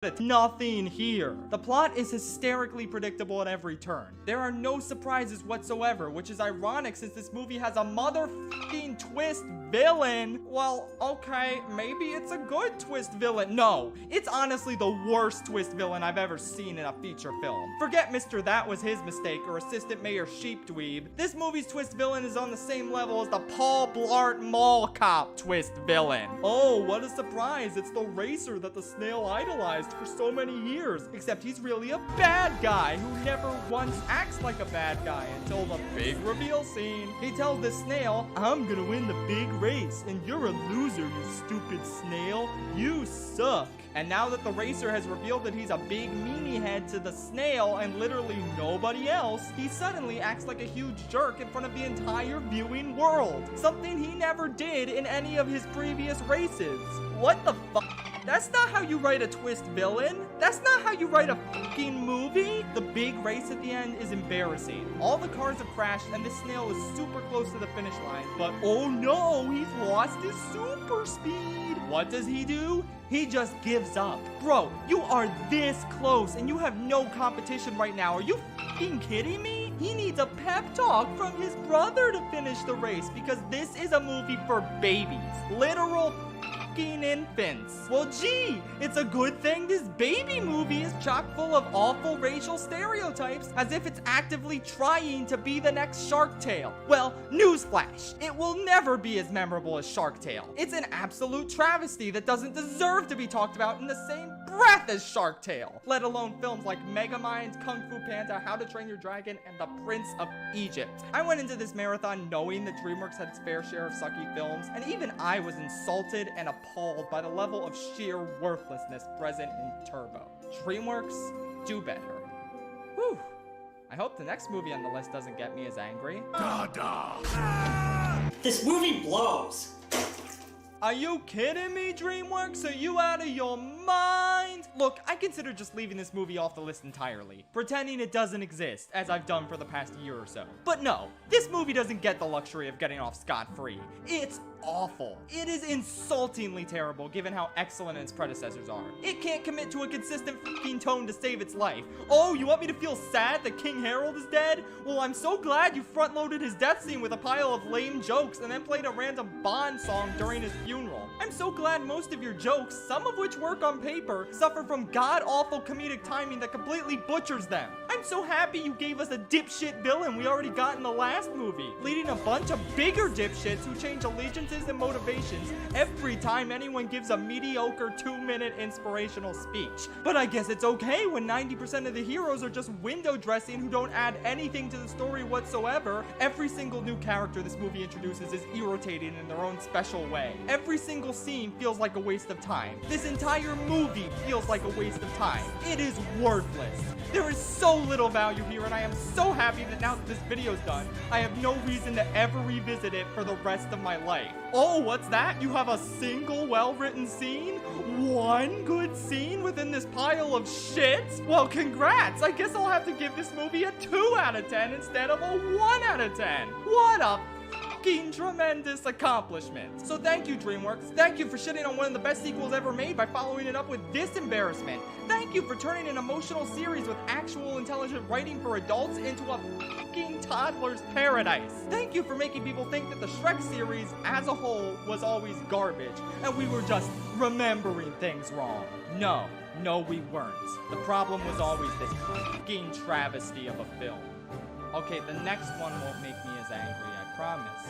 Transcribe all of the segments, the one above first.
It's nothing here. The plot is hysterically predictable at every turn. There are no surprises whatsoever, which is ironic since this movie has a motherfucking twist villain. Well, okay, maybe it's a good twist villain. No, it's honestly the worst twist villain I've ever seen in a feature film. Forget Mr. That Was His Mistake or Assistant Mayor Sheepdweeb. This movie's twist villain is on the same level as the Paul Blart Mall Cop twist villain. Oh, what a surprise. It's the racer that the snail idolized for so many years, except he's really a bad guy who never once acts like a bad guy until the big reveal scene. He tells the snail, I'm gonna win the big race, and you're a loser, you stupid snail. You suck. And now that the racer has revealed that he's a big meanie head to the snail and literally nobody else, he suddenly acts like a huge jerk in front of the entire viewing world. Something he never did in any of his previous races. What the fuck? That's not how you write a twist villain. That's not how you write a fucking movie. The big race at the end is embarrassing. All the cars have crashed and this snail is super close to the finish line. But oh no, he's lost his super speed. What does he do? He just gives up. Bro, you are this close and you have no competition right now. Are you fucking kidding me? He needs a pep talk from his brother to finish the race because this is a movie for babies. Literal infants. Well, gee, it's a good thing this baby movie is chock full of awful racial stereotypes as if it's actively trying to be the next Shark Tale. Well, newsflash, it will never be as memorable as Shark Tale. It's an absolute travesty that doesn't deserve to be talked about in the same breath as Shark Tale, let alone films like Megamind, Kung Fu Panda, How to Train Your Dragon, and The Prince of Egypt. I went into this marathon knowing that DreamWorks had its fair share of sucky films, and even I was insulted and appalled by the level of sheer worthlessness present in Turbo. DreamWorks, do better. Whew. I hope the next movie on the list doesn't get me as angry. This movie blows. Are you kidding me, DreamWorks? Are you out of your mind? Look, I consider just leaving this movie off the list entirely, pretending it doesn't exist, as I've done for the past year or so. But no, this movie doesn't get the luxury of getting off scot-free. It's awful. It is insultingly terrible given how excellent its predecessors are. It can't commit to a consistent fucking tone to save its life. Oh, you want me to feel sad that King Harold is dead? Well, I'm so glad you front-loaded his death scene with a pile of lame jokes and then played a random Bond song during his funeral. I'm so glad most of your jokes, some of which work on paper, suffer from god-awful comedic timing that completely butchers them. I'm so happy you gave us a dipshit villain we already got in the last movie, leading a bunch of bigger dipshits who change allegiances and motivations every time anyone gives a mediocre 2-minute inspirational speech. But I guess it's okay when 90% of the heroes are just window dressing who don't add anything to the story whatsoever. Every single new character this movie introduces is irritating in their own special way. Every single scene feels like a waste of time. This entire movie feels like a waste of time. It is worthless. There is so little value here, and I am so happy that now that this video's done, I have no reason to ever revisit it for the rest of my life. Oh, what's that? You have a single well-written scene? One good scene within this pile of shit? Well, congrats! I guess I'll have to give this movie a 2 out of 10 instead of a 1 out of 10. What a fucking tremendous accomplishment. So thank you, DreamWorks. Thank you for shitting on one of the best sequels ever made by following it up with this embarrassment. Thank you for turning an emotional series with actual intelligent writing for adults into a fucking toddler's paradise. Thank you for making people think that the Shrek series as a whole was always garbage and we were just remembering things wrong. No, we weren't. The problem was always this fucking travesty of a film. Okay, the next one won't make me as angry, I promise.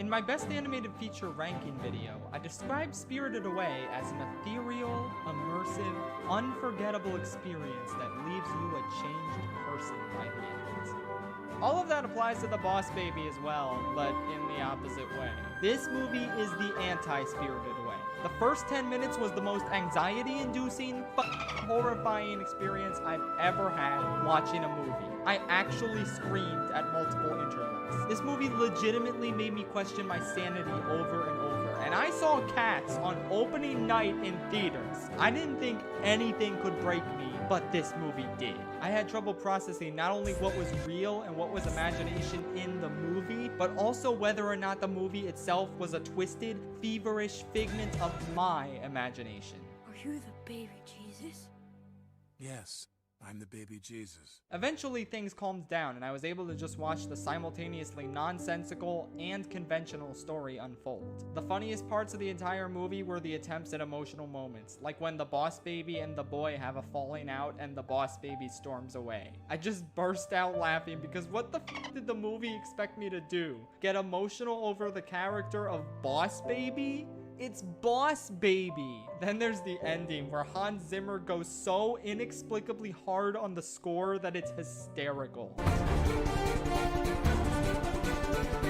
In my best animated feature ranking video, I described Spirited Away as an ethereal, immersive, unforgettable experience that leaves you a changed person by the end. All of that applies to the Boss Baby as well, but in the opposite way. This movie is the anti-Spirited Away. The first 10 minutes was the most anxiety-inducing, horrifying experience I've ever had watching a movie. I actually screamed at multiple intervals. This movie legitimately made me question my sanity over and over. and I saw Cats on opening night in theaters. I didn't think anything could break me, but this movie did. I had trouble processing not only what was real and what was imagination in the movie, but also whether or not the movie itself was a twisted, feverish figment of my imagination. Are you the baby Jesus? Yes, I'm the baby Jesus. Eventually, things calmed down, and I was able to just watch the simultaneously nonsensical and conventional story unfold. The funniest parts of the entire movie were the attempts at emotional moments, like when the boss baby and the boy have a falling out and the boss baby storms away. I just burst out laughing because what the f did the movie expect me to do? Get emotional over the character of Boss Baby? It's Boss Baby. Then there's the ending where Hans Zimmer goes so inexplicably hard on the score that it's hysterical.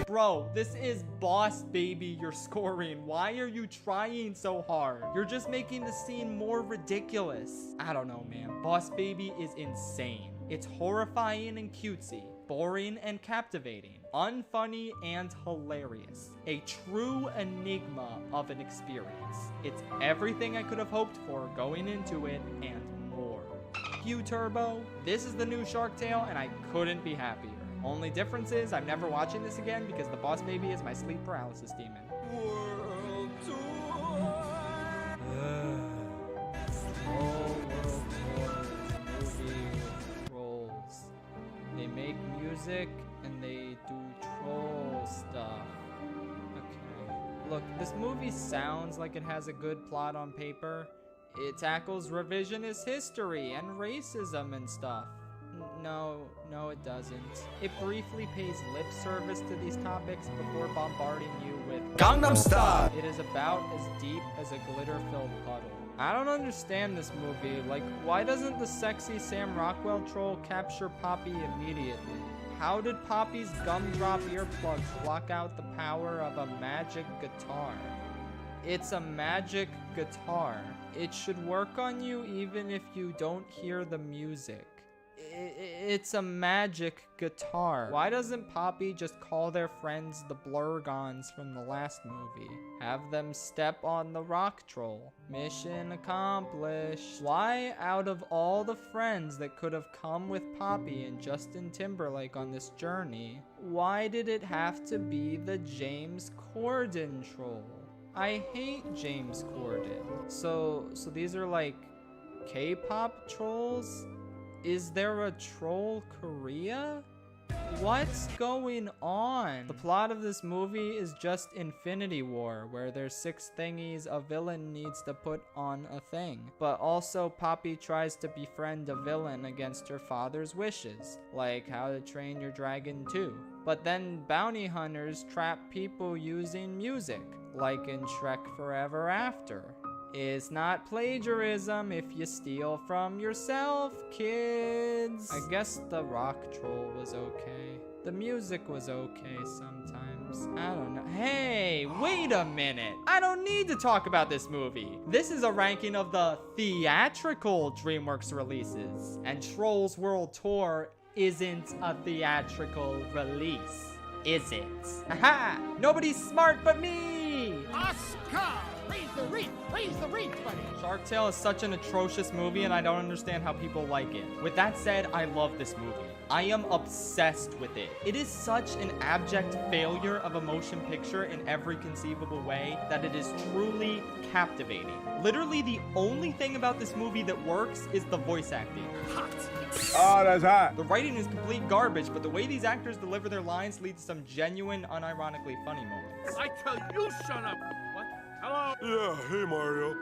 Bro, this is Boss Baby you're scoring. Why are you trying so hard? You're just making the scene more ridiculous. I don't know, man. Boss Baby is insane. It's horrifying and cutesy, boring and captivating, unfunny and hilarious. A true enigma of an experience. It's everything I could have hoped for going into it and more. Q Turbo, this is the new Shark Tale and I couldn't be happier. Only difference is I'm never watching this again because the Boss Baby is my sleep paralysis demon. World Tour! They make music and they do troll stuff. Okay. Look, this movie sounds like it has a good plot on paper. It tackles revisionist history and racism and stuff. No, it doesn't. It briefly pays lip service to these topics before bombarding you with Gangnam Style. It is about as deep as a glitter-filled puddle. I don't understand this movie. Like, why doesn't the sexy Sam Rockwell troll capture Poppy immediately? How did Poppy's gumdrop earplugs block out the power of a magic guitar? It's a magic guitar. It should work on you even if you don't hear the music. It's a magic guitar. Why doesn't Poppy just call their friends the Blurgons from the last movie? Have them step on the rock troll. Mission accomplished. Why, out of all the friends that could have come with Poppy and Justin Timberlake on this journey, why did it have to be the James Corden troll? I hate James Corden. So these are like K-pop trolls? Is there a Troll Korea? What's going on? The plot of this movie is just Infinity War, where there's 6 thingies a villain needs to put on a thing. But also Poppy tries to befriend a villain against her father's wishes, like How to Train Your Dragon 2. But then bounty hunters trap people using music, like in Shrek Forever After. It's not plagiarism if you steal from yourself, kids. I guess the rock troll was okay. The music was okay sometimes. I don't know. Hey, wait a minute. I don't need to talk about this movie. This is a ranking of the theatrical DreamWorks releases. And Trolls World Tour isn't a theatrical release, is it? Haha! Nobody's smart but me! Oscar! Raise the reef, buddy. Shark Tale is such an atrocious movie and I don't understand how people like it. With that said, I love this movie. I am obsessed with it. It is such an abject failure of a motion picture in every conceivable way that it is truly captivating. Literally the only thing about this movie that works is the voice acting. Hot. Oh, that's hot. The writing is complete garbage, but the way these actors deliver their lines leads to some genuine, unironically funny moments. I tell you, shut up. What? Hello? Yeah, hey Mario.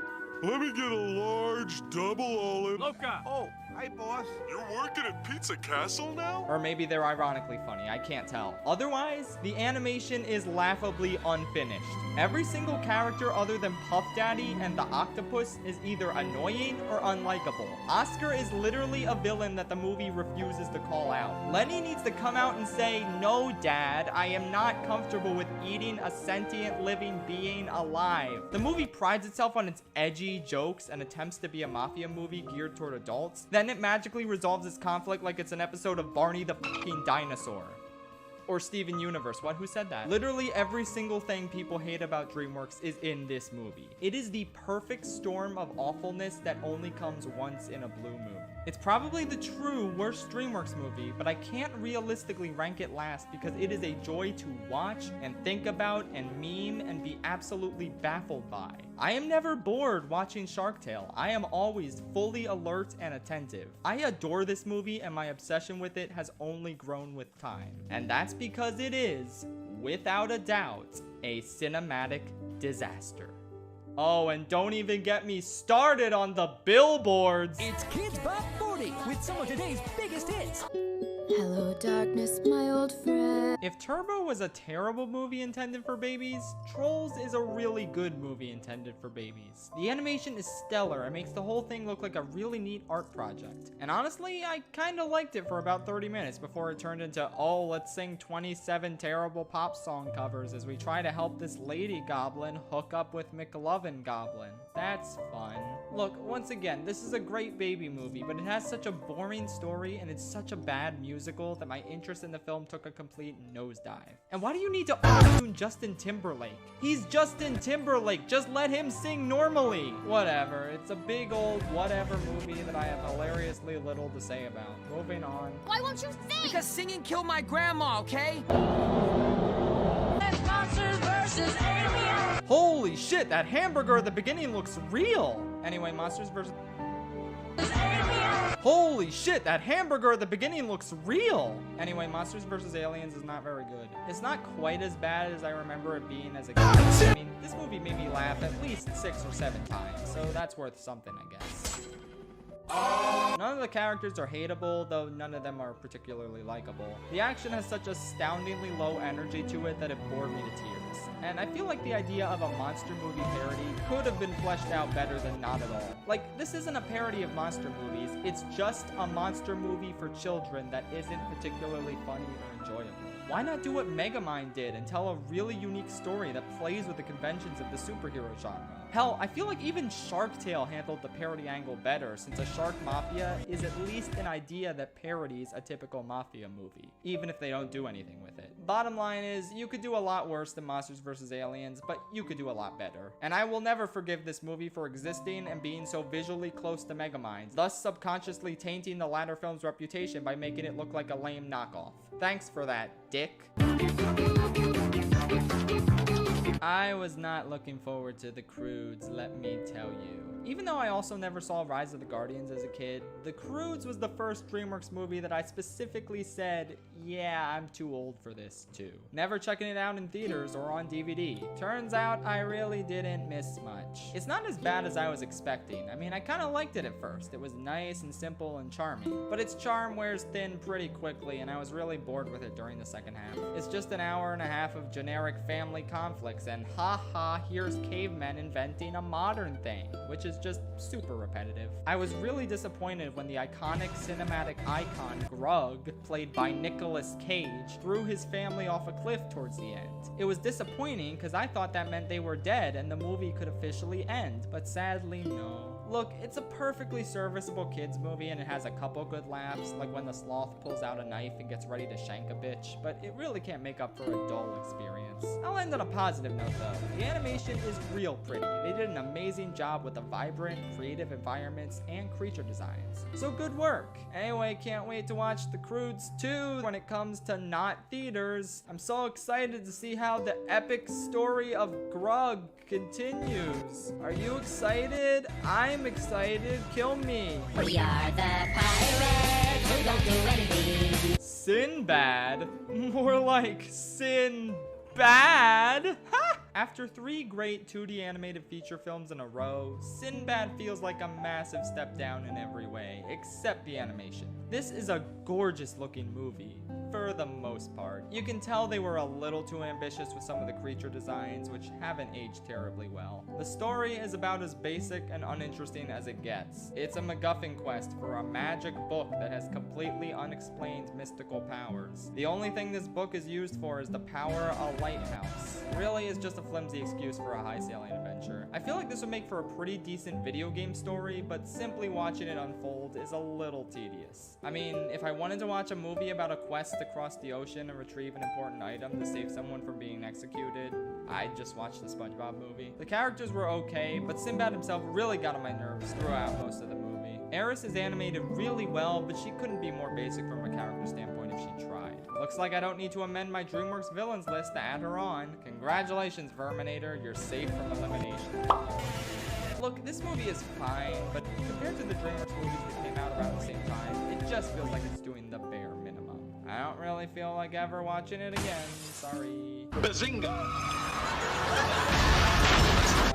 Let me get a large double olive. Luca. Oh, hi, boss. You're working at Pizza Castle now? Or maybe they're ironically funny, I can't tell. Otherwise, the animation is laughably unfinished. Every single character other than Puff Daddy and the octopus is either annoying or unlikable. Oscar is literally a villain that the movie refuses to call out. Lenny needs to come out and say, "No, Dad, I am not comfortable with eating a sentient living being alive." The movie prides itself on its edgy jokes and attempts to be a mafia movie geared toward adults. Then it magically resolves its conflict like it's an episode of Barney the fucking Dinosaur. Or Steven Universe. What? Who said that? Literally every single thing people hate about DreamWorks is in this movie. It is the perfect storm of awfulness that only comes once in a blue moon. It's probably the true worst DreamWorks movie, but I can't realistically rank it last because it is a joy to watch and think about and meme and be absolutely baffled by. I am never bored watching Shark Tale. I am always fully alert and attentive. I adore this movie and my obsession with it has only grown with time. And that's because it is, without a doubt, a cinematic disaster. Oh, and don't even get me started on the billboards. It's Kids Pop 40 with some of today's biggest hits. Hello, darkness, my old friend. If Turbo was a terrible movie intended for babies, Trolls is a really good movie intended for babies. The animation is stellar and makes the whole thing look like a really neat art project. And honestly, I kinda liked it for about 30 minutes before it turned into, oh, let's sing 27 terrible pop song covers as we try to help this lady goblin hook up with McLovin Goblin. That's fun. Look, once again, this is a great baby movie, but it has such a boring story and it's such a bad musical that my interest in the film took a complete nosedive. And why do you need to auto-tune Justin Timberlake? He's Justin Timberlake, just let him sing normally. Whatever, it's a big old whatever movie that I have hilariously little to say about. Moving on. Why won't you sing? Because singing killed my grandma, okay? Monsters versus aliens. Holy shit, that hamburger at the beginning looks real. Anyway, Monsters vs. Holy shit, that hamburger at the beginning looks real. Anyway, Monsters vs. Aliens is not very good. It's not quite as bad as I remember it being as a kid. I mean, this movie made me laugh at least 6 or 7 times, so that's worth something, I guess. None of the characters are hateable, though none of them are particularly likable. The action has such astoundingly low energy to it that it bored me to tears. And I feel like the idea of a monster movie parody could have been fleshed out better than not at all. Like, this isn't a parody of monster movies, it's just a monster movie for children that isn't particularly funny or enjoyable. Why not do what Megamind did and tell a really unique story that plays with the conventions of the superhero genre? Hell, I feel like even Shark Tale handled the parody angle better, since a shark mafia is at least an idea that parodies a typical mafia movie, even if they don't do anything with it. Bottom line is, you could do a lot worse than Monsters vs. Aliens, but you could do a lot better. And I will never forgive this movie for existing and being so visually close to Megamind, thus subconsciously tainting the latter film's reputation by making it look like a lame knockoff. Thanks for that, dick. I was not looking forward to the Croods, let me tell you. Even though I also never saw Rise of the Guardians as a kid, the Croods was the first DreamWorks movie that I specifically said, yeah, I'm too old for this too. Never checking it out in theaters or on DVD. Turns out I really didn't miss much. It's not as bad as I was expecting. I mean, I kind of liked it at first. It was nice and simple and charming, but its charm wears thin pretty quickly and I was really bored with it during the second half. It's just an hour and a half of generic family conflicts and haha, here's cavemen inventing a modern thing, which is just super repetitive. I was really disappointed when the iconic cinematic icon Grug, played by Nicolas Cage, threw his family off a cliff towards the end. It was disappointing because I thought that meant they were dead and the movie could officially end, but sadly no. Look, it's a perfectly serviceable kids movie and it has a couple good laughs, like when the sloth pulls out a knife and gets ready to shank a bitch, but it really can't make up for a dull experience. I'll end on a positive note though. The animation is real pretty. They did an amazing job with the vibrant, creative environments and creature designs. So good work. Anyway, can't wait to watch The Croods 2 when it comes to not theaters. I'm so excited to see how the epic story of Grug continues. Are you excited? I'm excited. Kill me. We are the pirates who don't do anything. Sinbad? More like Sin Bad? Ha! After 3 great 2D animated feature films in a row, Sinbad feels like a massive step down in every way, except the animation. This is a gorgeous looking movie, for the most part. You can tell they were a little too ambitious with some of the creature designs, which haven't aged terribly well. The story is about as basic and uninteresting as it gets. It's a MacGuffin quest for a magic book that has completely unexplained mystical powers. The only thing this book is used for is to power a lighthouse. Really, it's just a flimsy excuse for a high-sailing adventure. adventure. I feel like this would make for a pretty decent video game story, but simply watching it unfold is a little tedious. I mean, if I wanted to watch a movie about a quest to cross the ocean and retrieve an important item to save someone from being executed, I'd just watch the SpongeBob movie. The characters were okay, but Sinbad himself really got on my nerves throughout most of the movie. Eris is animated really well, but she couldn't be more basic from a character standpoint if she tried. Looks like I don't need to amend my DreamWorks villains list to add her on. Congratulations, Verminator, you're safe from elimination. Look, this movie is fine, but compared to the DreamWorks movies that came out around the same time, it just feels like it's doing the bare minimum. I don't really feel like ever watching it again, sorry. Bazinga!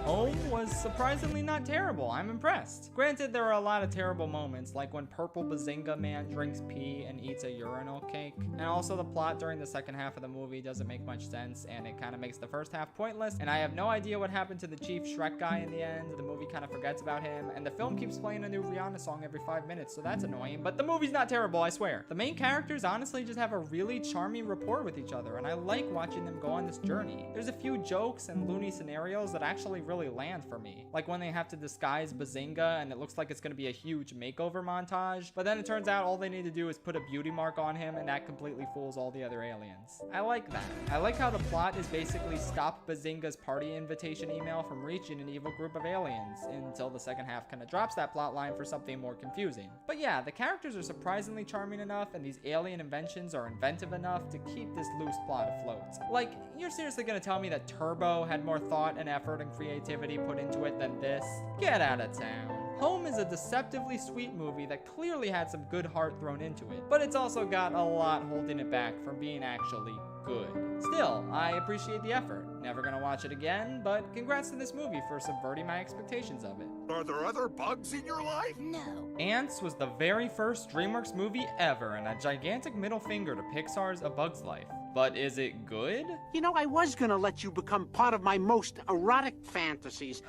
Home was surprisingly not terrible. I'm impressed. Granted, there are a lot of terrible moments, like when Purple Bazinga Man drinks pee and eats a urinal cake. And also the plot during the second half of the movie doesn't make much sense, and it kind of makes the first half pointless. And I have no idea what happened to the Chief Shrek guy in the end. The movie kind of forgets about him, and the film keeps playing a new Rihanna song every 5 minutes, so that's annoying. But the movie's not terrible, I swear. The main characters honestly just have a really charming rapport with each other, and I like watching them go on this journey. There's a few jokes and loony scenarios that actually really land for me. Like when they have to disguise Bazinga and it looks like it's going to be a huge makeover montage, but then it turns out all they need to do is put a beauty mark on him and that completely fools all the other aliens. I like that. I like how the plot is basically stop Bazinga's party invitation email from reaching an evil group of aliens until the second half kind of drops that plot line for something more confusing. But yeah, the characters are surprisingly charming enough and these alien inventions are inventive enough to keep this loose plot afloat. Like, you're seriously going to tell me that Turbo had more thought and effort and creativity put into it than this? Get out of town. Home is a deceptively sweet movie that clearly had some good heart thrown into it, but it's also got a lot holding it back from being actually good. Still, I appreciate the effort. Never gonna watch it again, but congrats to this movie for subverting my expectations of it. Are there other bugs in your life? No. Ants was the very first DreamWorks movie ever, and a gigantic middle finger to Pixar's A Bug's Life. But is it good? You know, I was gonna let you become part of my most erotic fantasies.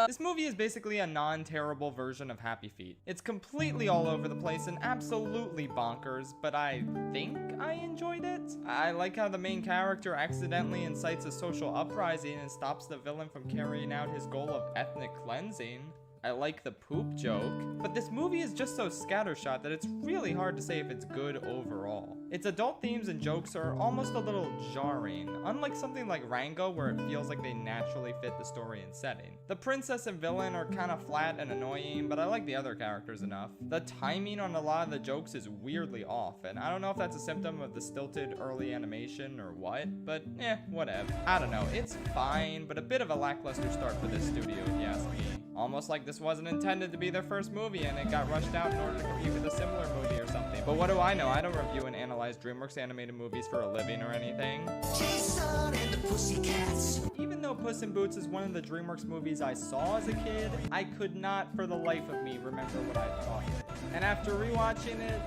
This movie is basically a non-terrible version of Happy Feet. It's completely all over the place and absolutely bonkers, but I think I enjoyed it. I like how the main character accidentally incites a social uprising and stops the villain from carrying out his goal of ethnic cleansing. I like the poop joke, but this movie is just so scattershot that it's really hard to say if it's good overall. Its adult themes and jokes are almost a little jarring, unlike something like Rango where it feels like they naturally fit the story and setting. The princess and villain are kind of flat and annoying, but I like the other characters enough. The timing on a lot of the jokes is weirdly off, and I don't know if that's a symptom of the stilted early animation or what, but whatever. I don't know, it's fine, but a bit of a lackluster start for this studio if you ask me. Almost like this wasn't intended to be their first movie and it got rushed out in order to compete with a similar movie or something. But what do I know? I don't review and analyze DreamWorks animated movies for a living or anything. Jason and the Pussycats. Even though Puss in Boots is one of the DreamWorks movies I saw as a kid, I could not for the life of me remember what I thought of it. And after rewatching it,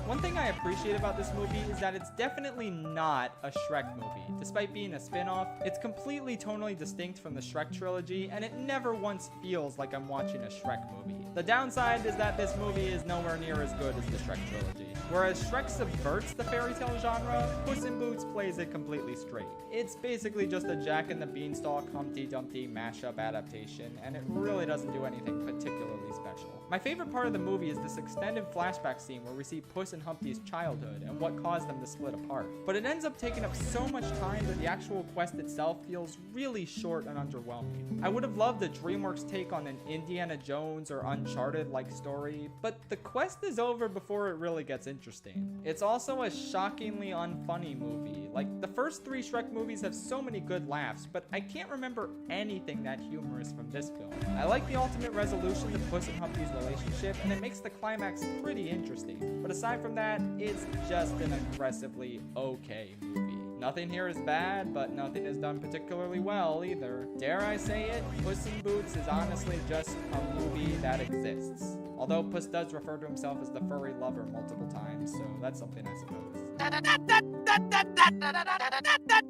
one thing I appreciate about this movie is that it's definitely not a Shrek movie. Despite being a spin-off, it's completely tonally distinct from the Shrek trilogy, and it never once feels like I'm watching a Shrek movie. The downside is that this movie is nowhere near as good as the Shrek trilogy. Whereas Shrek subverts the fairy tale genre, Puss in Boots plays it completely straight. It's basically just a Jack and the Beanstalk Humpty Dumpty mashup adaptation, and it really doesn't do anything particularly special. My favorite part of the movie is this extended flashback scene where we see Puss and Humpty's childhood and what caused them to split apart. But it ends up taking up so much time that the actual quest itself feels really short and underwhelming. I would have loved a DreamWorks take on an Indiana Jones or Uncharted-like story, but the quest is over before it really gets interesting. It's also a shockingly unfunny movie. Like, the first 3 Shrek movies have so many good laughs, but I can't remember anything that humorous from this film. I like the ultimate resolution to Puss and Humpty's relationship, and it makes the climax pretty interesting. But aside from that, it's just an aggressively okay movie. Nothing here is bad, but nothing is done particularly well either. Dare I say it, Puss in Boots is honestly just a movie that exists. Although Puss does refer to himself as the furry lover multiple times, so that's something I suppose.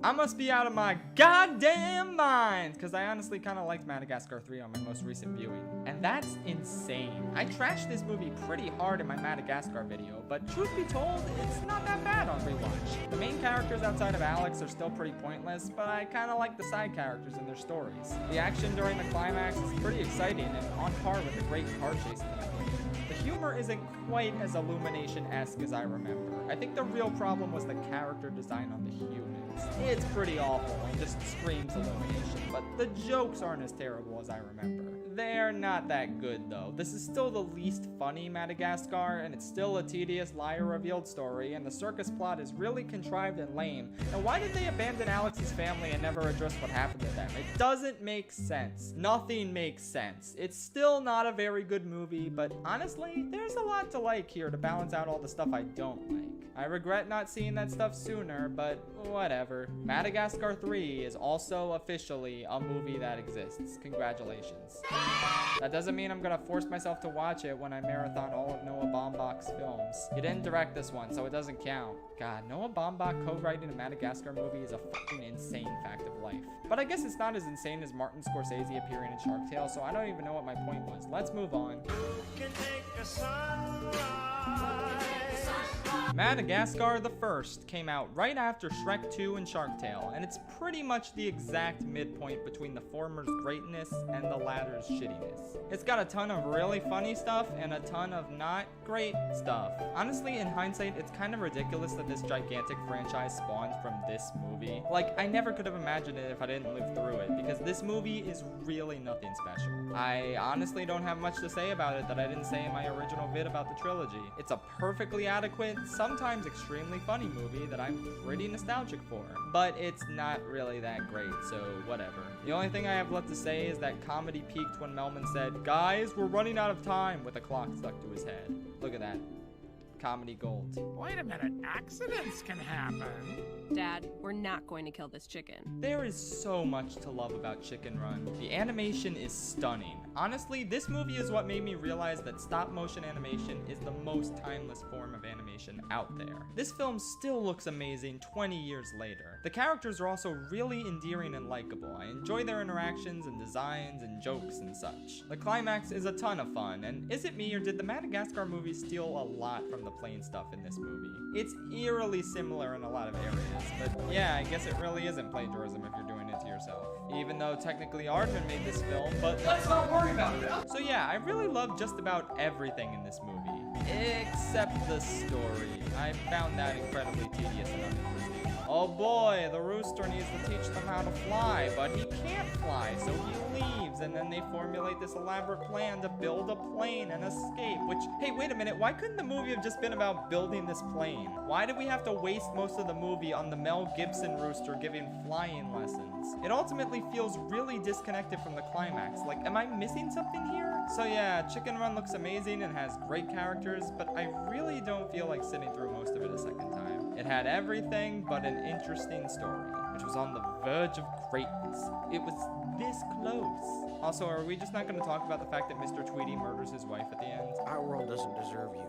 I must be out of my goddamn mind, because I honestly kind of liked Madagascar 3 on my most recent viewing. And that's insane. I trashed this movie pretty hard in my Madagascar video, but truth be told, it's not that bad on rewatch. The main characters outside of Alex are still pretty pointless, but I kind of like the side characters and their stories. The action during the climax is pretty exciting and on par with the great car chase in the movie. The humor isn't quite as Illumination-esque as I remember. I think the real problem was the character design on the humans. It's pretty awful and just screams Illumination, but the jokes aren't as terrible as I remember. They're not that good though. This is still the least funny Madagascar, and it's still a tedious liar-revealed story, and the circus plot is really contrived and lame. And why did they abandon Alex's family and never address what happened to them? It doesn't make sense. Nothing makes sense. It's still not a very good movie, but honestly, there's a lot to like here to balance out all the stuff I don't like. I regret not seeing that stuff sooner, but whatever. Madagascar 3 is also officially a movie that exists. Congratulations. That doesn't mean I'm gonna force myself to watch it when I marathon all of Noah Baumbach's films. He didn't direct this one, so it doesn't count. God, Noah Baumbach co-writing a Madagascar movie is a fucking insane fact of life. But I guess it's not as insane as Martin Scorsese appearing in Shark Tale, so I don't even know what my point was. Let's move on. Madagascar the First came out right after Shrek 2 and Shark Tale, and it's pretty much the exact midpoint between the former's greatness and the latter's shittiness. It's got a ton of really funny stuff and a ton of not great stuff. Honestly, in hindsight, it's kind of ridiculous that this gigantic franchise spawned from this movie. Like, I never could have imagined it if I didn't live through it, because this movie is really nothing special. I honestly don't have much to say about it that I didn't say in my original vid about the trilogy. It's a perfectly adequate, sometimes extremely funny movie that I'm pretty nostalgic for, but it's not really that great, so whatever. The only thing I have left to say is that comedy peaked when Melman said, "Guys, we're running out of time," with a clock stuck to his head. Look at that. Comedy gold. Wait a minute, accidents can happen. Dad, we're not going to kill this chicken. There is so much to love about Chicken Run. The animation is stunning. Honestly, this movie is what made me realize that stop motion animation is the most timeless form of animation out there. This film still looks amazing 20 years later. The characters are also really endearing and likable. I enjoy their interactions and designs and jokes and such. The climax is a ton of fun, and is it me or did the Madagascar movie steal a lot from the plain stuff in this movie? It's eerily similar in a lot of areas, but yeah, I guess it really isn't plagiarism if you're doing it to yourself. Even though technically Aardman made this film, but let's not worry about it. So yeah, I really love just about everything in this movie, except the story. I found that incredibly tedious and uninteresting. Oh boy, the rooster needs to teach them how to fly, but he can't fly, so he leaves, and then they formulate this elaborate plan to build a plane and escape, which, hey, wait a minute, why couldn't the movie have just been about building this plane? Why did we have to waste most of the movie on the Mel Gibson rooster giving flying lessons? It ultimately feels really disconnected from the climax. Like, am I missing something here? So yeah, Chicken Run looks amazing and has great characters, but I really don't feel like sitting through most of it a second time. It had everything but an interesting story, which was on the verge of greatness. It was this close. Also, are we just not going to talk about the fact that Mr. Tweety murders his wife at the end? Our world doesn't deserve you.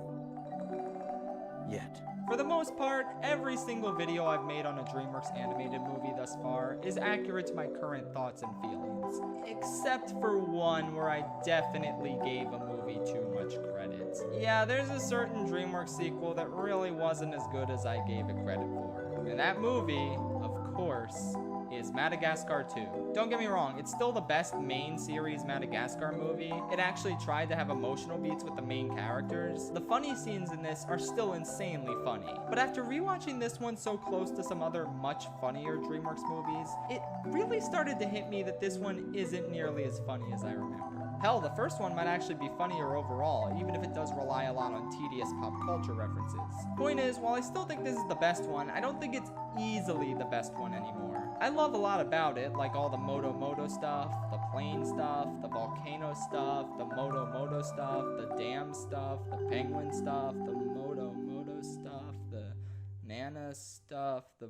Yet. For the most part, every single video I've made on a DreamWorks animated movie thus far is accurate to my current thoughts and feelings, except for one where I definitely gave a movie too much credit. Yeah, there's a certain DreamWorks sequel that really wasn't as good as I gave it credit for. And that movie, of course, is Madagascar 2. Don't get me wrong, it's still the best main series Madagascar movie. It actually tried to have emotional beats with the main characters. The funny scenes in this are still insanely funny. But after rewatching this one so close to some other much funnier DreamWorks movies, it really started to hit me that this one isn't nearly as funny as I remember. Hell, the first one might actually be funnier overall, even if it does rely a lot on tedious pop culture references. Point is, while I still think this is the best one, I don't think it's easily the best one anymore. I love a lot about it, like all the Moto stuff, the plane stuff, the volcano stuff, the Moto stuff, the dam stuff, the penguin stuff, the Moto stuff, the Nana stuff, the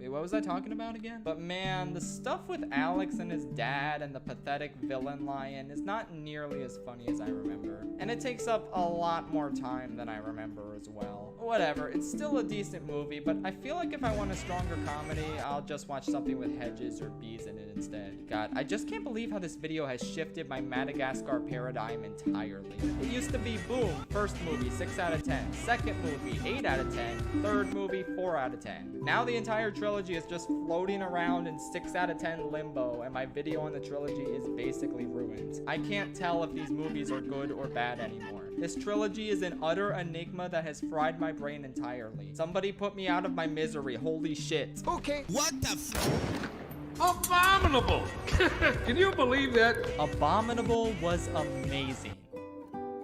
Wait, what was I talking about again? But man, the stuff with Alex and his dad and the pathetic villain lion is not nearly as funny as I remember. And it takes up a lot more time than I remember as well. Whatever, it's still a decent movie, but I feel like if I want a stronger comedy, I'll just watch something with hedges or bees in it instead. God, I just can't believe how this video has shifted my Madagascar paradigm entirely. It used to be boom, first movie 6 out of 10, second movie 8 out of 10, third movie 4 out of 10. Now the entire trilogy is just floating around in 6 out of 10 limbo, and my video on the trilogy is basically ruined. I can't tell if these movies are good or bad anymore. This trilogy is an utter enigma that has fried my brain entirely. Somebody put me out of my misery, holy shit. Okay. What the Abominable! Can you believe that? Abominable was amazing.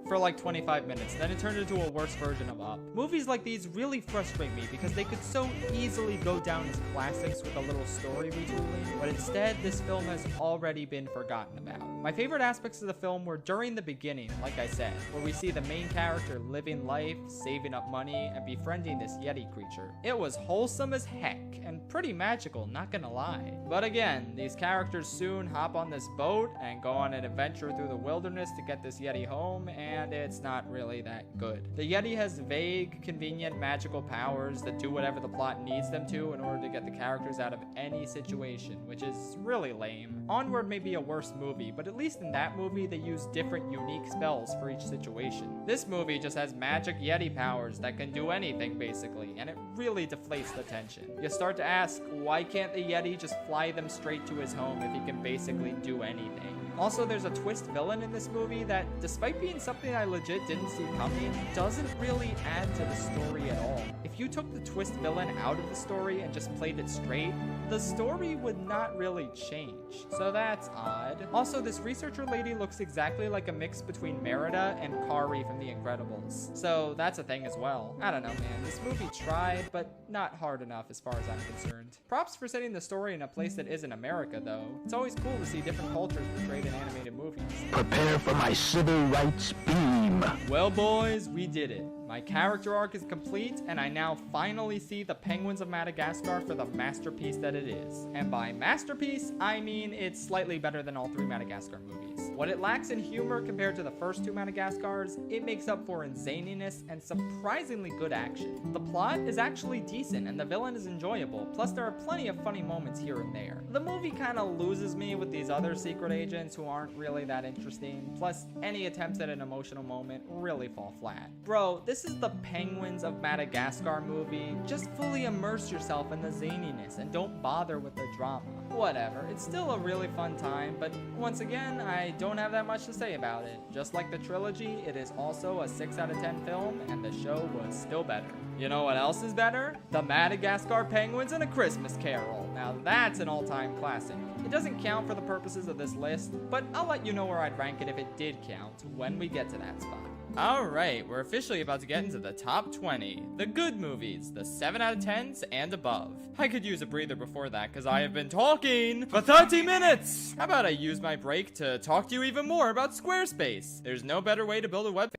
For like 25 minutes, then it turned into a worse version of Up. Movies like these really frustrate me because they could so easily go down as classics with a little story retooling, but instead this film has already been forgotten about. My favorite aspects of the film were during the beginning, like I said, where we see the main character living life, saving up money, and befriending this Yeti creature. It was wholesome as heck, and pretty magical, not gonna lie. But again, these characters soon hop on this boat and go on an adventure through the wilderness to get this Yeti home, and it's not really that good. The Yeti has vague, convenient, magical powers that do whatever the plot needs them to in order to get the characters out of any situation, which is really lame. Onward may be a worse movie, but at least in that movie they use different unique spells for each situation. This movie just has magic Yeti powers that can do anything basically, and it really deflates the tension. You start to ask, why can't the Yeti just fly them straight to his home if he can basically do anything? Also, there's a twist villain in this movie that, despite being something I legit didn't see coming, doesn't really add to the story at all. If you took the twist villain out of the story and just played it straight, the story would not really change. So that's odd. Also, this researcher lady looks exactly like a mix between Merida and Kari from The Incredibles. So that's a thing as well. I don't know, man. This movie tried, but not hard enough as far as I'm concerned. Props for setting the story in a place that isn't America, though. It's always cool to see different cultures portrayed in animated movies. Prepare for my civil rights beam. Well, boys, we did it. My character arc is complete, and I now finally see the penguins of Madagascar for the masterpiece that it is. And by masterpiece, I mean it's slightly better than all 3 Madagascar movies. What it lacks in humor compared to the first 2 Madagascars, it makes up for in zaniness and surprisingly good action. The plot is actually decent, and the villain is enjoyable, plus there are plenty of funny moments here and there. The movie kinda loses me with these other secret agents who aren't really that interesting, plus any attempts at an emotional moment really fall flat. Bro, this is the Penguins of Madagascar movie. Just fully immerse yourself in the zaniness and don't bother with the drama. Whatever, it's still a really fun time, but once again, I don't have that much to say about it. Just like the trilogy, it is also a 6 out of 10 film, and the show was still better. You know what else is better? The Madagascar Penguins and A Christmas Carol. Now that's an all-time classic. It doesn't count for the purposes of this list, but I'll let you know where I'd rank it if it did count when we get to that spot. Alright, we're officially about to get into the top 20. The good movies, the 7 out of 10s and above. I could use a breather before that because I have been talking for 30 minutes! How about I use my break to talk to you even more about Squarespace? There's no better way to build a webpage.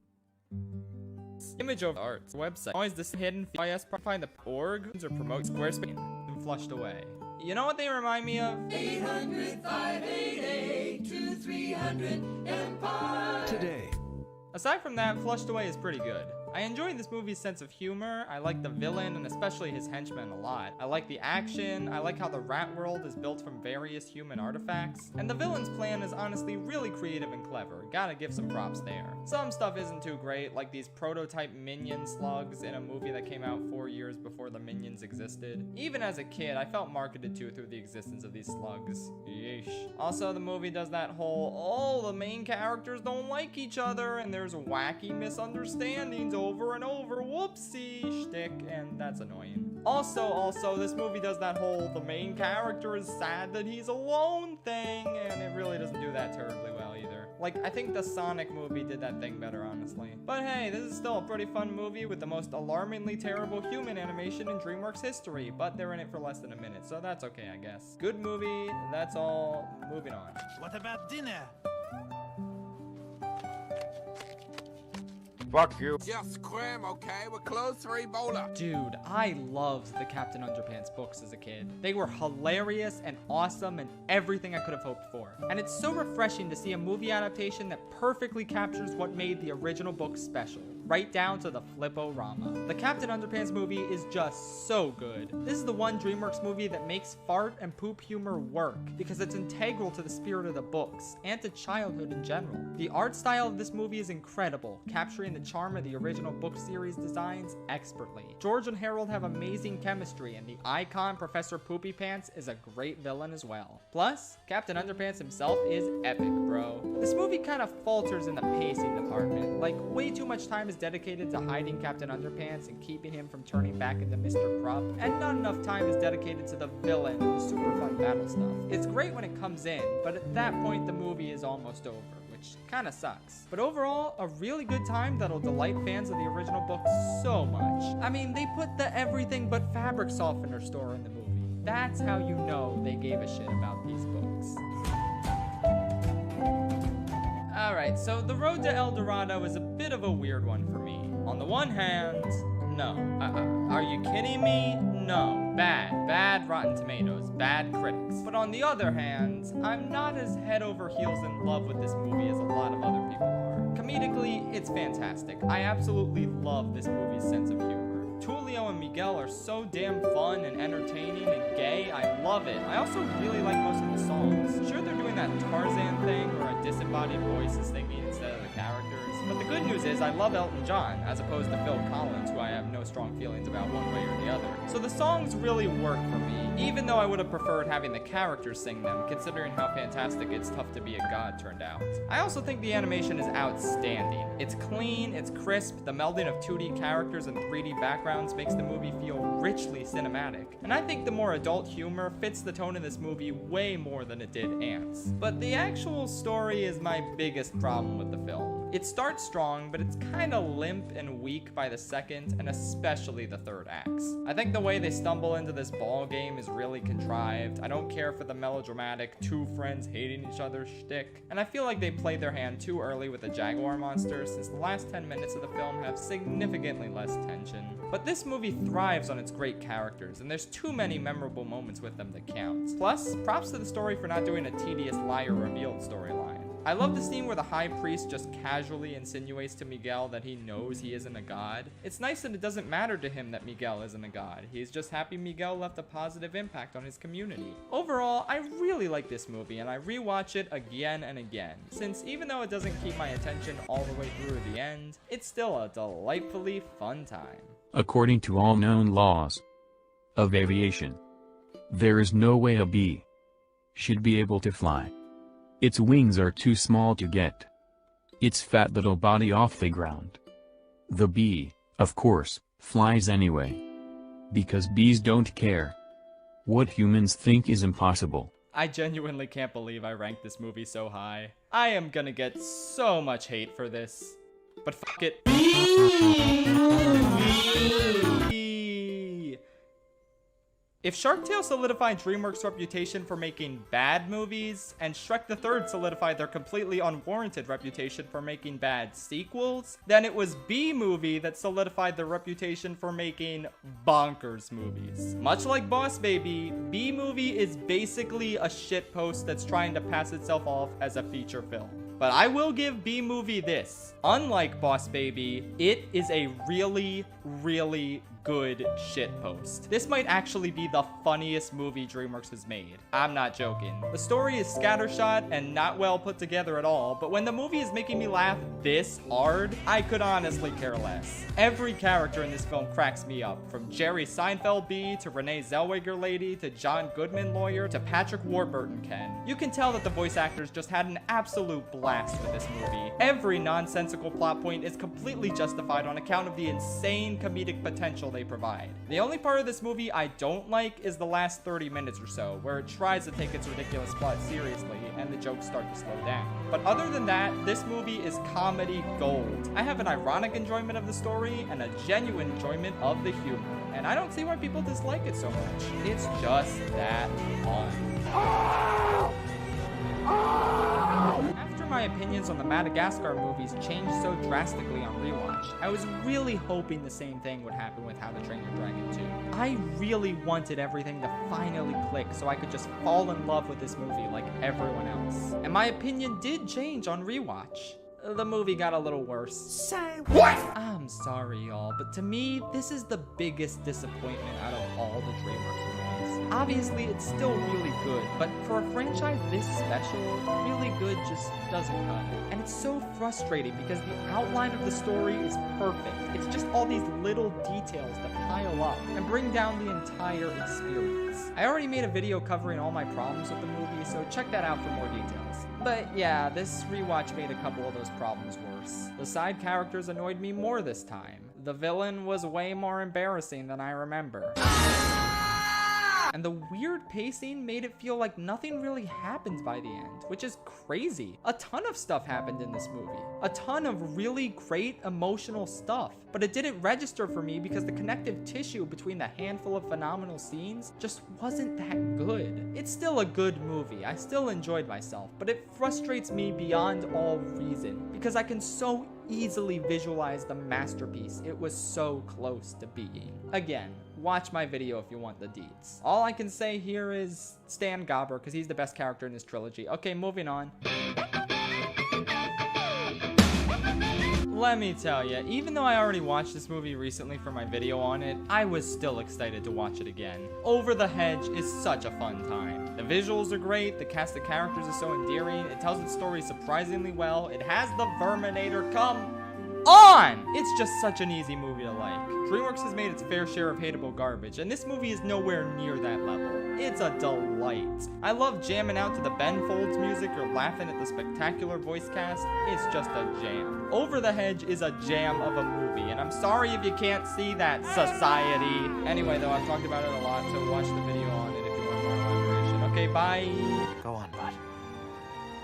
Image of art website. Always this hidden FIS find the org or promote Squarespace and flushed away. You know what they remind me of? 800-588-2300 Empire. Today. Aside from that, Flushed Away is pretty good. I enjoy this movie's sense of humor, I like the villain and especially his henchmen a lot. I like the action, I like how the rat world is built from various human artifacts, and the villain's plan is honestly really creative and clever, gotta give some props there. Some stuff isn't too great, like these prototype minion slugs in a movie that came out 4 years before the minions existed. Even as a kid, I felt marketed to through the existence of these slugs. Yeesh. Also, the movie does that whole, oh, the main characters don't like each other, and there's wacky misunderstandings over and over, whoopsie shtick, and that's annoying. Also, this movie does that whole the main character is sad that he's alone thing, and it really doesn't do that terribly well either. Like, I think the Sonic movie did that thing better, honestly. But hey, this is still a pretty fun movie with the most alarmingly terrible human animation in DreamWorks history, but they're in it for less than a minute, so that's okay, I guess. Good movie, that's all. Moving on. What about dinner? Fuck you. Just scram, okay? We're closed for Ebola. Dude, I loved the Captain Underpants books as a kid. They were hilarious and awesome and everything I could have hoped for. And it's so refreshing to see a movie adaptation that perfectly captures what made the original book special, right down to the flip-o-rama. The Captain Underpants movie is just so good. This is the one DreamWorks movie that makes fart and poop humor work because it's integral to the spirit of the books and to childhood in general. The art style of this movie is incredible, capturing the charm of the original book series designs expertly. George and Harold have amazing chemistry, and the icon Professor Poopy Pants is a great villain as well. Plus, Captain Underpants himself is epic, bro. This movie kind of falters in the pacing department. Like, way too much time is dedicated to hiding Captain Underpants and keeping him from turning back into Mr. Krupp, and not enough time is dedicated to the villain and the super fun battle stuff. It's great when it comes in, but at that point the movie is almost over, which kind of sucks. But overall, a really good time that'll delight fans of the original book so much. I mean, they put the everything but fabric softener store in the movie. That's how you know they gave a shit about these books. Alright, so the road to El Dorado is a bit of a weird one for me. On the one hand, no. Are you kidding me? No. Bad Rotten Tomatoes, bad critics. But on the other hand, I'm not as head over heels in love with this movie as a lot of other people are. Comedically, it's fantastic. I absolutely love this movie's sense of humor. Tulio and Miguel are so damn fun and entertaining and gay, I love it. I also really like most of the songs. Sure, they're doing that Tarzan thing where a disembodied voice is singing instead of the characters. But the good news is I love Elton John, as opposed to Phil Collins, who I have no strong feelings about one way or the other. So the songs really work for me, even though I would have preferred having the characters sing them, considering how fantastic It's Tough to Be a God turned out. I also think the animation is outstanding. It's clean, it's crisp, the melding of 2D characters and 3D backgrounds makes the movie feel richly cinematic. And I think the more adult humor fits the tone in this movie way more than it did Ants. But the actual story is my biggest problem with the film. It starts strong, but it's kinda limp and weak by the second, and especially the third acts. I think the way they stumble into this ball game is really contrived. I don't care for the melodramatic two friends hating each other shtick, and I feel like they played their hand too early with the Jaguar monster, since the last 10 minutes of the film have significantly less tension. But this movie thrives on its great characters, and there's too many memorable moments with them to count. Plus, props to the story for not doing a tedious liar revealed storyline. I love the scene where the high priest just casually insinuates to Miguel that he knows he isn't a god. It's nice that it doesn't matter to him that Miguel isn't a god. He's just happy Miguel left a positive impact on his community. Overall, I really like this movie, and I rewatch it again and again, since even though it doesn't keep my attention all the way through to the end, it's still a delightfully fun time. According to all known laws of aviation, there is no way a bee should be able to fly. Its wings are too small to get its fat little body off the ground. The bee, of course, flies anyway. Because bees don't care what humans think is impossible. I genuinely can't believe I ranked this movie so high. I am gonna get so much hate for this. But fuck it. If Shark Tale solidified DreamWorks' reputation for making bad movies, and Shrek the Third solidified their completely unwarranted reputation for making bad sequels, then it was B-Movie that solidified their reputation for making bonkers movies. Much like Boss Baby, B-Movie is basically a shitpost that's trying to pass itself off as a feature film. But I will give B-Movie this. Unlike Boss Baby, it is a really, really good shitpost. This might actually be the funniest movie DreamWorks has made. I'm not joking. The story is scattershot and not well put together at all, but when the movie is making me laugh this hard, I could honestly care less. Every character in this film cracks me up, from Jerry Seinfeld B, to Renee Zellweger lady, to John Goodman lawyer, to Patrick Warburton Ken. You can tell that the voice actors just had an absolute blast with this movie. Every nonsensical plot point is completely justified on account of the insane comedic potential they provide. The only part of this movie I don't like is the last 30 minutes or so, where it tries to take its ridiculous plot seriously and the jokes start to slow down. But other than that, this movie is comedy gold. I have an ironic enjoyment of the story and a genuine enjoyment of the humor, and I don't see why people dislike it so much. It's just that fun. After my my opinions on the Madagascar movies changed so drastically on rewatch. I was really hoping the same thing would happen with How to Train Your Dragon 2. I really wanted everything to finally click so I could just fall in love with this movie like everyone else. And my opinion did change on rewatch. The movie got a little worse. Say what? I'm sorry, y'all, but to me, this is the biggest disappointment out of all the DreamWorks movies. Obviously, it's still really good, but for a franchise this special, really good just doesn't cut it. And it's so frustrating because the outline of the story is perfect. It's just all these little details that pile up and bring down the entire experience. I already made a video covering all my problems with the movie, so check that out for more details. But yeah, this rewatch made a couple of those problems worse. The side characters annoyed me more this time. The villain was way more embarrassing than I remember. And the weird pacing made it feel like nothing really happened by the end, which is crazy. A ton of stuff happened in this movie. A ton of really great emotional stuff. But it didn't register for me because the connective tissue between the handful of phenomenal scenes just wasn't that good. It's still a good movie. I still enjoyed myself, but it frustrates me beyond all reason because I can so easily visualize the masterpiece it was so close to being. Again, watch my video if you want the deets. All I can say here is Stan Gobber, because he's the best character in this trilogy. Okay, moving on. Let me tell you, even though I already watched this movie recently for my video on it, I was still excited to watch it again. Over the Hedge is such a fun time. The visuals are great, the cast of characters is so endearing, it tells its story surprisingly well, it has the Verminator come on! It's just such an easy movie to like. DreamWorks has made its fair share of hateable garbage, and this movie is nowhere near that level. It's a delight. I love jamming out to the Ben Folds music or laughing at the spectacular voice cast. It's just a jam. Over the Hedge is a jam of a movie, and I'm sorry if you can't see that, society. Anyway, though, I've talked about it a lot, so watch the video on it if you want more elaboration. Okay, bye. Go on, bud.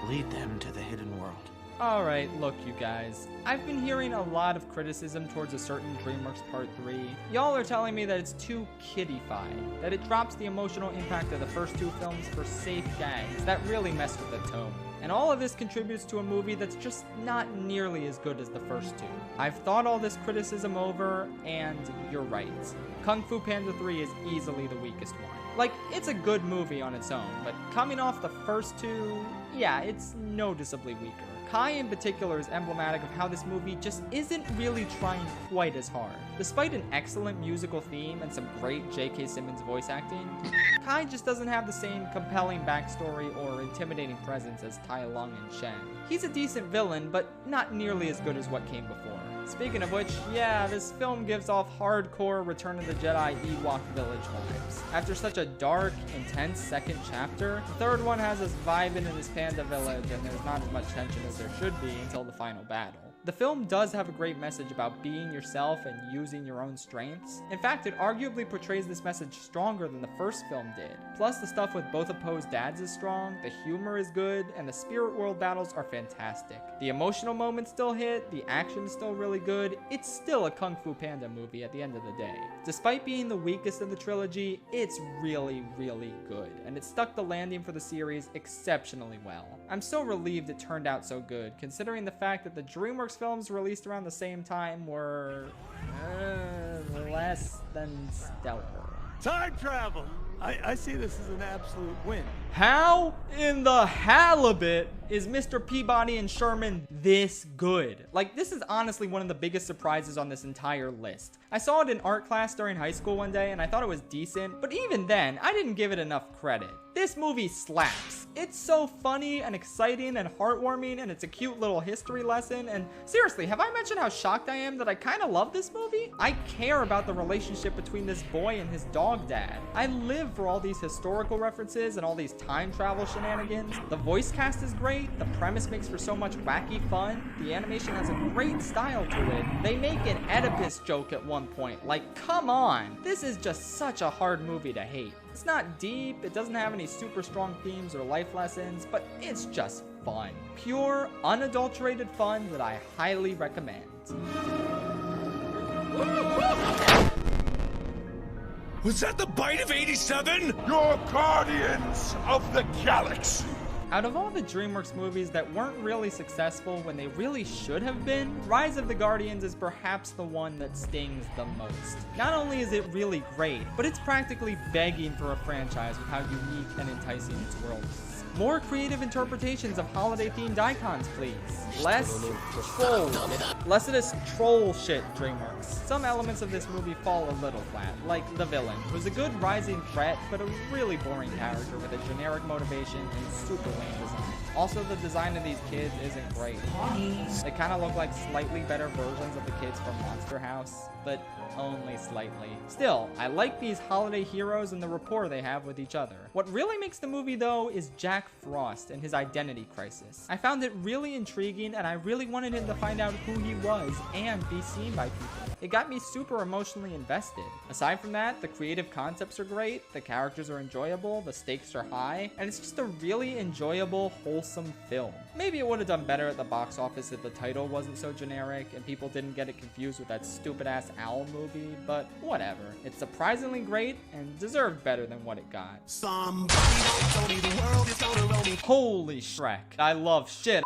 Lead them to the hidden world. Alright, look you guys, I've been hearing a lot of criticism towards a certain DreamWorks Part 3. Y'all are telling me that it's too kiddified, that it drops the emotional impact of the first two films for safe gags that really mess with the tone. And all of this contributes to a movie that's just not nearly as good as the first two. I've thought all this criticism over, and you're right. Kung Fu Panda 3 is easily the weakest one. Like, it's a good movie on its own, but coming off the first two, yeah, it's noticeably weaker. Kai in particular is emblematic of how this movie just isn't really trying quite as hard. Despite an excellent musical theme and some great J.K. Simmons voice acting, Kai just doesn't have the same compelling backstory or intimidating presence as Tai Lung and Shen. He's a decent villain, but not nearly as good as what came before. Speaking of which, yeah, this film gives off hardcore Return of the Jedi Ewok Village vibes. After such a dark, intense second chapter, the third one has us vibing in this panda village and there's not as much tension as there should be until the final battle. The film does have a great message about being yourself and using your own strengths. In fact, it arguably portrays this message stronger than the first film did. Plus, the stuff with both opposed dads is strong, the humor is good, and the spirit world battles are fantastic. The emotional moments still hit, the action is still really good, it's still a Kung Fu Panda movie at the end of the day. Despite being the weakest of the trilogy, it's really, really good, and it stuck the landing for the series exceptionally well. I'm so relieved it turned out so good, considering the fact that the DreamWorks films released around the same time were less than stellar. Time travel! I see this as an absolute win. How in the halibut is Mr. Peabody and Sherman this good? Like, this is honestly one of the biggest surprises on this entire list. I saw it in art class during high school one day and I thought it was decent, but even then, I didn't give it enough credit. This movie slaps. It's so funny and exciting and heartwarming, and it's a cute little history lesson, and seriously, have I mentioned how shocked I am that I kind of love this movie? I care about the relationship between this boy and his dog dad. I live for all these historical references and all these time travel shenanigans. The voice cast is great, the premise makes for so much wacky fun, the animation has a great style to it. They make an Oedipus joke at one point, like, come on! This is just such a hard movie to hate. It's not deep, it doesn't have any super strong themes or life lessons, but it's just fun. Pure, unadulterated fun that I highly recommend. Was that the bite of 87? You're guardians of the galaxy. Out of all the DreamWorks movies that weren't really successful when they really should have been, Rise of the Guardians is perhaps the one that stings the most. Not only is it really great, but it's practically begging for a franchise with how unique and enticing its world is. More creative interpretations of holiday-themed icons, please. Less of this troll shit, DreamWorks. Some elements of this movie fall a little flat, like the villain, who's a good rising threat, but a really boring character with a generic motivation and super lame design. Also, the design of these kids isn't great. They kind of look like slightly better versions of the kids from Monster House, but only slightly. Still, I like these holiday heroes and the rapport they have with each other. What really makes the movie, though, is Jack Frost and his identity crisis. I found it really intriguing, and I really wanted him to find out who he was and be seen by people. It got me super emotionally invested. Aside from that, the creative concepts are great, the characters are enjoyable, the stakes are high, and it's just a really enjoyable, wholesome film. Maybe it would have done better at the box office if the title wasn't so generic and people didn't get it confused with that stupid-ass owl movie, but whatever. It's surprisingly great and deserved better than what it got. Holy Shrek. I love shit.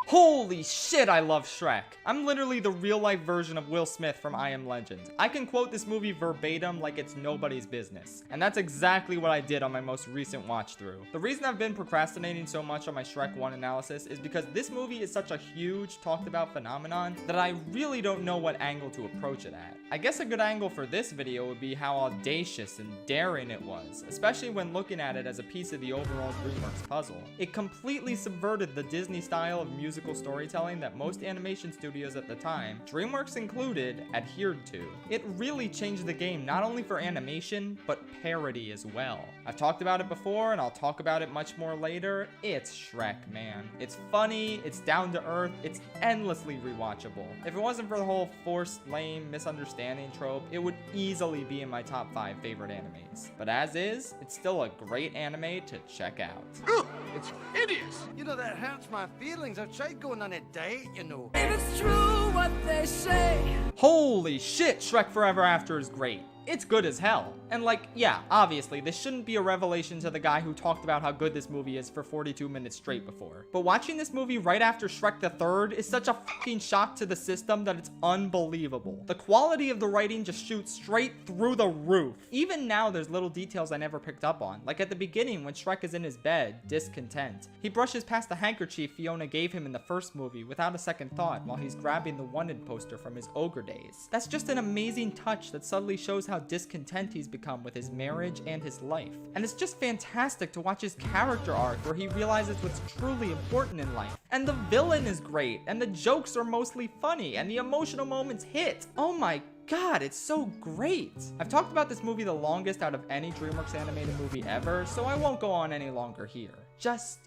Holy shit, I love Shrek. I'm literally the real-life version of Will Smith from I Am Legend. I can quote this movie verbatim like it's nobody's business. And that's exactly what I did on my most recent watch-through. The reason I've been procrastinating so much on my Shrek 1 analysis is because this movie is such a huge, talked-about phenomenon that I really don't know what angle to approach it at. I guess a good angle for this video would be how audacious and daring it was, especially when looking at it as a piece of the overall DreamWorks puzzle. It completely subverted the Disney style of musical storytelling that most animation studios at the time, DreamWorks included, adhered to. It really changed the game not only for animation, but parody as well. I've talked about it before, and I'll talk about it much more later. It's Shrek, man. It's funny, it's down to earth, it's endlessly rewatchable. If it wasn't for the whole forced, lame, misunderstanding trope, it would easily be in my top 5 favorite animes. But as is, it's still a great anime to check out. Ugh, it's hideous! You know, that hurts my feelings. I've tried going on a date, you know. If it's true what they say. Holy shit, Shrek Forever After is great. It's good as hell. And like, yeah, obviously, this shouldn't be a revelation to the guy who talked about how good this movie is for 42 minutes straight before. But watching this movie right after Shrek the Third is such a fucking shock to the system that it's unbelievable. The quality of the writing just shoots straight through the roof. Even now, there's little details I never picked up on. Like at the beginning, when Shrek is in his bed, discontent. He brushes past the handkerchief Fiona gave him in the first movie without a second thought while he's grabbing the wanted poster from his ogre days. That's just an amazing touch that subtly shows how discontent he's become with his marriage and his life. And it's just fantastic to watch his character arc where he realizes what's truly important in life. And the villain is great, and the jokes are mostly funny, and the emotional moments hit. Oh my God, it's so great. I've talked about this movie the longest out of any DreamWorks animated movie ever, so I won't go on any longer here. Just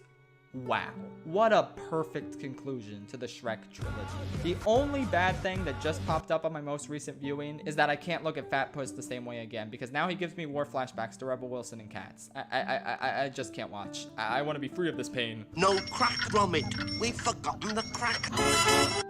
wow, what a perfect conclusion to the Shrek trilogy. The only bad thing that just popped up on my most recent viewing is that I can't look at Fat Puss the same way again, because now he gives me war flashbacks to Rebel Wilson and Cats. I just can't watch. I want to be free of this pain. No crack, Gromit. We've forgotten the crack.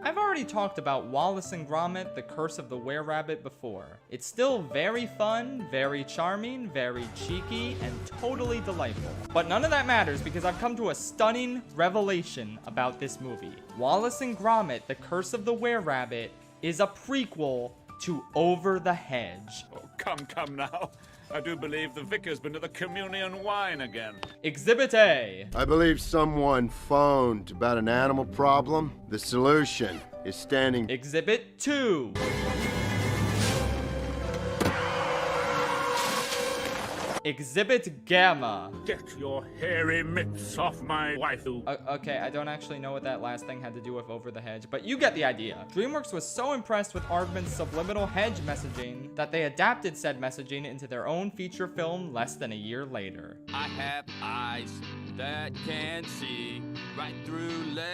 I've already talked about Wallace and Gromit, The Curse of the Were-Rabbit before. It's still very fun, very charming, very cheeky, and totally delightful. But none of that matters because I've come to a stunning revelation about this movie. Wallace and Gromit, The Curse of the Were-Rabbit is a prequel to Over the Hedge. Oh, come now. I do believe the vicar's been to the communion wine again. Exhibit A. I believe someone phoned about an animal problem. The solution is standing. Exhibit 2. Exhibit Gamma. Get your hairy mitts off my waifu. Okay, I don't actually know what that last thing had to do with Over the Hedge, but you get the idea. DreamWorks was so impressed with Aardman's subliminal hedge messaging that they adapted said messaging into their own feature film less than a year later. I have eyes that can see right through ledge.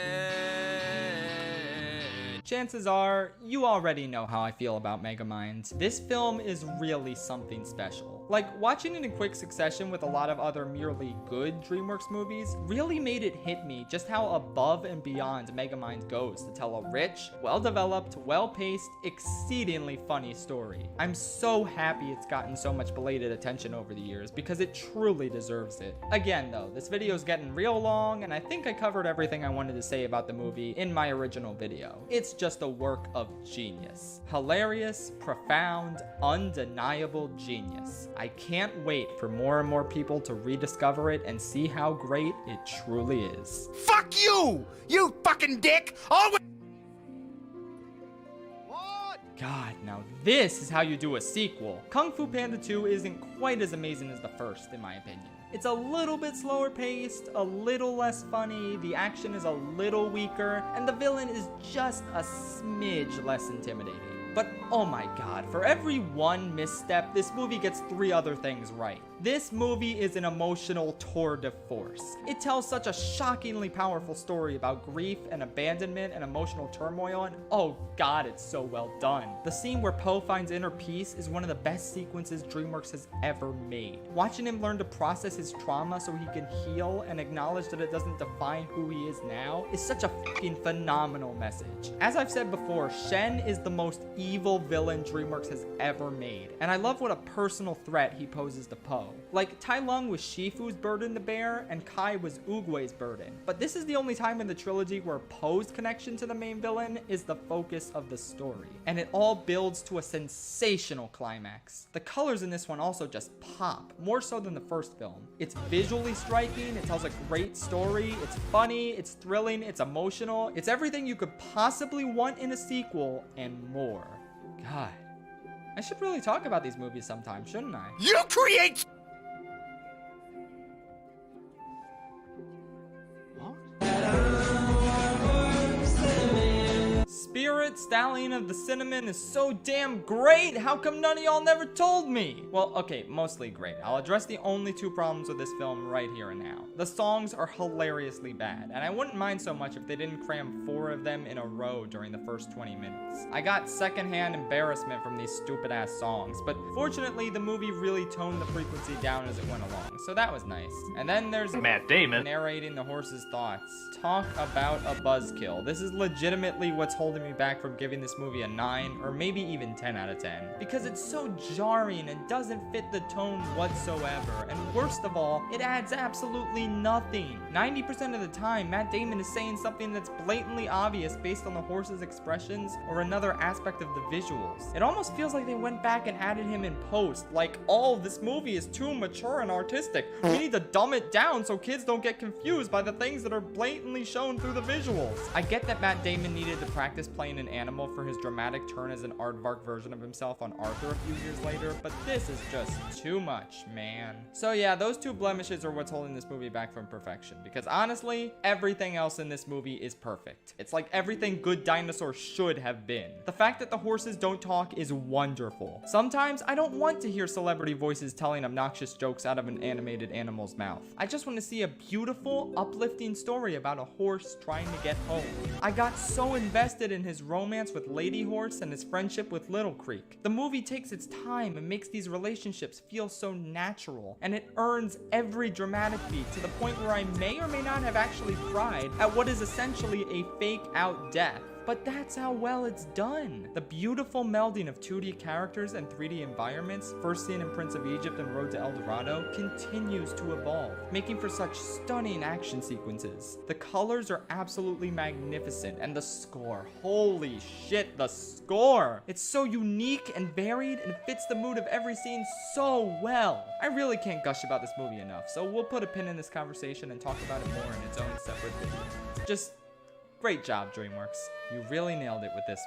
chances are you already know how I feel about Megamind. This film is really something special. Like, watching it in quick succession with a lot of other merely good DreamWorks movies really made it hit me just how above and beyond Megamind goes to tell a rich, well-developed, well-paced, exceedingly funny story. I'm so happy it's gotten so much belated attention over the years because it truly deserves it. Again though, this video is getting real long and I think I covered everything I wanted to say about the movie in my original video. It's just a work of genius. Hilarious, profound, undeniable genius. I can't wait for more and more people to rediscover it and see how great it truly is. Fuck you! You fucking dick! Always. God, now this is how you do a sequel. Kung Fu Panda 2 isn't quite as amazing as the first, in my opinion. It's a little bit slower paced, a little less funny, the action is a little weaker, and the villain is just a smidge less intimidating. But oh my god, for every one misstep, this movie gets 3 other things right. This movie is an emotional tour de force. It tells such a shockingly powerful story about grief and abandonment and emotional turmoil, and oh god, it's so well done. The scene where Po finds inner peace is one of the best sequences DreamWorks has ever made. Watching him learn to process his trauma so he can heal and acknowledge that it doesn't define who he is now is such a fucking phenomenal message. As I've said before, Shen is the most evil villain DreamWorks has ever made, and I love what a personal threat he poses to Po. Like, Tai Lung was Shifu's burden to bear, and Kai was Oogway's burden. But this is the only time in the trilogy where Po's connection to the main villain is the focus of the story. And it all builds to a sensational climax. The colors in this one also just pop, more so than the first film. It's visually striking, it tells a great story, it's funny, it's thrilling, it's emotional, it's everything you could possibly want in a sequel, and more. God, I should really talk about these movies sometime, shouldn't I? You create. Spirit Stallion of the Cinnamon is so damn great. How come none of y'all never told me? Well, okay, mostly great. I'll address the only 2 problems with this film right here and now. The songs are hilariously bad, and I wouldn't mind so much if they didn't cram 4 of them in a row during the first 20 minutes. I got secondhand embarrassment from these stupid ass songs, but fortunately the movie really toned the frequency down as it went along, so that was nice. And then there's Matt Damon narrating the horse's thoughts. Talk about a buzzkill. This is legitimately what's holding me back from giving this movie a 9 or maybe even 10 out of 10 because it's so jarring and doesn't fit the tone whatsoever, and worst of all, it adds absolutely nothing. 90% of the time, Matt Damon is saying something that's blatantly obvious based on the horse's expressions or another aspect of the visuals. It almost feels like they went back and added him in post, like, oh, this movie is too mature and artistic. We need to dumb it down so kids don't get confused by the things that are blatantly shown through the visuals. I get that Matt Damon needed to practice playing an animal for his dramatic turn as an aardvark version of himself on Arthur a few years later, but this is just too much, man. So yeah, those 2 blemishes are what's holding this movie back from perfection, because honestly, everything else in this movie is perfect. It's like everything good dinosaurs should have been. The fact that the horses don't talk is wonderful. Sometimes I don't want to hear celebrity voices telling obnoxious jokes out of an animated animal's mouth. I just want to see a beautiful, uplifting story about a horse trying to get home. I got so invested in his romance with Lady Horse and his friendship with Little Creek. The movie takes its time and makes these relationships feel so natural, and it earns every dramatic beat to the point where I may or may not have actually cried at what is essentially a fake out death. But that's how well it's done. The beautiful melding of 2D characters and 3D environments, first seen in Prince of Egypt and Road to El Dorado, continues to evolve, making for such stunning action sequences. The colors are absolutely magnificent, and the score, holy shit, the score! It's so unique and varied and fits the mood of every scene so well. I really can't gush about this movie enough, so we'll put a pin in this conversation and talk about it more in its own separate video. Just great job, DreamWorks. You really nailed it with this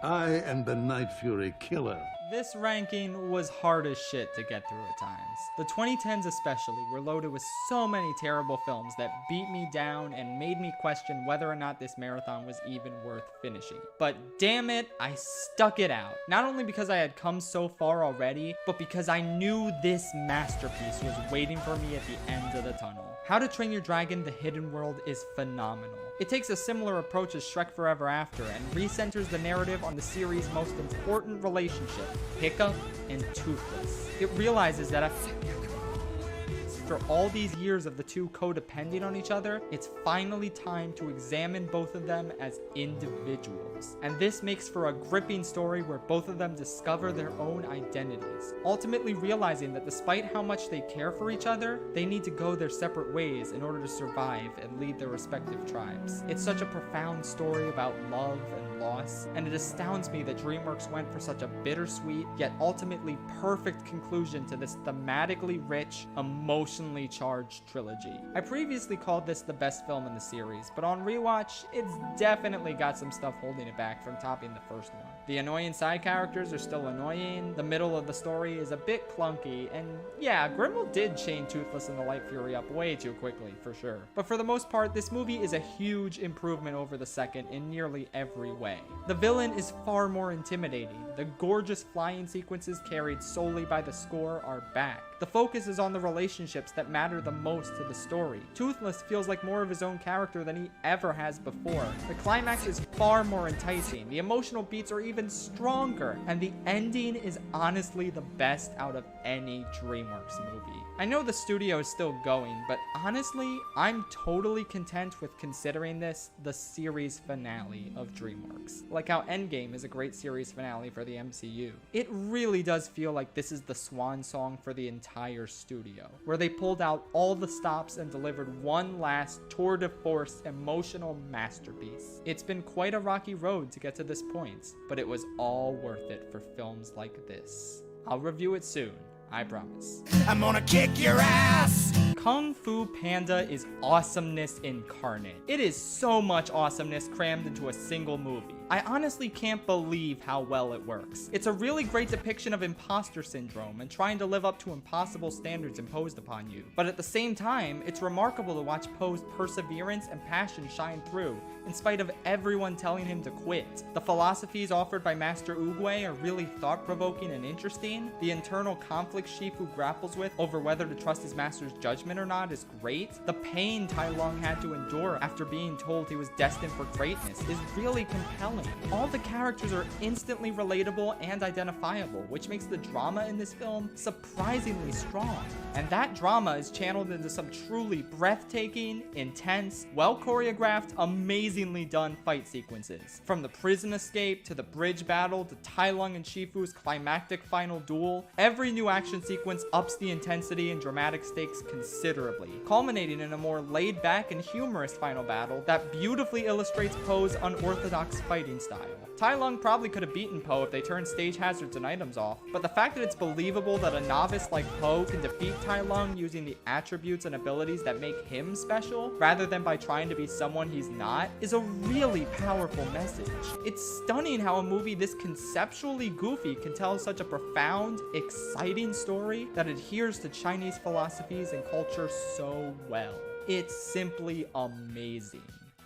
one. I am the Night Fury Killer. This ranking was hard as shit to get through at times. The 2010s especially were loaded with so many terrible films that beat me down and made me question whether or not this marathon was even worth finishing. But damn it, I stuck it out. Not only because I had come so far already, but because I knew this masterpiece was waiting for me at the end of the tunnel. How to Train Your Dragon: The Hidden World is phenomenal. It takes a similar approach as Shrek Forever After, Chapter and recenters the narrative on the series' most important relationship, Hiccup and Toothless. It realizes that after all these years of the two codepending on each other, it's finally time to examine both of them as individuals. And this makes for a gripping story where both of them discover their own identities, ultimately realizing that despite how much they care for each other, they need to go their separate ways in order to survive and lead their respective tribes. It's such a profound story about love and loss, and it astounds me that DreamWorks went for such a bittersweet, yet ultimately perfect conclusion to this thematically rich, emotionally charged trilogy. I previously called this the best film in the series, but on rewatch, it's definitely got some stuff holding it back from topping the first one. The annoying side characters are still annoying, the middle of the story is a bit clunky, and yeah, Grimble did chain Toothless and the Light Fury up way too quickly, for sure. But for the most part, this movie is a huge improvement over the second in nearly every way. The villain is far more intimidating. The gorgeous flying sequences carried solely by the score are back. The focus is on the relationships that matter the most to the story. Toothless feels like more of his own character than he ever has before. The climax is far more enticing. The emotional beats are even stronger, and the ending is honestly the best out of any DreamWorks movie. I know the studio is still going, but honestly, I'm totally content with considering this the series finale of DreamWorks. Like how Endgame is a great series finale for the MCU. It really does feel like this is the swan song for the entire studio, where they pulled out all the stops and delivered one last tour de force emotional masterpiece. It's been quite a rocky road to get to this point, but it was all worth it for films like this. I'll review it soon, I promise. I'm gonna kick your ass! Kung Fu Panda is awesomeness incarnate. It is so much awesomeness crammed into a single movie. I honestly can't believe how well it works. It's a really great depiction of imposter syndrome and trying to live up to impossible standards imposed upon you. But at the same time, it's remarkable to watch Poe's perseverance and passion shine through, in spite of everyone telling him to quit. The philosophies offered by Master Oogway are really thought-provoking and interesting. The internal conflict Shifu grapples with over whether to trust his master's judgment or not is great. The pain Tai Lung had to endure after being told he was destined for greatness is really compelling. All the characters are instantly relatable and identifiable, which makes the drama in this film surprisingly strong. And that drama is channeled into some truly breathtaking, intense, well-choreographed, amazingly done fight sequences. From the prison escape to the bridge battle to Tai Lung and Shifu's climactic final duel, every new action sequence ups the intensity and dramatic stakes considerably, culminating in a more laid-back and humorous final battle that beautifully illustrates Poe's unorthodox fighting style. Tai Lung probably could have beaten Poe if they turned stage hazards and items off, but the fact that it's believable that a novice like Poe can defeat Tai Lung using the attributes and abilities that make him special, rather than by trying to be someone he's not, is a really powerful message. It's stunning how a movie this conceptually goofy can tell such a profound, exciting story that adheres to Chinese philosophies and culture so well. It's simply amazing.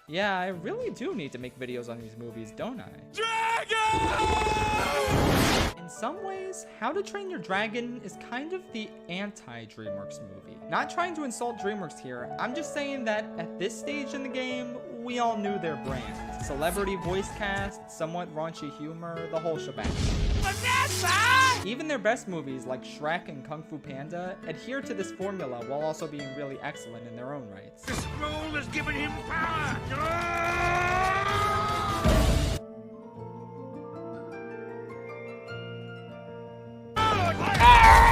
Yeah, I really do need to make videos on these movies, don't I? Dragon! In some ways, How to Train Your Dragon is kind of the anti-DreamWorks movie. Not trying to insult DreamWorks here, I'm just saying that at this stage in the game, we all knew their brand. Celebrity voice cast, somewhat raunchy humor, the whole shebang. Vanessa! Even their best movies like Shrek and Kung Fu Panda adhere to this formula while also being really excellent in their own rights. The scroll has given him power!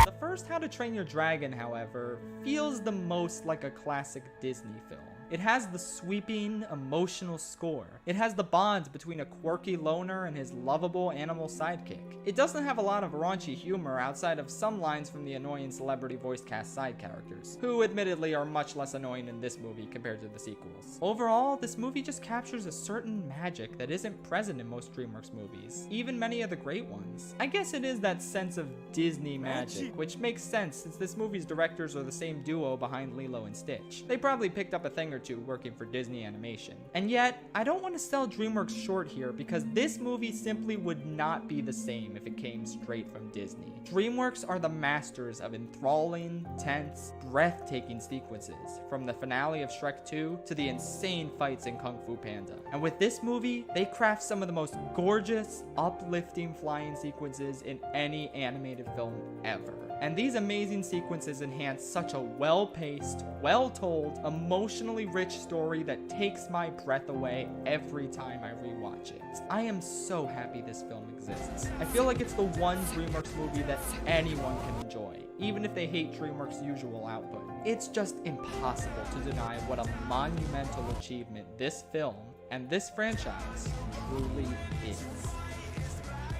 The first How to Train Your Dragon, however, feels the most like a classic Disney film. It has the sweeping, emotional score. It has the bond between a quirky loner and his lovable animal sidekick. It doesn't have a lot of raunchy humor outside of some lines from the annoying celebrity voice cast side characters, who admittedly are much less annoying in this movie compared to the sequels. Overall, this movie just captures a certain magic that isn't present in most DreamWorks movies, even many of the great ones. I guess it is that sense of Disney magic, which makes sense since this movie's directors are the same duo behind Lilo and Stitch. They probably picked up a thing or or two working for Disney Animation. And yet, I don't want to sell DreamWorks short here because this movie simply would not be the same if it came straight from Disney. DreamWorks are the masters of enthralling, tense, breathtaking sequences, from the finale of Shrek 2 to the insane fights in Kung Fu Panda. And with this movie, they craft some of the most gorgeous, uplifting flying sequences in any animated film ever. And these amazing sequences enhance such a well-paced, well-told, emotionally rich story that takes my breath away every time I rewatch it. I am so happy this film exists. I feel like it's the one DreamWorks movie that anyone can enjoy, even if they hate DreamWorks' usual output. It's just impossible to deny what a monumental achievement this film and this franchise truly is.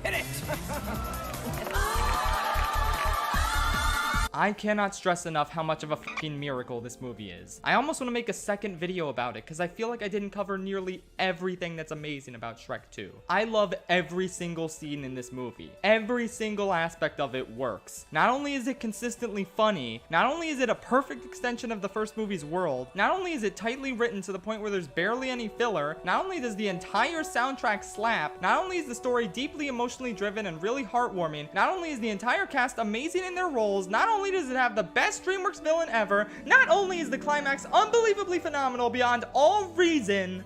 Hit it! I cannot stress enough how much of a fucking miracle this movie is. I almost want to make a second video about it because I feel like I didn't cover nearly everything that's amazing about Shrek 2. I love every single scene in this movie. Every single aspect of it works. Not only is it consistently funny, not only is it a perfect extension of the first movie's world, not only is it tightly written to the point where there's barely any filler, not only does the entire soundtrack slap, not only is the story deeply emotionally driven and really heartwarming, not only is the entire cast amazing in their roles, not only does it have the best DreamWorks villain ever, not only is the climax unbelievably phenomenal beyond all reason,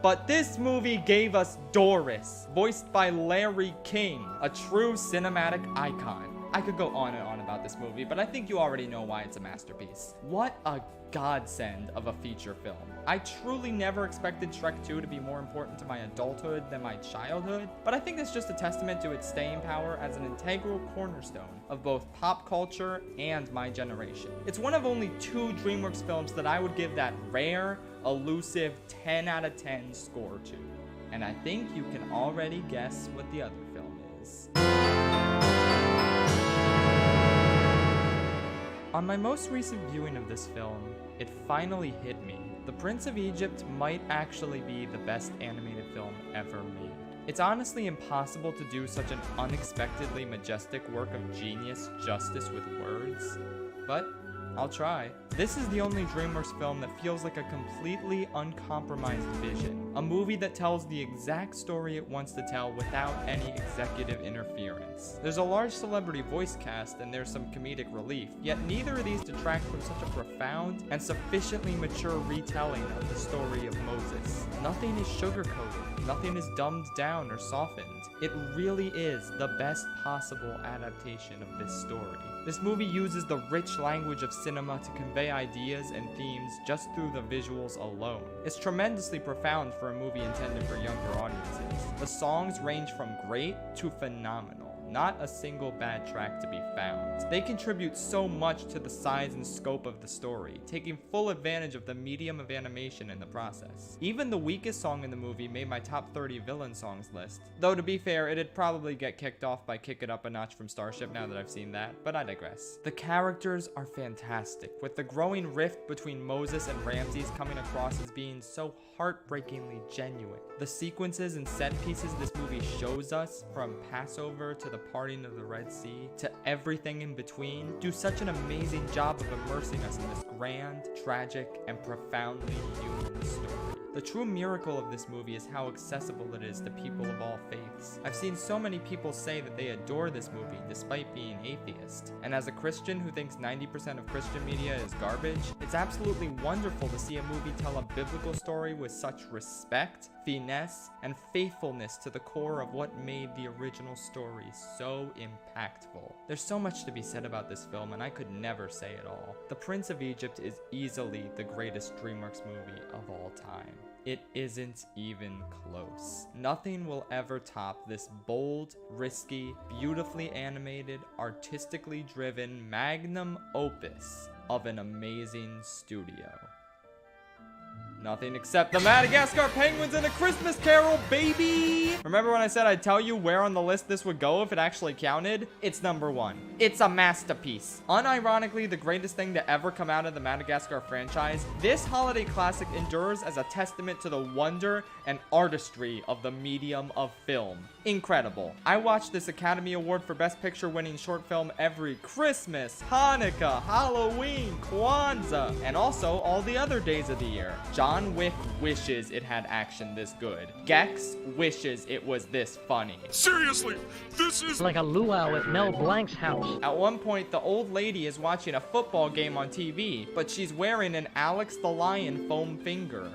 but this movie gave us Doris, voiced by Larry King, a true cinematic icon. I could go on and on about this movie, but I think you already know why it's a masterpiece. What a godsend of a feature film. I truly never expected Shrek 2 to be more important to my adulthood than my childhood, but I think it's just a testament to its staying power as an integral cornerstone of both pop culture and my generation. It's one of only 2 DreamWorks films that I would give that rare, elusive 10 out of 10 score to. And I think you can already guess what the other film is. On my most recent viewing of this film, it finally hit me. The Prince of Egypt might actually be the best animated film ever made. It's honestly impossible to do such an unexpectedly majestic work of genius justice with words, but I'll try. This is the only DreamWorks film that feels like a completely uncompromised vision. A movie that tells the exact story it wants to tell without any executive interference. There's a large celebrity voice cast and there's some comedic relief, yet neither of these detract from such a profound and sufficiently mature retelling of the story of Moses. Nothing is sugar-coated, nothing is dumbed down or softened. It really is the best possible adaptation of this story. This movie uses the rich language of cinema to convey ideas and themes just through the visuals alone. It's tremendously profound for a movie intended for younger audiences. The songs range from great to phenomenal. Not a single bad track to be found. They contribute so much to the size and scope of the story, taking full advantage of the medium of animation in the process. Even the weakest song in the movie made my top 30 villain songs list. Though to be fair, it'd probably get kicked off by Kick It Up a Notch from Starship now that I've seen that, but I digress. The characters are fantastic, with the growing rift between Moses and Ramses coming across as being so heartbreakingly genuine. The sequences and set pieces this movie shows us, from Passover to the parting of the Red Sea to everything in between, do such an amazing job of immersing us in this grand, tragic, and profoundly human story. The true miracle of this movie is how accessible it is to people of all faiths. I've seen so many people say that they adore this movie despite being atheist. And as a Christian who thinks 90% of Christian media is garbage, it's absolutely wonderful to see a movie tell a biblical story with such respect, finesse, and faithfulness to the core of what made the original story so impactful. There's so much to be said about this film, and I could never say it all. The Prince of Egypt is easily the greatest DreamWorks movie of all time. It isn't even close. Nothing will ever top this bold, risky, beautifully animated, artistically driven magnum opus of an amazing studio. Nothing except the Madagascar penguins in A Christmas Carol, baby! Remember when I said I'd tell you where on the list this would go if it actually counted? It's number 1. It's a masterpiece. Unironically, the greatest thing to ever come out of the Madagascar franchise, this holiday classic endures as a testament to the wonder and artistry of the medium of film. Incredible. I watch this Academy Award for Best Picture winning short film every Christmas, Hanukkah, Halloween, Kwanzaa, and also all the other days of the year. John Wick wishes it had action this good. Gex wishes it was this funny. Seriously, this is like a luau at Mel Blanc's house. At one point, the old lady is watching a football game on TV, but she's wearing an Alex the Lion foam finger.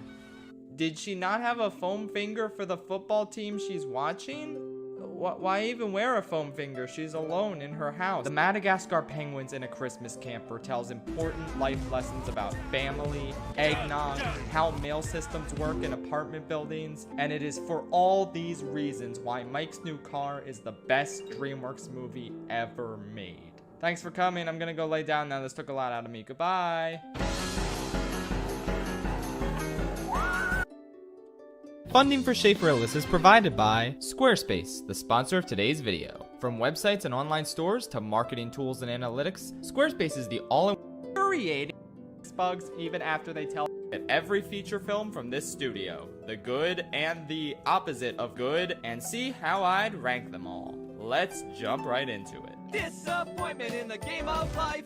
Did she not have a foam finger for the football team she's watching? Why even wear a foam finger? She's alone in her house. The Madagascar Penguins in A Christmas Camper tells important life lessons about family, eggnog, how mail systems work in apartment buildings, and it is for all these reasons why Mike's New Car is the best DreamWorks movie ever made. Thanks for coming. I'm gonna go lay down now. This took a lot out of me. Goodbye. Funding for Schaefer-Ellis is provided by Squarespace, the sponsor of today's video. From websites and online stores to marketing tools and analytics, Squarespace is the all-infuriating bugs even after they tell that every feature film from this studio, the good and the opposite of good, and see how I'd rank them all. Let's jump right into it. Disappointment in the game of life.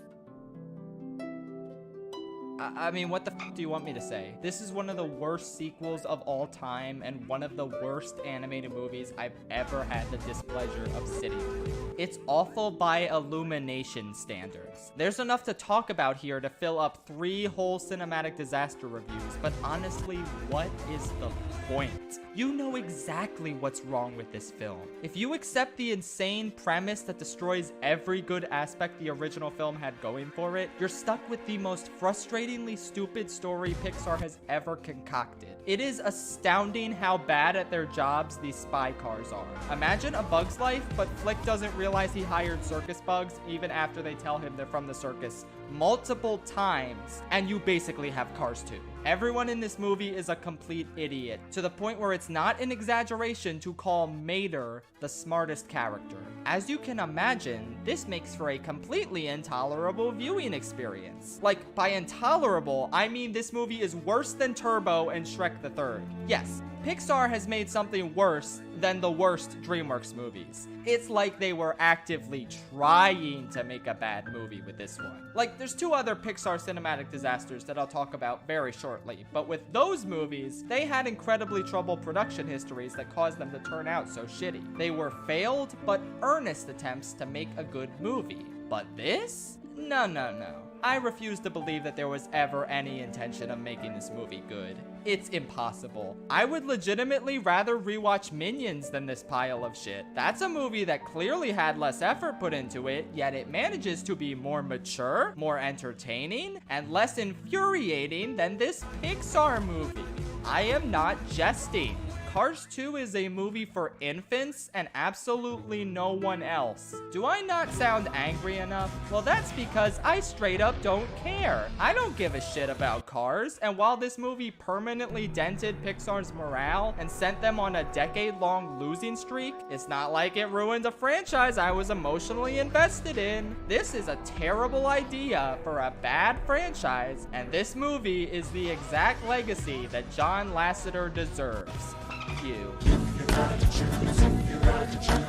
I mean, what the f do you want me to say? This is one of the worst sequels of all time and one of the worst animated movies I've ever had the displeasure of sitting through. It's awful by Illumination standards. There's enough to talk about here to fill up 3 whole cinematic disaster reviews, but honestly, what is the point? You know exactly what's wrong with this film. If you accept the insane premise that destroys every good aspect the original film had going for it, you're stuck with the most frustratingly stupid story Pixar has ever concocted. It is astounding how bad at their jobs these spy cars are. Imagine A Bug's Life, but Flick doesn't realize he hired circus bugs even after they tell him they're from the circus multiple times, and you basically have Cars 2. Everyone in this movie is a complete idiot, to the point where it's not an exaggeration to call Mater the smartest character. As you can imagine, this makes for a completely intolerable viewing experience. Like, by intolerable, I mean this movie is worse than Turbo and Shrek the Third. Yes, Pixar has made something worse than the worst DreamWorks movies. It's like they were actively trying to make a bad movie with this one. Like, there's 2 other Pixar cinematic disasters that I'll talk about very shortly, but with those movies, they had incredibly troubled production histories that caused them to turn out so shitty. They were failed but earnest attempts to make a good movie. But this? No. I refuse to believe that there was ever any intention of making this movie good. It's impossible. I would legitimately rather rewatch Minions than this pile of shit. That's a movie that clearly had less effort put into it, yet it manages to be more mature, more entertaining, and less infuriating than this Pixar movie. I am not jesting. Cars 2 is a movie for infants and absolutely no one else. Do I not sound angry enough? Well, that's because I straight up don't care. I don't give a shit about Cars, and while this movie permanently dented Pixar's morale and sent them on a decade-long losing streak, it's not like it ruined a franchise I was emotionally invested in. This is a terrible idea for a bad franchise, and this movie is the exact legacy that John Lasseter deserves. You.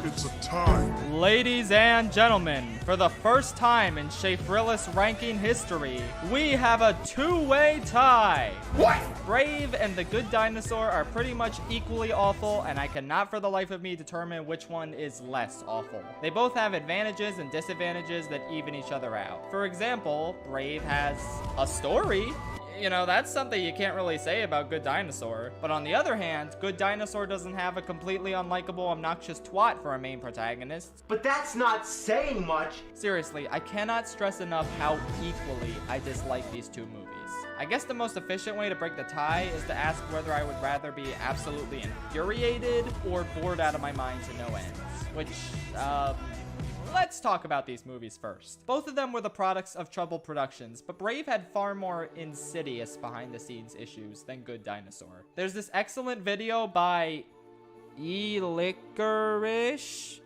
It's a tie. Ladies and gentlemen, for the first time in Schaefer-Ellis ranking history, we have a 2-way tie. What? Brave and The Good Dinosaur are pretty much equally awful, and I cannot for the life of me determine which one is less awful. They both have advantages and disadvantages that even each other out. For example, Brave has a story. You know, that's something you can't really say about Good Dinosaur. But on the other hand, Good Dinosaur doesn't have a completely unlikable, obnoxious twat for a main protagonist. But that's not saying much. Seriously, I cannot stress enough how equally I dislike these 2 movies. I guess the most efficient way to break the tie is to ask whether I would rather be absolutely infuriated or bored out of my mind to no end. Which, Let's talk about these movies first. Both of them were the products of troubled productions, but Brave had far more insidious behind-the-scenes issues than Good Dinosaur. There's this excellent video by Licorice,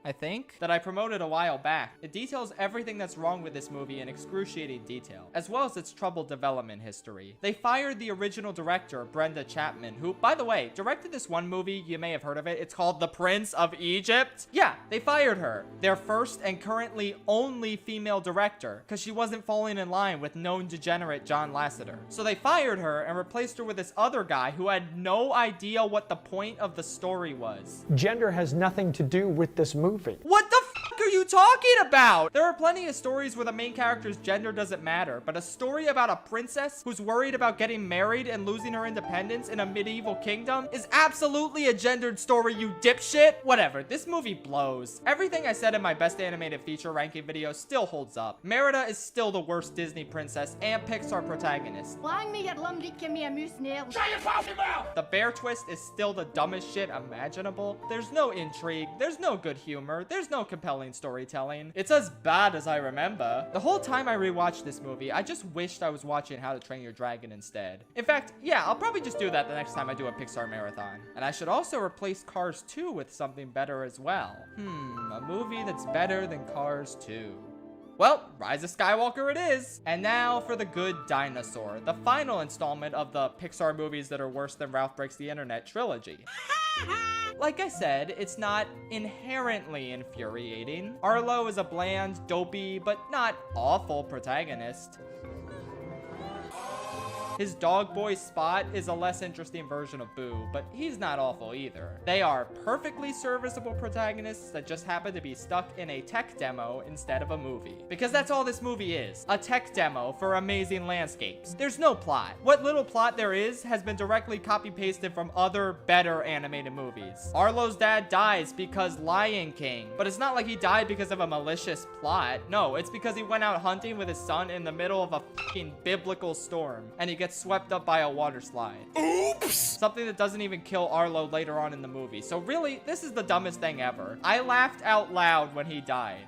I think, that I promoted a while back. It details everything that's wrong with this movie in excruciating detail, as well as its troubled development history. They fired the original director, Brenda Chapman, who, by the way, directed this one movie, you may have heard of it, it's called The Prince of Egypt. Yeah, they fired her, their first and currently only female director, because she wasn't falling in line with known degenerate John Lasseter. So they fired her and replaced her with this other guy who had no idea what the point of the story was. Gender has nothing to do with this movie. What the fuck are you talking about? There are plenty of stories where the main character's gender doesn't matter, but a story about a princess who's worried about getting married and losing her independence in a medieval kingdom is absolutely a gendered story, you dipshit. Whatever, this movie blows. Everything I said in my best animated feature ranking video still holds up. Merida is still the worst Disney princess and Pixar protagonist. The bear twist is still the dumbest shit imaginable. There's no intrigue, there's no good humor, there's no compelling storytelling. It's as bad as I remember. The whole time I rewatched this movie, I just wished I was watching How to Train Your Dragon instead. In fact, yeah, I'll probably just do that the next time I do a Pixar marathon. And I should also replace Cars 2 with something better as well. A movie that's better than Cars 2. Well, Rise of Skywalker it is. And now for The Good Dinosaur, the final installment of the Pixar movies that are worse than Ralph Breaks the Internet trilogy. Like I said, it's not inherently infuriating. Arlo is a bland, dopey, but not awful protagonist. His dog boy Spot is a less interesting version of Boo, but he's not awful either. They are perfectly serviceable protagonists that just happen to be stuck in a tech demo instead of a movie. Because that's all this movie is, a tech demo for amazing landscapes. There's no plot. What little plot there is has been directly copy-pasted from other, better animated movies. Arlo's dad dies because Lion King, but it's not like he died because of a malicious plot. No, it's because he went out hunting with his son in the middle of a fucking biblical storm, and he gets swept up by a water slide. Oops! Something that doesn't even kill Arlo later on in the movie. So really, this is the dumbest thing ever. I laughed out loud when he died.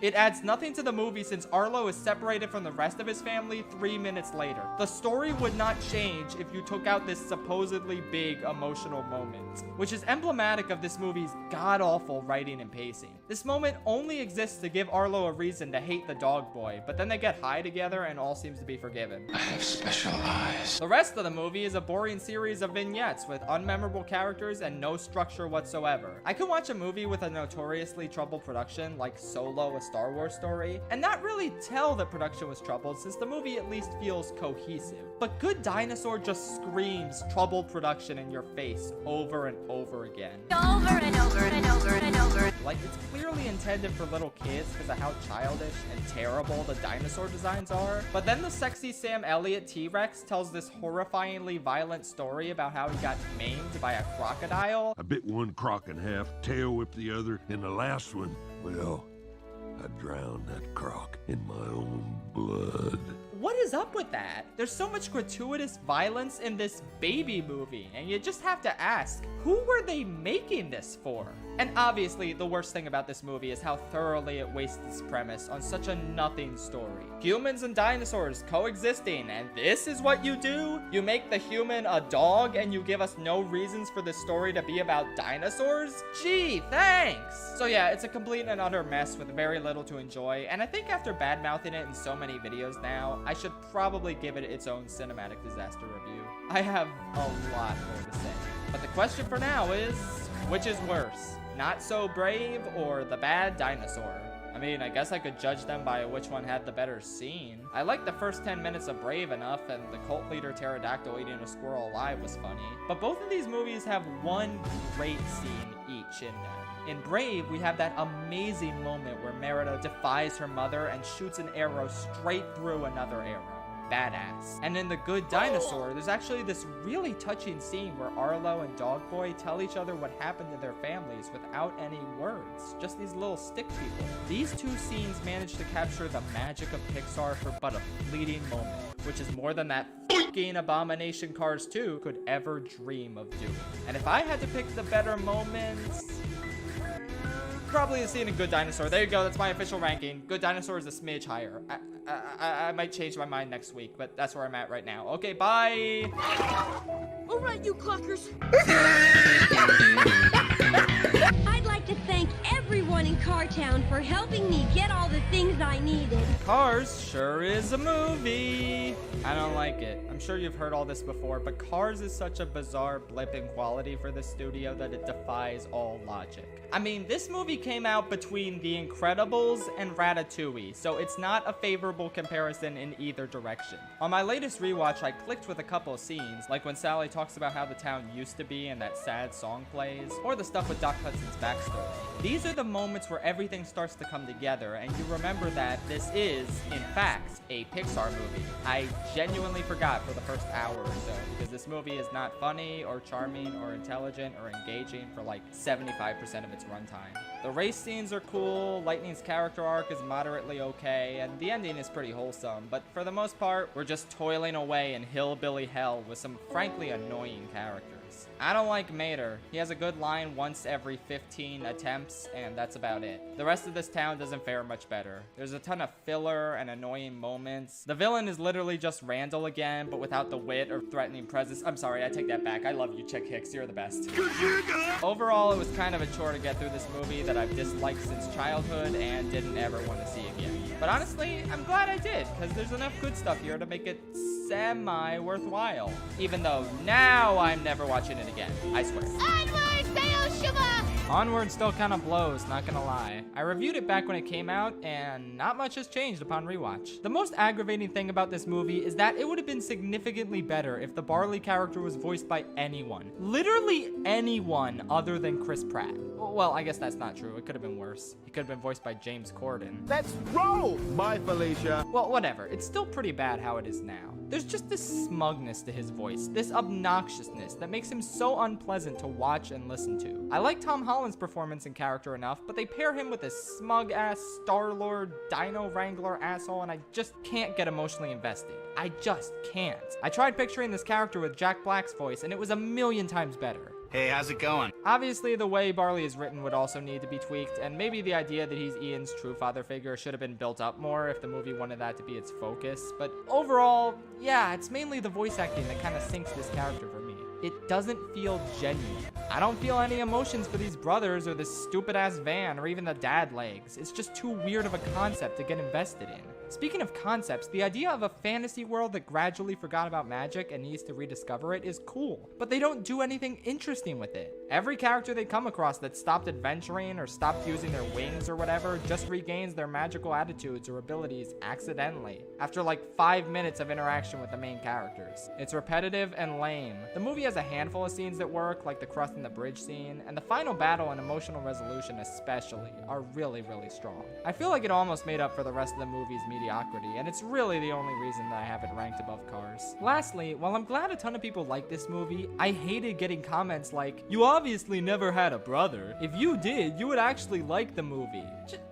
It adds nothing to the movie since Arlo is separated from the rest of his family 3 minutes later. The story would not change if you took out this supposedly big emotional moment, which is emblematic of this movie's god-awful writing and pacing. This moment only exists to give Arlo a reason to hate the dog boy, but then they get high together and all seems to be forgiven. I have special eyes. The rest of the movie is a boring series of vignettes with unmemorable characters and no structure whatsoever. I could watch a movie with a notoriously troubled production like Solo, a Star Wars story, and not really tell that production was troubled since the movie at least feels cohesive. But Good Dinosaur just screams troubled production in your face over and over again. Over and over and over and over. Like, it's clearly intended for little kids because of how childish and terrible the dinosaur designs are. But then the sexy Sam Elliott T-Rex tells this horrifyingly violent story about how he got maimed by a crocodile. I bit one croc in half, tail whipped the other, and the last one, well, I drowned that croc in my own blood. What is up with that? There's so much gratuitous violence in this baby movie, and you just have to ask, who were they making this for? And obviously, the worst thing about this movie is how thoroughly it wastes its premise on such a nothing story. Humans and dinosaurs coexisting, and this is what you do? You make the human a dog, and you give us no reasons for the story to be about dinosaurs? Gee, thanks! So yeah, it's a complete and utter mess with very little to enjoy, and I think after bad-mouthing it in so many videos now, I should probably give it its own cinematic disaster review. I have a lot more to say. But the question for now is, which is worse? Not So Brave or The Bad Dinosaur? I mean, I guess I could judge them by which one had the better scene. I liked the first 10 minutes of Brave enough, and the cult leader pterodactyl eating a squirrel alive was funny. But both of these movies have one great scene each in them. In Brave, we have that amazing moment where Merida defies her mother and shoots an arrow straight through another arrow. Badass. And in The Good Dinosaur, there's actually this really touching scene where Arlo and Dog Boy tell each other what happened to their families without any words, just these little stick people. These two scenes manage to capture the magic of Pixar for but a fleeting moment, which is more than that f***ing abomination Cars 2 could ever dream of doing. And if I had to pick the better moments, probably the scene in Good Dinosaur. There you go, that's my official ranking. Good Dinosaur is a smidge higher. I might change my mind next week, but that's where I'm at right now. Okay, bye! All right, you cluckers. I'd like to thank everyone in Cartown for helping me get all the things I needed. Cars sure is a movie. I don't like it. I'm sure you've heard all this before, but Cars is such a bizarre blip in quality for the studio that it defies all logic. I mean, this movie came out between The Incredibles and Ratatouille, so it's not a favorable comparison in either direction. On my latest rewatch, I clicked with a couple of scenes, like when Sally talks about how the town used to be and that sad song plays, or the stuff with Doc Hudson's backstory. These are the moments where everything starts to come together, and you remember that this is, in fact, a Pixar movie. I genuinely forgot for the first hour or so, because this movie is not funny, or charming, or intelligent, or engaging for like 75% of its runtime. The race scenes are cool, Lightning's character arc is moderately okay, and the ending is pretty wholesome, but for the most part, we're just toiling away in hillbilly hell with some frankly annoying characters. I don't like Mater. He has a good line once every 15 attempts, and that's about it. The rest of this town doesn't fare much better. There's a ton of filler and annoying moments. The villain is literally just Randall again, but without the wit or threatening presence. I'm sorry, I take that back. I love you, Chick Hicks. You're the best. Overall, it was kind of a chore to get through this movie that I've disliked since childhood and didn't ever want to see again. But honestly, I'm glad I did, because there's enough good stuff here to make it semi-worthwhile. Even though now I'm never watching it again. I swear. Onward still kind of blows, not gonna lie. I reviewed it back when it came out, and not much has changed upon rewatch. The most aggravating thing about this movie is that it would have been significantly better if the Barley character was voiced by anyone. Literally anyone other than Chris Pratt. Well, I guess that's not true. It could have been worse. He could have been voiced by James Corden. Let's roll! Bye, Felicia. Well, whatever. It's still pretty bad how it is now. There's just this smugness to his voice, this obnoxiousness that makes him so unpleasant to watch and listen to. I like Tom Holland's performance and character enough, but they pair him with this smug-ass Star-Lord Dino Wrangler asshole, and I just can't get emotionally invested. I just can't. I tried picturing this character with Jack Black's voice, and it was a million times better. Hey, how's it going? Obviously, the way Barley is written would also need to be tweaked, and maybe the idea that he's Ian's true father figure should have been built up more if the movie wanted that to be its focus. But overall, yeah, it's mainly the voice acting that kind of sinks this character for me. It doesn't feel genuine. I don't feel any emotions for these brothers or this stupid-ass van or even the dad legs. It's just too weird of a concept to get invested in. Speaking of concepts, the idea of a fantasy world that gradually forgot about magic and needs to rediscover it is cool, but they don't do anything interesting with it. Every character they come across that stopped adventuring or stopped using their wings or whatever just regains their magical attitudes or abilities accidentally, after like 5 minutes of interaction with the main characters. It's repetitive and lame. The movie has a handful of scenes that work, like the crossing the bridge scene, and the final battle and emotional resolution especially are really, really strong. I feel like it almost made up for the rest of the movie's mediocrity, and it's really the only reason that I have it ranked above Cars. Lastly, while I'm glad a ton of people like this movie, I hated getting comments like, "You obviously never had a brother. If you did, you would actually like the movie."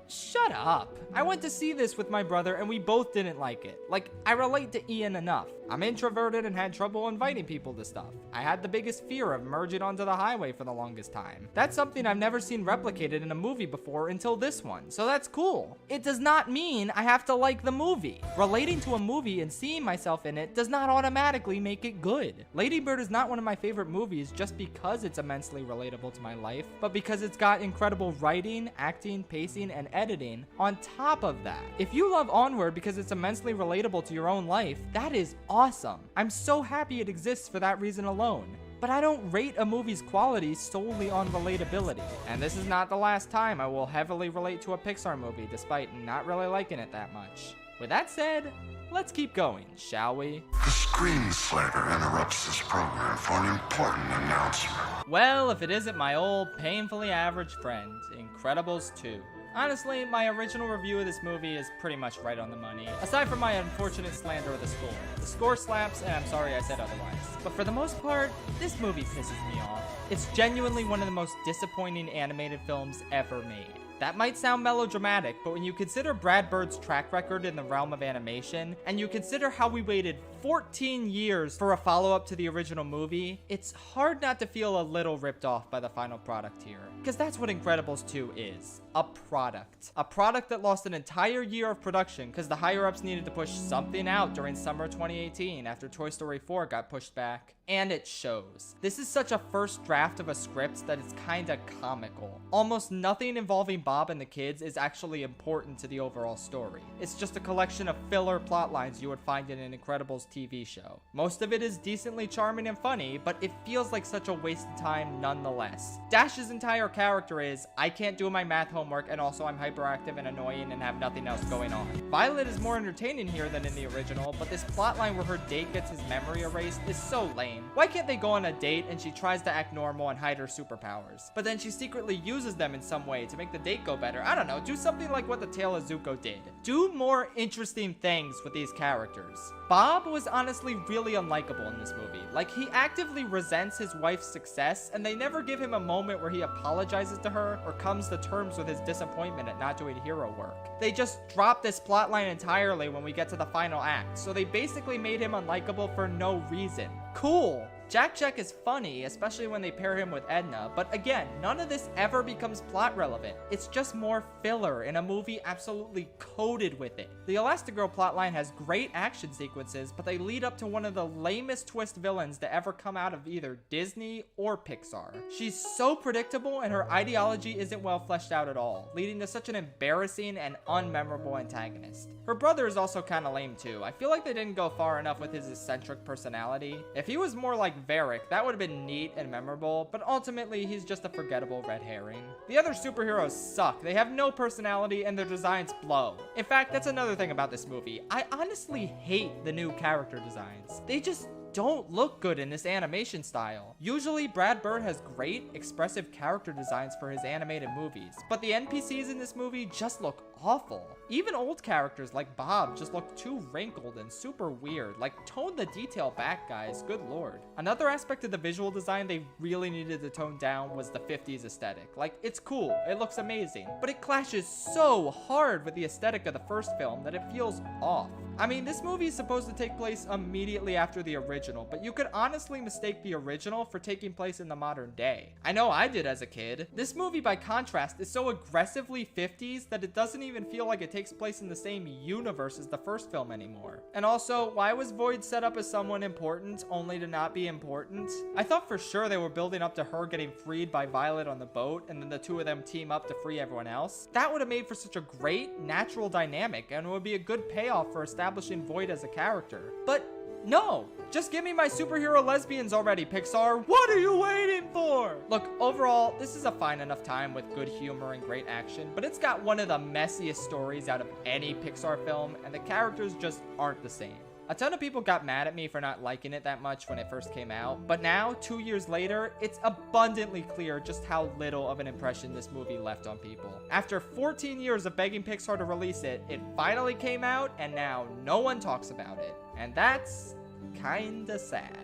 Shut up. I went to see this with my brother and we both didn't like it. Like, I relate to Ian enough. I'm introverted and had trouble inviting people to stuff. I had the biggest fear of merging onto the highway for the longest time. That's something I've never seen replicated in a movie before until this one, so that's cool. It does not mean I have to like the movie. Relating to a movie and seeing myself in it does not automatically make it good. Lady Bird is not one of my favorite movies just because it's immensely relatable to my life, but because it's got incredible writing, acting, pacing, and editing on top of that. If you love Onward because it's immensely relatable to your own life, that is awesome. I'm so happy it exists for that reason alone. But I don't rate a movie's quality solely on relatability. And this is not the last time I will heavily relate to a Pixar movie despite not really liking it that much. With that said, let's keep going, shall we? The screenslaver interrupts this program for an important announcement. Well, if it isn't my old, painfully average friend, Incredibles 2. Honestly, my original review of this movie is pretty much right on the money, aside from my unfortunate slander of the score. The score slaps, and I'm sorry I said otherwise. But for the most part, this movie pisses me off. It's genuinely one of the most disappointing animated films ever made. That might sound melodramatic, but when you consider Brad Bird's track record in the realm of animation, and you consider how we waited 14 years for a follow-up to the original movie, it's hard not to feel a little ripped off by the final product here. Because that's what Incredibles 2 is. A product. A product that lost an entire year of production because the higher-ups needed to push something out during summer 2018 after Toy Story 4 got pushed back. And it shows. This is such a first draft of a script that it's kinda comical. Almost nothing involving Bob and the kids is actually important to the overall story. It's just a collection of filler plot lines you would find in an Incredibles TV show. Most of it is decently charming and funny, but it feels like such a waste of time nonetheless. Dash's entire character is, I can't do my math homework and also I'm hyperactive and annoying and have nothing else going on. Violet is more entertaining here than in the original, but this plotline where her date gets his memory erased is so lame. Why can't they go on a date and she tries to act normal and hide her superpowers, but then she secretly uses them in some way to make the date go better? I don't know, do something like what the Tale of Zuko did. Do more interesting things with these characters. Bob was honestly really unlikable in this movie. Like, he actively resents his wife's success, and they never give him a moment where he apologizes to her or comes to terms with his disappointment at not doing hero work. They just drop this plotline entirely when we get to the final act, so they basically made him unlikable for no reason. Cool. Jack is funny, especially when they pair him with Edna, but again, none of this ever becomes plot relevant. It's just more filler in a movie absolutely coated with it. The Elastigirl plotline has great action sequences, but they lead up to one of the lamest twist villains to ever come out of either Disney or Pixar. She's so predictable and her ideology isn't well fleshed out at all, leading to such an embarrassing and unmemorable antagonist. Her brother is also kinda lame too. I feel like they didn't go far enough with his eccentric personality. If he was more like Varric, that would have been neat and memorable, but ultimately he's just a forgettable red herring. The other superheroes suck. They have no personality and their designs blow. In fact, that's another thing about this movie. I honestly hate the new character designs. They just don't look good in this animation style. Usually, Brad Bird has great, expressive character designs for his animated movies, but the NPCs in this movie just look awful. Even old characters like Bob just look too wrinkled and super weird. Like, tone the detail back, guys. Good lord. Another aspect of the visual design they really needed to tone down was the 50s aesthetic. Like, it's cool, it looks amazing, but it clashes so hard with the aesthetic of the first film that it feels off. I mean, this movie is supposed to take place immediately after the original, but you could honestly mistake the original for taking place in the modern day. I know I did as a kid. This movie, by contrast, is so aggressively 50s that it doesn't even feel like it takes place in the same universe as the first film anymore. And also, why was Void set up as someone important only to not be important? I thought for sure they were building up to her getting freed by Violet on the boat, and then the two of them team up to free everyone else. That would have made for such a great, natural dynamic, and it would be a good payoff for establishing Void as a character. But no, just give me my superhero lesbians already, Pixar. What are you waiting for? Look, overall, this is a fine enough time with good humor and great action, but it's got one of the messiest stories out of any Pixar film, and the characters just aren't the same. A ton of people got mad at me for not liking it that much when it first came out, but now, 2 years later, it's abundantly clear just how little of an impression this movie left on people. After 14 years of begging Pixar to release it, it finally came out, and now no one talks about it. And that's kinda sad.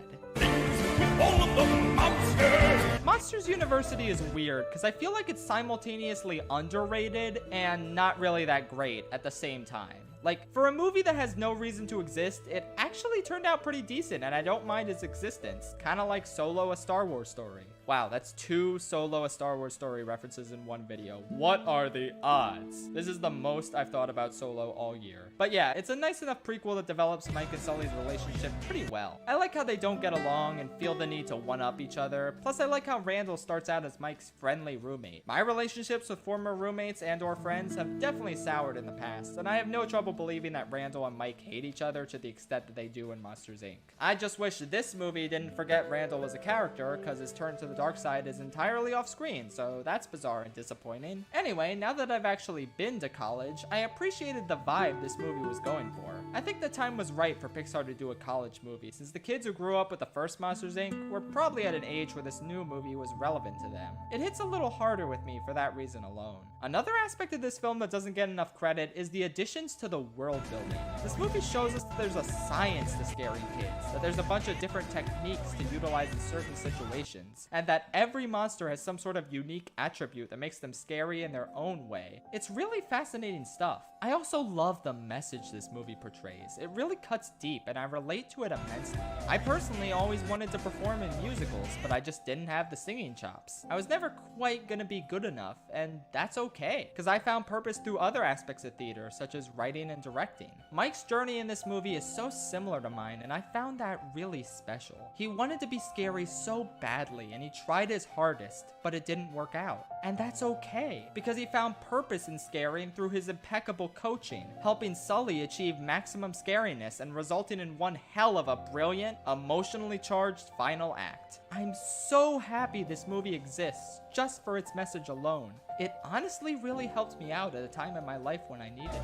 Monsters University is weird because I feel like it's simultaneously underrated and not really that great at the same time. Like, for a movie that has no reason to exist, it actually turned out pretty decent, and I don't mind its existence. Kind of like Solo: A Star Wars Story. Wow, that's 2 Solo: A Star Wars Story references in one video. What are the odds? This is the most I've thought about Solo all year. But yeah, it's a nice enough prequel that develops Mike and Sully's relationship pretty well. I like how they don't get along and feel the need to one-up each other. Plus, I like how Randall starts out as Mike's friendly roommate. My relationships with former roommates and or friends have definitely soured in the past, and I have no trouble believing that Randall and Mike hate each other to the extent that they do in Monsters, Inc. I just wish this movie didn't forget Randall as a character, because his turn to the dark side is entirely off screen, so that's bizarre and disappointing. Anyway, now that I've actually been to college, I appreciated the vibe this movie was going for. I think the time was right for Pixar to do a college movie, since the kids who grew up with the first Monsters, Inc. were probably at an age where this new movie was relevant to them. It hits a little harder with me for that reason alone. Another aspect of this film that doesn't get enough credit is the additions to the world building. This movie shows us that there's a science to scaring kids, that there's a bunch of different techniques to utilize in certain situations, and that every monster has some sort of unique attribute that makes them scary in their own way. It's really fascinating stuff. I also love the message this movie portrays. portrays. It really cuts deep, and I relate to it immensely. I personally always wanted to perform in musicals, but I just didn't have the singing chops. I was never quite gonna be good enough, and that's okay, because I found purpose through other aspects of theater, such as writing and directing. Mike's journey in this movie is so similar to mine, and I found that really special. He wanted to be scary so badly, and he tried his hardest, but it didn't work out. And that's okay, because he found purpose in scaring through his impeccable coaching, helping Sully achieve maximum scariness and resulting in one hell of a brilliant, emotionally charged final act. I'm so happy this movie exists just for its message alone. It honestly really helped me out at a time in my life when I needed it.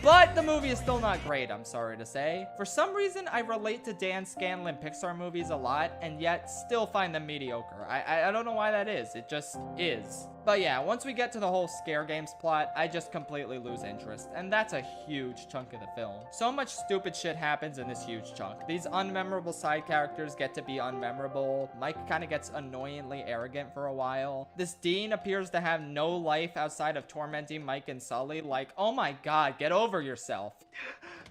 But the movie is still not great, I'm sorry to say. For some reason, I relate to Dan Scanlon Pixar movies a lot, and yet still find them mediocre. I don't know why that is, it just is. But yeah, once we get to the whole Scare Games plot, I just completely lose interest, and that's a huge chunk of the film. So much stupid shit happens in this huge chunk. These unmemorable side characters get to be unmemorable. Mike kind of gets annoyingly arrogant for a while. This Dean appears to have no life outside of tormenting Mike and Sully. Like, oh my god, get over yourself.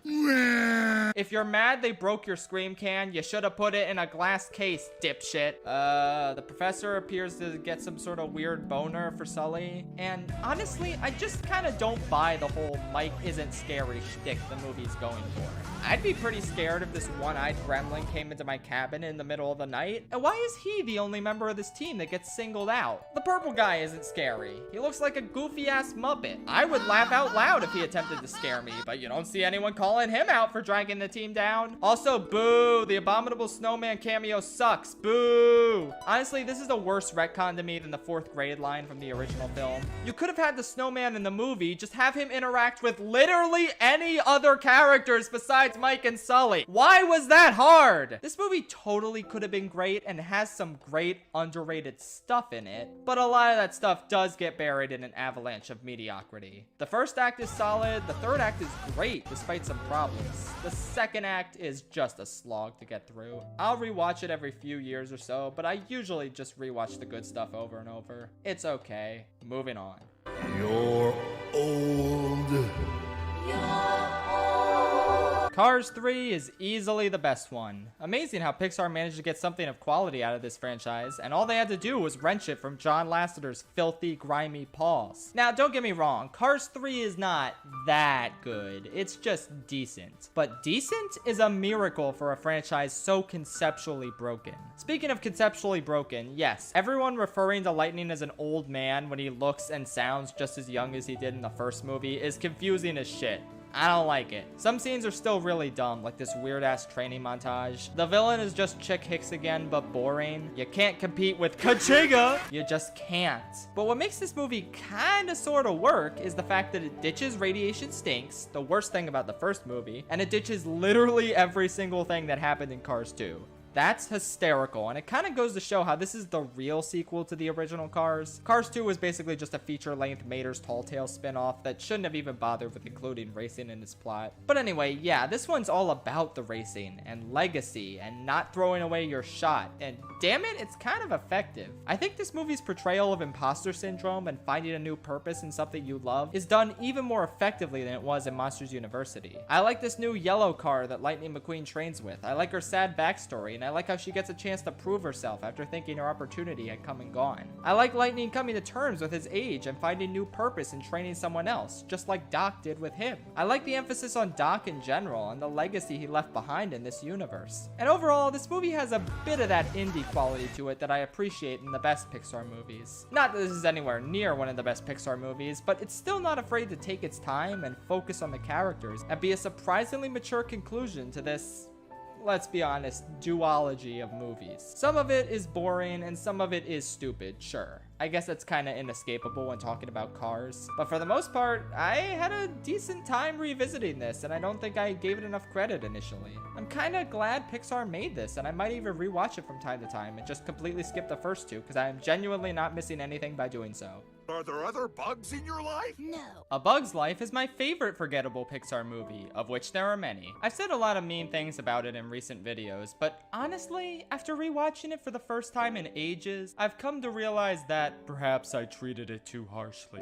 If you're mad they broke your scream can, you should have put it in a glass case, dipshit. The professor appears to get some sort of weird boner for Sully. And honestly, I just kind of don't buy the whole Mike isn't scary shtick the movie's going for. I'd be pretty scared if this one-eyed gremlin came into my cabin in the middle of the night. And why is he the only member of this team that gets singled out? The purple guy isn't scary. He looks like a goofy-ass Muppet. I would laugh out loud if he attempted to scare me, but you don't see anyone calling him out for dragging the team down. Also, boo! The Abominable Snowman cameo sucks. Boo! Honestly, this is a worse retcon to me than the 4th grade line from the original film. You could have had the snowman in the movie, just have him interact with literally any other characters besides Mike and Sully. Why was that hard? This movie totally could have been great and has some great underrated stuff in it, but a lot of that stuff does get buried in an avalanche of mediocrity. The first act is solid, the third act is great despite some problems. The second act is just a slog to get through. I'll rewatch it every few years or so, but I usually just rewatch the good stuff over and over. It's okay. Moving on. You're old. Cars 3 is easily the best one. Amazing how Pixar managed to get something of quality out of this franchise, and all they had to do was wrench it from John Lasseter's filthy, grimy paws. Now, don't get me wrong, Cars 3 is not that good. It's just decent. But decent is a miracle for a franchise so conceptually broken. Speaking of conceptually broken, yes, everyone referring to Lightning as an old man when he looks and sounds just as young as he did in the first movie is confusing as shit. I don't like it. Some scenes are still really dumb, like this weird-ass training montage. The villain is just Chick Hicks again, but boring. You can't compete with Kachiga! You just can't. But what makes this movie kinda sorta work is the fact that it ditches Radiation Stinks, the worst thing about the first movie, and it ditches literally every single thing that happened in Cars 2. That's hysterical, and it kind of goes to show how this is the real sequel to the original Cars. Cars 2 was basically just a feature-length Mater's Tall Tale spin-off that shouldn't have even bothered with including racing in its plot. But anyway, yeah, this one's all about the racing and legacy and not throwing away your shot, and damn it, it's kind of effective. I think this movie's portrayal of imposter syndrome and finding a new purpose in something you love is done even more effectively than it was in Monsters University. I like this new yellow car that Lightning McQueen trains with. I like her sad backstory, and I like how she gets a chance to prove herself after thinking her opportunity had come and gone. I like Lightning coming to terms with his age and finding new purpose in training someone else, just like Doc did with him. I like the emphasis on Doc in general and the legacy he left behind in this universe. And overall, this movie has a bit of that indie quality to it that I appreciate in the best Pixar movies. Not that this is anywhere near one of the best Pixar movies, but it's still not afraid to take its time and focus on the characters and be a surprisingly mature conclusion to this, let's be honest, duology of movies. Some of it is boring and some of it is stupid, sure. I guess that's kind of inescapable when talking about Cars. But for the most part, I had a decent time revisiting this, and I don't think I gave it enough credit initially. I'm kind of glad Pixar made this, and I might even rewatch it from time to time and just completely skip the first two, because I am genuinely not missing anything by doing so. Are there other bugs in your life? No. A Bug's Life is my favorite forgettable Pixar movie, of which there are many. I've said a lot of mean things about it in recent videos, but honestly, after rewatching it for the first time in ages, I've come to realize that perhaps I treated it too harshly.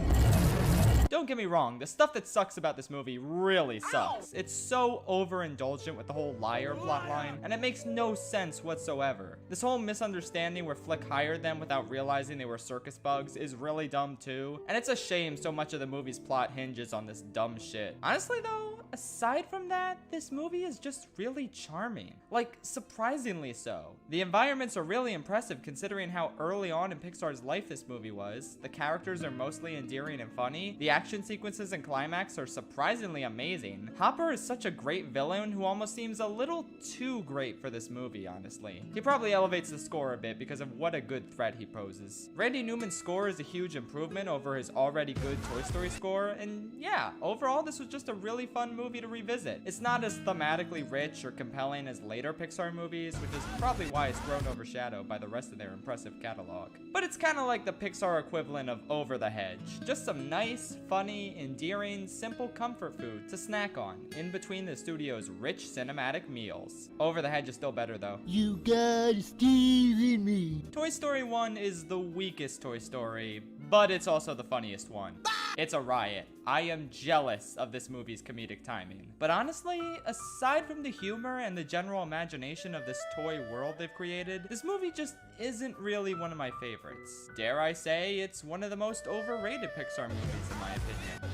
Don't get me wrong, the stuff that sucks about this movie really sucks. It's so overindulgent with the whole liar plotline, and it makes no sense whatsoever. This whole misunderstanding where Flick hired them without realizing they were circus bugs is really dumb too, and it's a shame so much of the movie's plot hinges on this dumb shit. Honestly though, aside from that, this movie is just really charming. Like, surprisingly so. The environments are really impressive considering how early on in Pixar's life this movie was. The characters are mostly endearing and funny. The action sequences and climax are surprisingly amazing. Hopper is such a great villain who almost seems a little too great for this movie, honestly. He probably elevates the score a bit because of what a good threat he poses. Randy Newman's score is a huge improvement over his already good Toy Story score, and yeah, overall this was just a really fun movie to revisit. It's not as thematically rich or compelling as later Pixar movies, which is probably why it's grown overshadowed by the rest of their impressive catalog. But it's kind of like the Pixar equivalent of Over the Hedge. Just some nice, funny, endearing, simple comfort food to snack on in between the studio's rich cinematic meals. Over the Hedge is still better though. You got Steve in me. Toy Story 1 is the weakest Toy Story, but it's also the funniest one. It's a riot. I am jealous of this movie's comedic timing. But honestly, aside from the humor and the general imagination of this toy world they've created, this movie just isn't really one of my favorites. Dare I say, it's one of the most overrated Pixar movies in my opinion.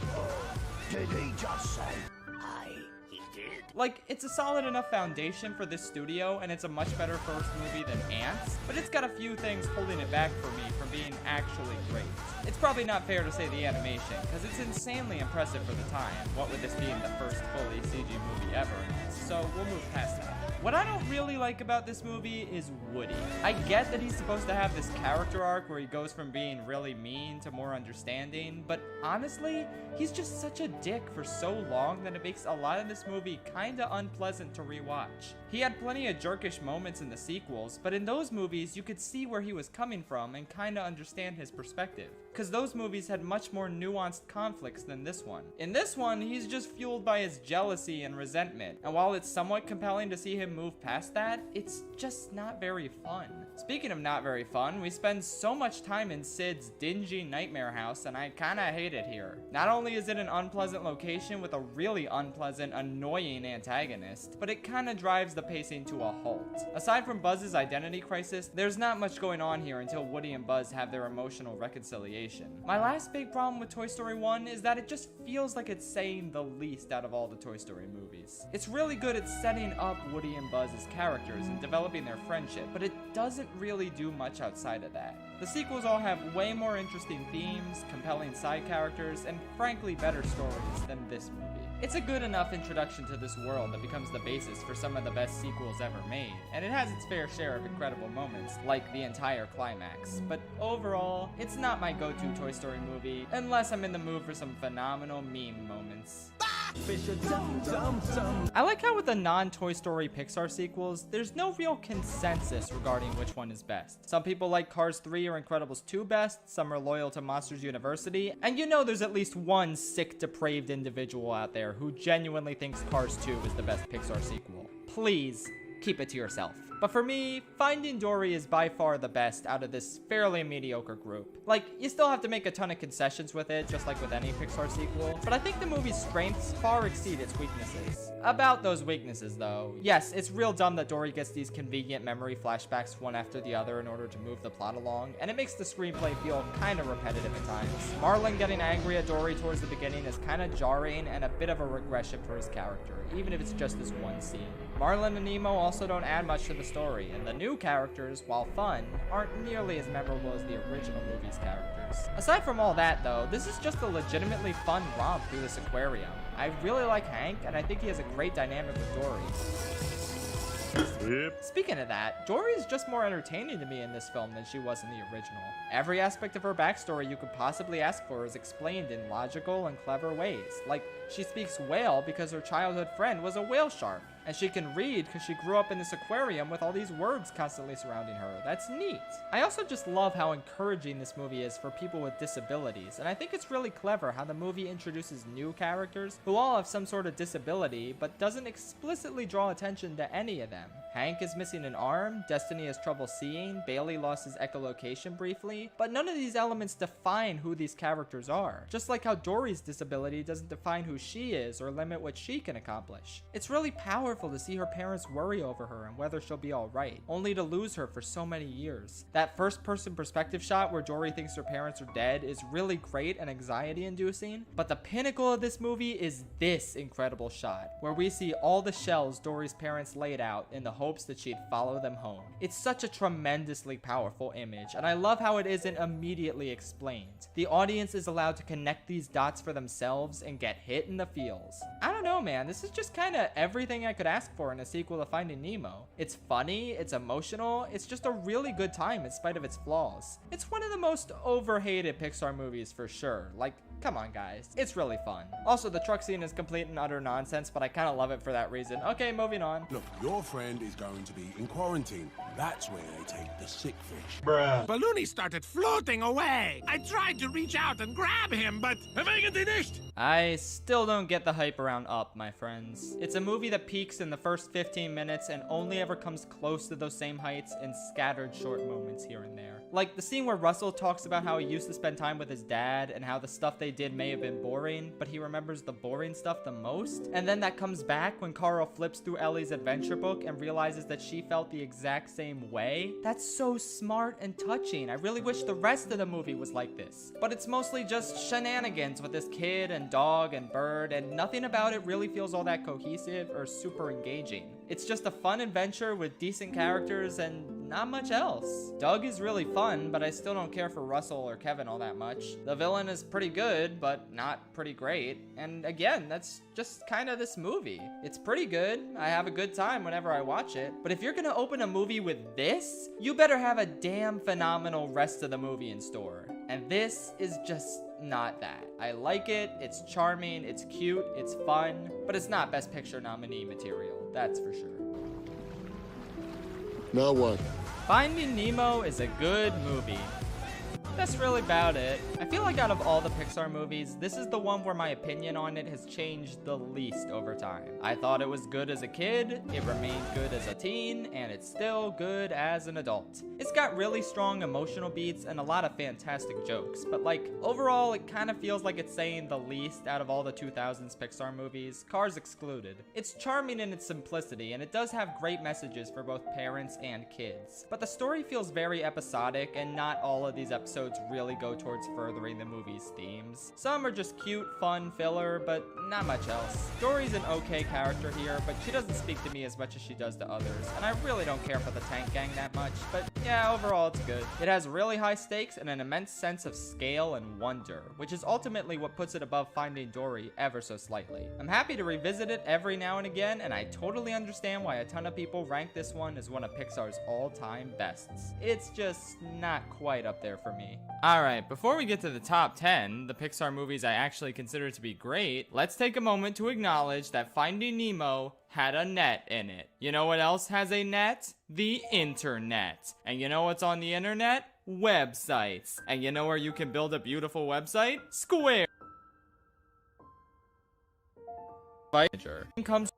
Did he just say he did? Like, it's a solid enough foundation for this studio, and it's a much better first movie than Ants, but it's got a few things holding it back for me from being actually great. It's probably not fair to say the animation, because it's insanely impressive for the time, what with this being the first fully CG movie ever, so we'll move past that. What I don't really like about this movie is Woody. I get that he's supposed to have this character arc where he goes from being really mean to more understanding, but honestly, he's just such a dick for so long that it makes a lot of this movie kinda unpleasant to rewatch. He had plenty of jerkish moments in the sequels, but in those movies you could see where he was coming from and kinda understand his perspective, because those movies had much more nuanced conflicts than this one. In this one, he's just fueled by his jealousy and resentment, and while it's somewhat compelling to see him move past that, it's just not very fun. Speaking of not very fun, we spend so much time in Sid's dingy nightmare house, and I kinda hate it here. Not only is it an unpleasant location with a really unpleasant, annoying antagonist, but it kinda drives the pacing to a halt. Aside from Buzz's identity crisis, there's not much going on here until Woody and Buzz have their emotional reconciliation. My last big problem with Toy Story 1 is that it just feels like it's saying the least out of all the Toy Story movies. It's really good at setting up Woody and Buzz's characters and developing their friendship, but it doesn't really do much outside of that. The sequels all have way more interesting themes, compelling side characters, and frankly better stories than this movie. It's a good enough introduction to this world that becomes the basis for some of the best sequels ever made, and it has its fair share of incredible moments, like the entire climax. But overall, it's not my go-to Toy Story movie, unless I'm in the mood for some phenomenal meme moments. I like how with the non-Toy Story Pixar sequels, there's no real consensus regarding which one is best. Some people like Cars 3 or Incredibles 2 best, some are loyal to Monsters University, and you know there's at least one sick, depraved individual out there who genuinely thinks Cars 2 is the best Pixar sequel. Please, keep it to yourself. But for me, Finding Dory is by far the best out of this fairly mediocre group. Like, you still have to make a ton of concessions with it, just like with any Pixar sequel, but I think the movie's strengths far exceed its weaknesses. About those weaknesses, though, yes, it's real dumb that Dory gets these convenient memory flashbacks one after the other in order to move the plot along, and it makes the screenplay feel kinda repetitive at times. Marlin getting angry at Dory towards the beginning is kinda jarring and a bit of a regression for his character, even if it's just this one scene. Marlin and Nemo also don't add much to the story, and the new characters, while fun, aren't nearly as memorable as the original movie's characters. Aside from all that though, this is just a legitimately fun romp through this aquarium. I really like Hank, and I think he has a great dynamic with Dory. Speaking of that, Dory is just more entertaining to me in this film than she was in the original. Every aspect of her backstory you could possibly ask for is explained in logical and clever ways. Like, she speaks whale because her childhood friend was a whale shark, And she can read because she grew up in this aquarium with all these words constantly surrounding her. That's neat. I also just love how encouraging this movie is for people with disabilities, and I think it's really clever how the movie introduces new characters who all have some sort of disability, but doesn't explicitly draw attention to any of them. Hank is missing an arm, Destiny has trouble seeing, Bailey lost his echolocation briefly, but none of these elements define who these characters are. Just like how Dory's disability doesn't define who she is or limit what she can accomplish. It's really powerful to see her parents worry over her and whether she'll be alright, only to lose her for so many years. That first-person perspective shot where Dory thinks her parents are dead is really great and anxiety-inducing, but the pinnacle of this movie is this incredible shot, where we see all the shells Dory's parents laid out in the hopes that she'd follow them home. It's such a tremendously powerful image, and I love how it isn't immediately explained. The audience is allowed to connect these dots for themselves and get hit in the feels. I don't know, man, this is just kind of everything I could ask for in a sequel to Finding Nemo. It's funny, it's emotional, it's just a really good time in spite of its flaws. It's one of the most overhated Pixar movies for sure. Like, come on guys, it's really fun. Also, the truck scene is complete and utter nonsense, but I kind of love it for that reason. Okay, moving on. Look, your friend is going to be in quarantine. That's where they take the sick fish. Bruh. Balloony started floating away. I tried to reach out and grab him, but I still don't get the hype around Up, my friends. It's a movie that peaks in the first 15 minutes and only ever comes close to those same heights in scattered short moments here and there. Like the scene where Russell talks about how he used to spend time with his dad and how the stuff they did may have been boring, but he remembers the boring stuff the most. And then that comes back when Carl flips through Ellie's adventure book and realizes that she felt the exact same way. That's so smart and touching. I really wish the rest of the movie was like this. But it's mostly just shenanigans with this kid and dog and bird, and nothing about it really feels all that cohesive or super engaging. It's just a fun adventure with decent characters and not much else. Doug is really fun, but I still don't care for Russell or Kevin all that much. The villain is pretty good, but not pretty great. And again, that's just kind of this movie. It's pretty good. I have a good time whenever I watch it. But if you're gonna open a movie with this, you better have a damn phenomenal rest of the movie in store. And this is just not that. I like it, it's charming, it's cute, it's fun, but it's not Best Picture nominee material, that's for sure. Now what? Finding Nemo is a good movie. That's really about it. I feel like out of all the Pixar movies, this is the one where my opinion on it has changed the least over time. I thought it was good as a kid, it remained good as a teen, and it's still good as an adult. It's got really strong emotional beats and a lot of fantastic jokes, but like, overall, it kind of feels like it's saying the least out of all the 2000s Pixar movies, Cars excluded. It's charming in its simplicity, and it does have great messages for both parents and kids. But the story feels very episodic, and not all of these episodes really go towards furthering the movie's themes. Some are just cute, fun filler, but not much else. Dory's an okay character here, but she doesn't speak to me as much as she does to others, and I really don't care for the tank gang that much, but yeah, overall it's good. It has really high stakes and an immense sense of scale and wonder, which is ultimately what puts it above Finding Dory ever so slightly. I'm happy to revisit it every now and again, and I totally understand why a ton of people rank this one as one of Pixar's all-time bests. It's just not quite up there for me. Alright, before we get to the top 10, the Pixar movies I actually consider to be great, let's take a moment to acknowledge that Finding Nemo had a net in it. You know what else has a net? The internet. And you know what's on the internet? Websites. And you know where you can build a beautiful website? Square. Comes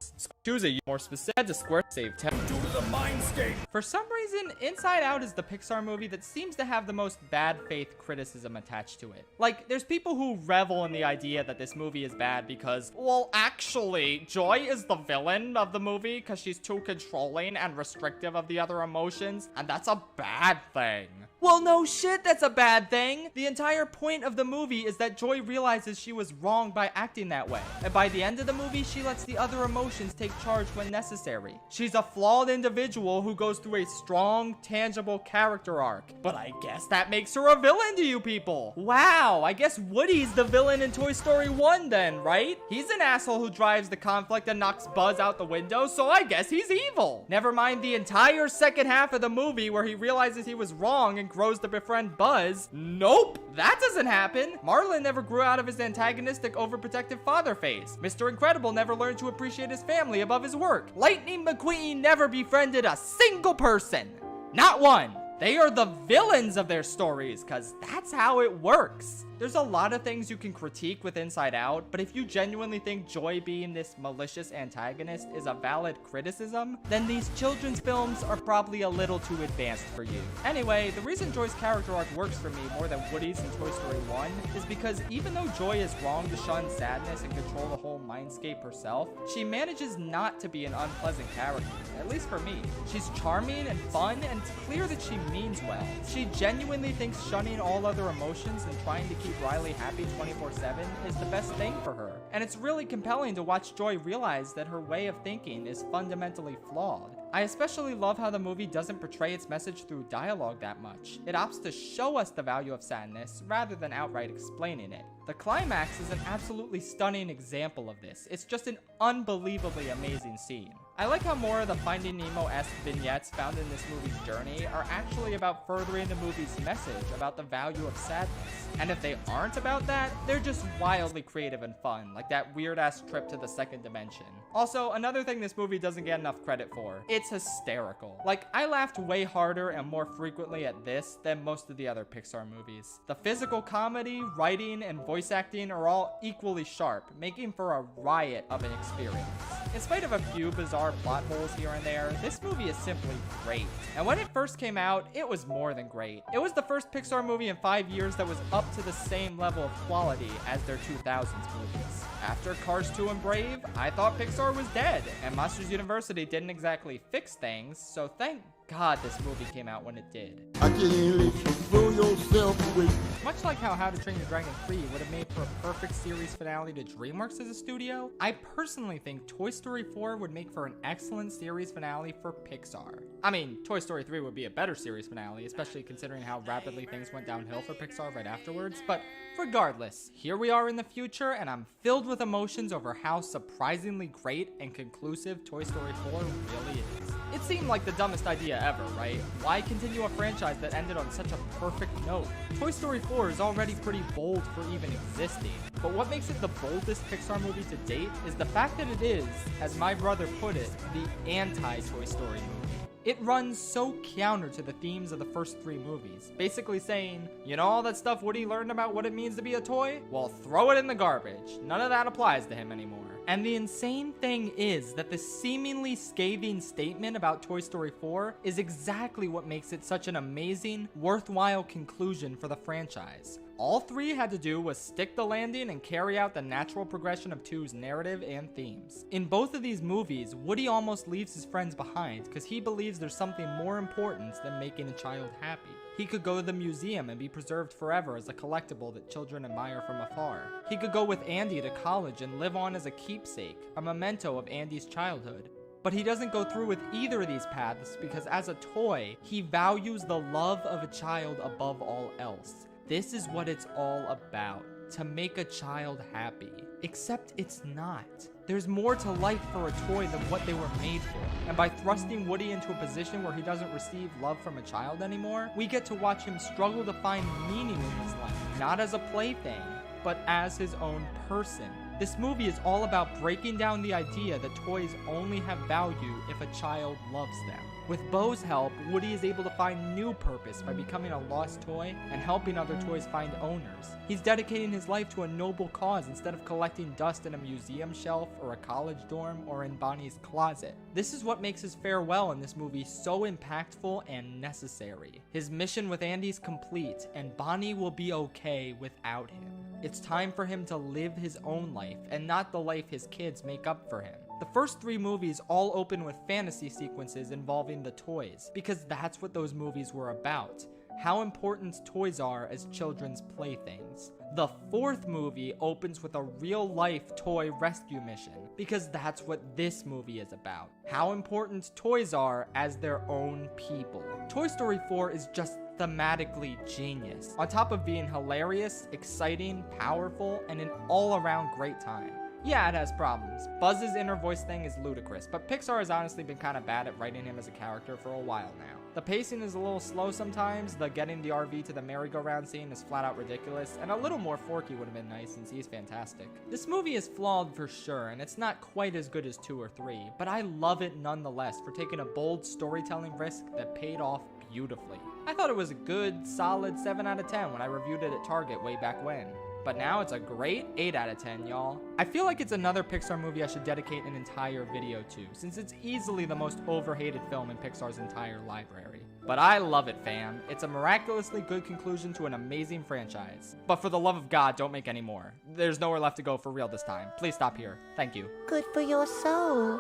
choose a more specific to Square save 10 to the mindscape. For some reason, Inside Out is the Pixar movie that seems to have the most bad faith criticism attached to it. Like, there's people who revel in the idea that this movie is bad because, well, actually, Joy is the villain of the movie because she's too controlling and restrictive of the other emotions, and that's a bad thing. Well, no shit, that's a bad thing. The entire point of the movie is that Joy realizes she was wrong by acting that way. And by the end of the movie, she lets the other emotions take charge when necessary. She's a flawed individual who goes through a strong, tangible character arc. But I guess that makes her a villain to you people. Wow, I guess Woody's the villain in Toy Story 1 then, right? He's an asshole who drives the conflict and knocks Buzz out the window, so I guess he's evil. Never mind the entire second half of the movie where he realizes he was wrong and grows to befriend Buzz. Nope, that doesn't happen. Marlin never grew out of his antagonistic, overprotective father phase. Mr. Incredible never learned to appreciate his family above his work. Lightning McQueen never befriended a single person. Not one. They are the villains of their stories, because that's how it works. There's a lot of things you can critique with Inside Out, but if you genuinely think Joy being this malicious antagonist is a valid criticism, then these children's films are probably a little too advanced for you. Anyway, the reason Joy's character arc works for me more than Woody's in Toy Story 1 is because even though Joy is wrong to shun sadness and control the whole mindscape herself, she manages not to be an unpleasant character, at least for me. She's charming and fun, and it's clear that she means well. She genuinely thinks shunning all other emotions and trying to keep Riley happy 24/7 is the best thing for her. And it's really compelling to watch Joy realize that her way of thinking is fundamentally flawed. I especially love how the movie doesn't portray its message through dialogue that much. It opts to show us the value of sadness rather than outright explaining it. The climax is an absolutely stunning example of this. It's just an unbelievably amazing scene. I like how more of the Finding Nemo-esque vignettes found in this movie's journey are actually about furthering the movie's message about the value of sadness. And if they aren't about that, they're just wildly creative and fun, like that weird-ass trip to the second dimension. Also, another thing this movie doesn't get enough credit for, it's hysterical. Like, I laughed way harder and more frequently at this than most of the other Pixar movies. The physical comedy, writing, and voice acting are all equally sharp, making for a riot of an experience. In spite of a few bizarre plot holes here and there, this movie is simply great. And when it first came out, it was more than great. It was the first Pixar movie in 5 years that was up to the same level of quality as their 2000s movies. After Cars 2 and Brave, I thought Pixar was dead, and Monsters University didn't exactly fix things, so thank God this movie came out when it did. I can't let you throw yourself away. Much like how to Train Your Dragon 3 would have made for a perfect series finale to DreamWorks as a studio, I personally think Toy Story 4 would make for an excellent series finale for Pixar. I mean, Toy Story 3 would be a better series finale, especially considering how rapidly things went downhill for Pixar right afterwards, but regardless, here we are in the future, and I'm filled with emotions over how surprisingly great and conclusive Toy Story 4 really is. It seemed like the dumbest idea ever, right? Why continue a franchise that ended on such a perfect note? Toy Story 4 is already pretty bold for even existing, but what makes it the boldest Pixar movie to date is the fact that it is, as my brother put it, the anti-Toy Story movie. It runs so counter to the themes of the first 3 movies, basically saying, you know all that stuff Woody learned about what it means to be a toy? Well, throw it in the garbage. None of that applies to him anymore. And the insane thing is that the seemingly scathing statement about Toy Story 4 is exactly what makes it such an amazing, worthwhile conclusion for the franchise. All 3 had to do was stick the landing and carry out the natural progression of 2's narrative and themes. In both of these movies, Woody almost leaves his friends behind because he believes there's something more important than making a child happy. He could go to the museum and be preserved forever as a collectible that children admire from afar. He could go with Andy to college and live on as a keepsake, a memento of Andy's childhood. But he doesn't go through with either of these paths because as a toy, he values the love of a child above all else. This is what it's all about, to make a child happy. Except it's not. There's more to life for a toy than what they were made for. And by thrusting Woody into a position where he doesn't receive love from a child anymore, we get to watch him struggle to find meaning in his life, not as a plaything, but as his own person. This movie is all about breaking down the idea that toys only have value if a child loves them. With Bo's help, Woody is able to find new purpose by becoming a lost toy and helping other toys find owners. He's dedicating his life to a noble cause instead of collecting dust in a museum shelf or a college dorm or in Bonnie's closet. This is what makes his farewell in this movie so impactful and necessary. His mission with Andy's complete, and Bonnie will be okay without him. It's time for him to live his own life and not the life his kids make up for him. The first 3 movies all open with fantasy sequences involving the toys, because that's what those movies were about. How important toys are as children's playthings. The 4th movie opens with a real-life toy rescue mission, because that's what this movie is about. How important toys are as their own people. Toy Story 4 is just thematically genius, on top of being hilarious, exciting, powerful, and an all-around great time. Yeah, it has problems. Buzz's inner voice thing is ludicrous, but Pixar has honestly been kind of bad at writing him as a character for a while now. The pacing is a little slow sometimes, the getting the RV to the merry-go-round scene is flat out ridiculous, and a little more Forky would have been nice since he's fantastic. This movie is flawed for sure, and it's not quite as good as 2 or 3, but I love it nonetheless for taking a bold storytelling risk that paid off beautifully. I thought it was a good, solid 7 out of 10 when I reviewed it at Target way back when. But now it's a great 8 out of 10, y'all. I feel like it's another Pixar movie I should dedicate an entire video to, since it's easily the most overhated film in Pixar's entire library. But I love it, fam. It's a miraculously good conclusion to an amazing franchise. But for the love of God, don't make any more. There's nowhere left to go for real this time. Please stop here. Thank you. Good for your soul.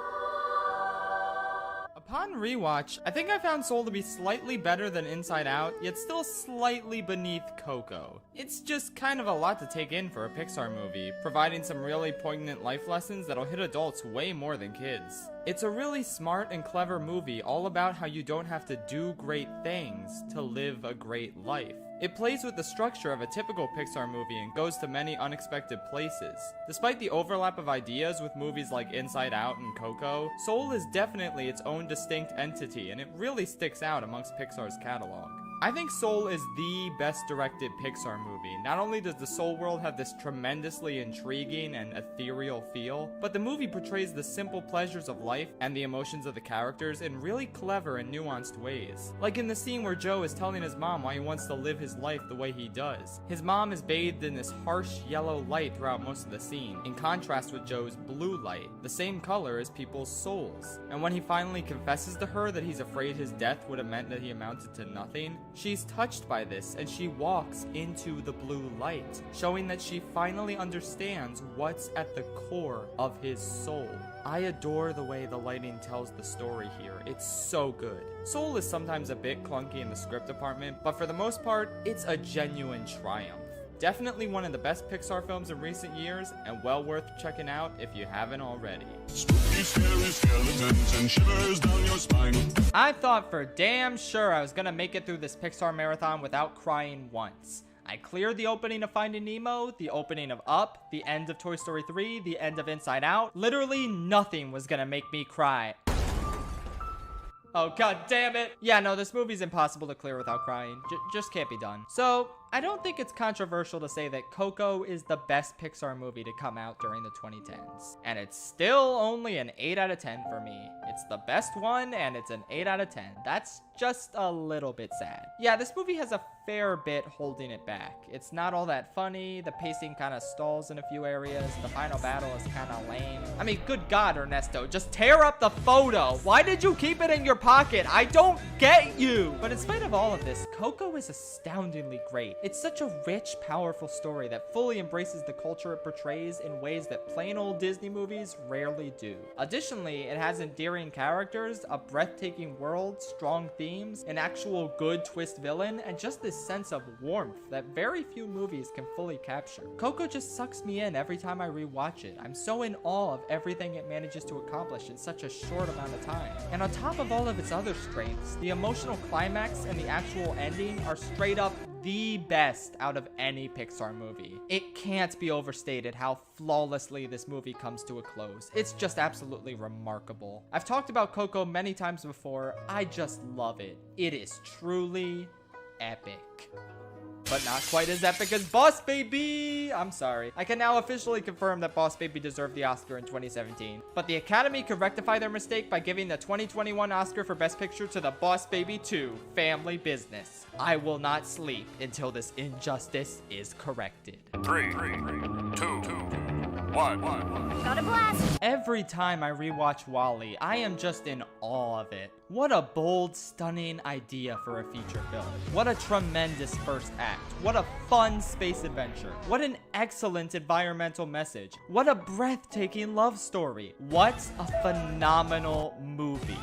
Upon rewatch, I think I found Soul to be slightly better than Inside Out, yet still slightly beneath Coco. It's just kind of a lot to take in for a Pixar movie, providing some really poignant life lessons that'll hit adults way more than kids. It's a really smart and clever movie all about how you don't have to do great things to live a great life. It plays with the structure of a typical Pixar movie and goes to many unexpected places. Despite the overlap of ideas with movies like Inside Out and Coco, Soul is definitely its own distinct entity, and it really sticks out amongst Pixar's catalog. I think Soul is the best directed Pixar movie. Not only does the Soul world have this tremendously intriguing and ethereal feel, but the movie portrays the simple pleasures of life and the emotions of the characters in really clever and nuanced ways. Like in the scene where Joe is telling his mom why he wants to live his life the way he does. His mom is bathed in this harsh yellow light throughout most of the scene, in contrast with Joe's blue light, the same color as people's souls. And when he finally confesses to her that he's afraid his death would have meant that he amounted to nothing, she's touched by this and she walks into the blue light, showing that she finally understands what's at the core of his soul. I adore the way the lighting tells the story here. It's so good. Soul is sometimes a bit clunky in the script department, but for the most part, it's a genuine triumph. Definitely one of the best Pixar films in recent years, and well worth checking out if you haven't already. Spooky, scary skeletons and shivers down your spine. I thought for damn sure I was gonna make it through this Pixar marathon without crying once. I cleared the opening of Finding Nemo, the opening of Up, the end of Toy Story 3, the end of Inside Out. Literally nothing was gonna make me cry. Oh, god damn it. Yeah, no, this movie's impossible to clear without crying. Just can't be done. So, I don't think it's controversial to say that Coco is the best Pixar movie to come out during the 2010s. And it's still only an 8 out of 10 for me. It's the best one, and it's an 8 out of 10. That's just a little bit sad. Yeah, this movie has a fair bit holding it back. It's not all that funny, the pacing kind of stalls in a few areas, the final battle is kind of lame. I mean, good god, Ernesto, just tear up the photo. Why did you keep it in your pocket? I don't get you! But in spite of all of this, Coco is astoundingly great. It's such a rich, powerful story that fully embraces the culture it portrays in ways that plain old Disney movies rarely do. Additionally, it has endearing characters, a breathtaking world, strong themes, an actual good twist villain, and just this sense of warmth that very few movies can fully capture. Coco just sucks me in every time I rewatch it. I'm so in awe of everything it manages to accomplish in such a short amount of time. And on top of all of its other strengths, the emotional climax and the actual ending are straight up the best out of any Pixar movie. It can't be overstated how flawlessly this movie comes to a close. It's just absolutely remarkable. I've talked about Coco many times before. I just love it. It is truly epic. But not quite as epic as Boss Baby! I'm sorry. I can now officially confirm that Boss Baby deserved the Oscar in 2017. But the Academy could rectify their mistake by giving the 2021 Oscar for Best Picture to the Boss Baby 2, Family Business. I will not sleep until this injustice is corrected. 3, 2, 1. Got a blast! Every time I rewatch WALL-E, I am just in awe of it. What a bold, stunning idea for a feature film. What a tremendous first act. What a fun space adventure. What an excellent environmental message. What a breathtaking love story. What a phenomenal movie.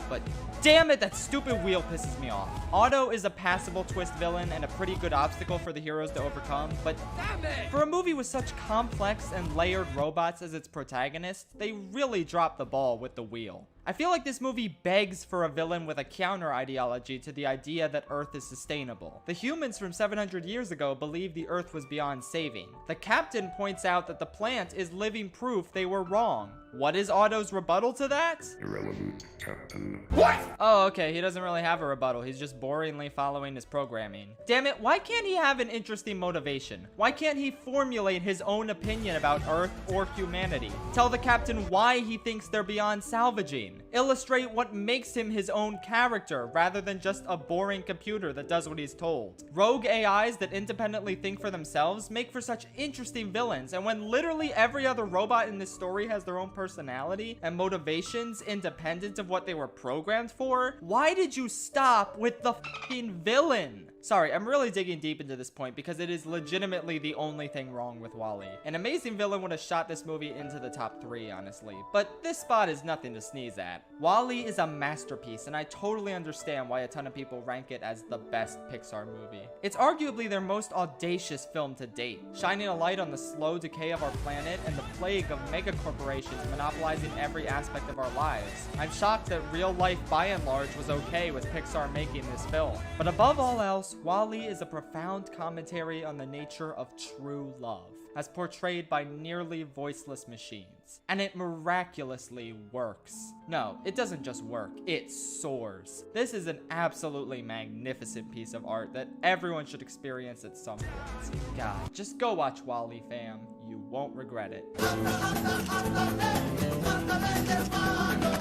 But damn it, that stupid wheel pisses me off. Otto is a passable twist villain and a pretty good obstacle for the heroes to overcome, but damn it! For a movie with such complex and layered robots as its protagonist, they really dropped the ball with the wheel. I feel like this movie begs for a villain with a counter ideology to the idea that Earth is sustainable. The humans from 700 years ago believed the Earth was beyond saving. The captain points out that the plant is living proof they were wrong. What is Otto's rebuttal to that? Irrelevant, Captain. What? Oh, okay, he doesn't really have a rebuttal. He's just boringly following his programming. Damn it, why can't he have an interesting motivation? Why can't he formulate his own opinion about Earth or humanity? Tell the captain why he thinks they're beyond salvaging. Illustrate what makes him his own character, rather than just a boring computer that does what he's told. Rogue AIs that independently think for themselves make for such interesting villains, and when literally every other robot in this story has their own personality and motivations independent of what they were programmed for, why did you stop with the fucking villain? Sorry, I'm really digging deep into this point because it is legitimately the only thing wrong with WALL-E. An amazing villain would have shot this movie into the top 3, honestly, but this spot is nothing to sneeze at. WALL-E is a masterpiece, and I totally understand why a ton of people rank it as the best Pixar movie. It's arguably their most audacious film to date, shining a light on the slow decay of our planet and the plague of mega corporations monopolizing every aspect of our lives. I'm shocked that real life by and large was okay with Pixar making this film. But above all else, WALL-E is a profound commentary on the nature of true love, as portrayed by nearly voiceless machines. And it miraculously works. No, it doesn't just work, it soars. This is an absolutely magnificent piece of art that everyone should experience at some point. God, just go watch WALL-E, fam. You won't regret it.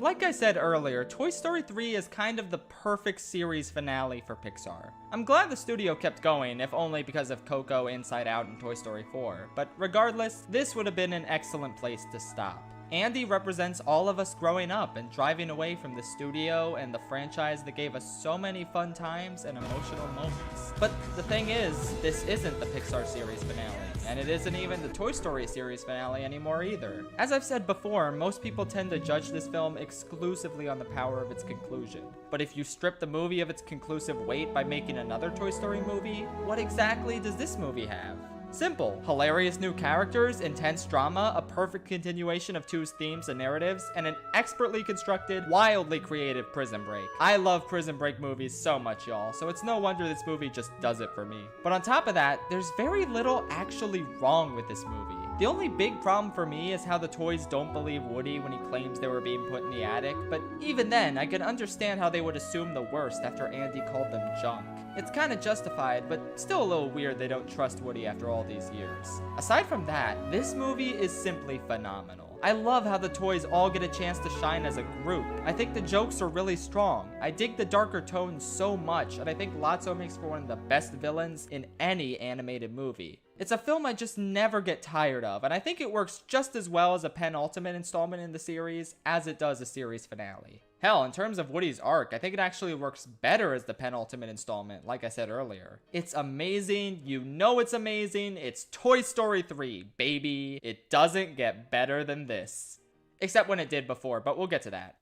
Like I said earlier, Toy Story 3 is kind of the perfect series finale for Pixar. I'm glad the studio kept going, if only because of Coco, Inside Out, and Toy Story 4. But regardless, this would have been an excellent place to stop. Andy represents all of us growing up and driving away from the studio and the franchise that gave us so many fun times and emotional moments. But the thing is, this isn't the Pixar series finale, and it isn't even the Toy Story series finale anymore either. As I've said before, most people tend to judge this film exclusively on the power of its conclusion. But if you strip the movie of its conclusive weight by making another Toy Story movie, what exactly does this movie have? Simple. Hilarious new characters, intense drama, a perfect continuation of Two's themes and narratives, and an expertly constructed, wildly creative Prison Break. I love Prison Break movies so much, y'all, so it's no wonder this movie just does it for me. But on top of that, there's very little actually wrong with this movie. The only big problem for me is how the toys don't believe Woody when he claims they were being put in the attic, but even then, I can understand how they would assume the worst after Andy called them junk. It's kind of justified, but still a little weird they don't trust Woody after all these years. Aside from that, this movie is simply phenomenal. I love how the toys all get a chance to shine as a group. I think the jokes are really strong. I dig the darker tones so much, and I think Lotso makes for one of the best villains in any animated movie. It's a film I just never get tired of, and I think it works just as well as a penultimate installment in the series as it does a series finale. Hell, in terms of Woody's arc, I think it actually works better as the penultimate installment, like I said earlier. It's amazing, you know it's amazing, it's Toy Story 3, baby. It doesn't get better than this. Except when it did before, but we'll get to that.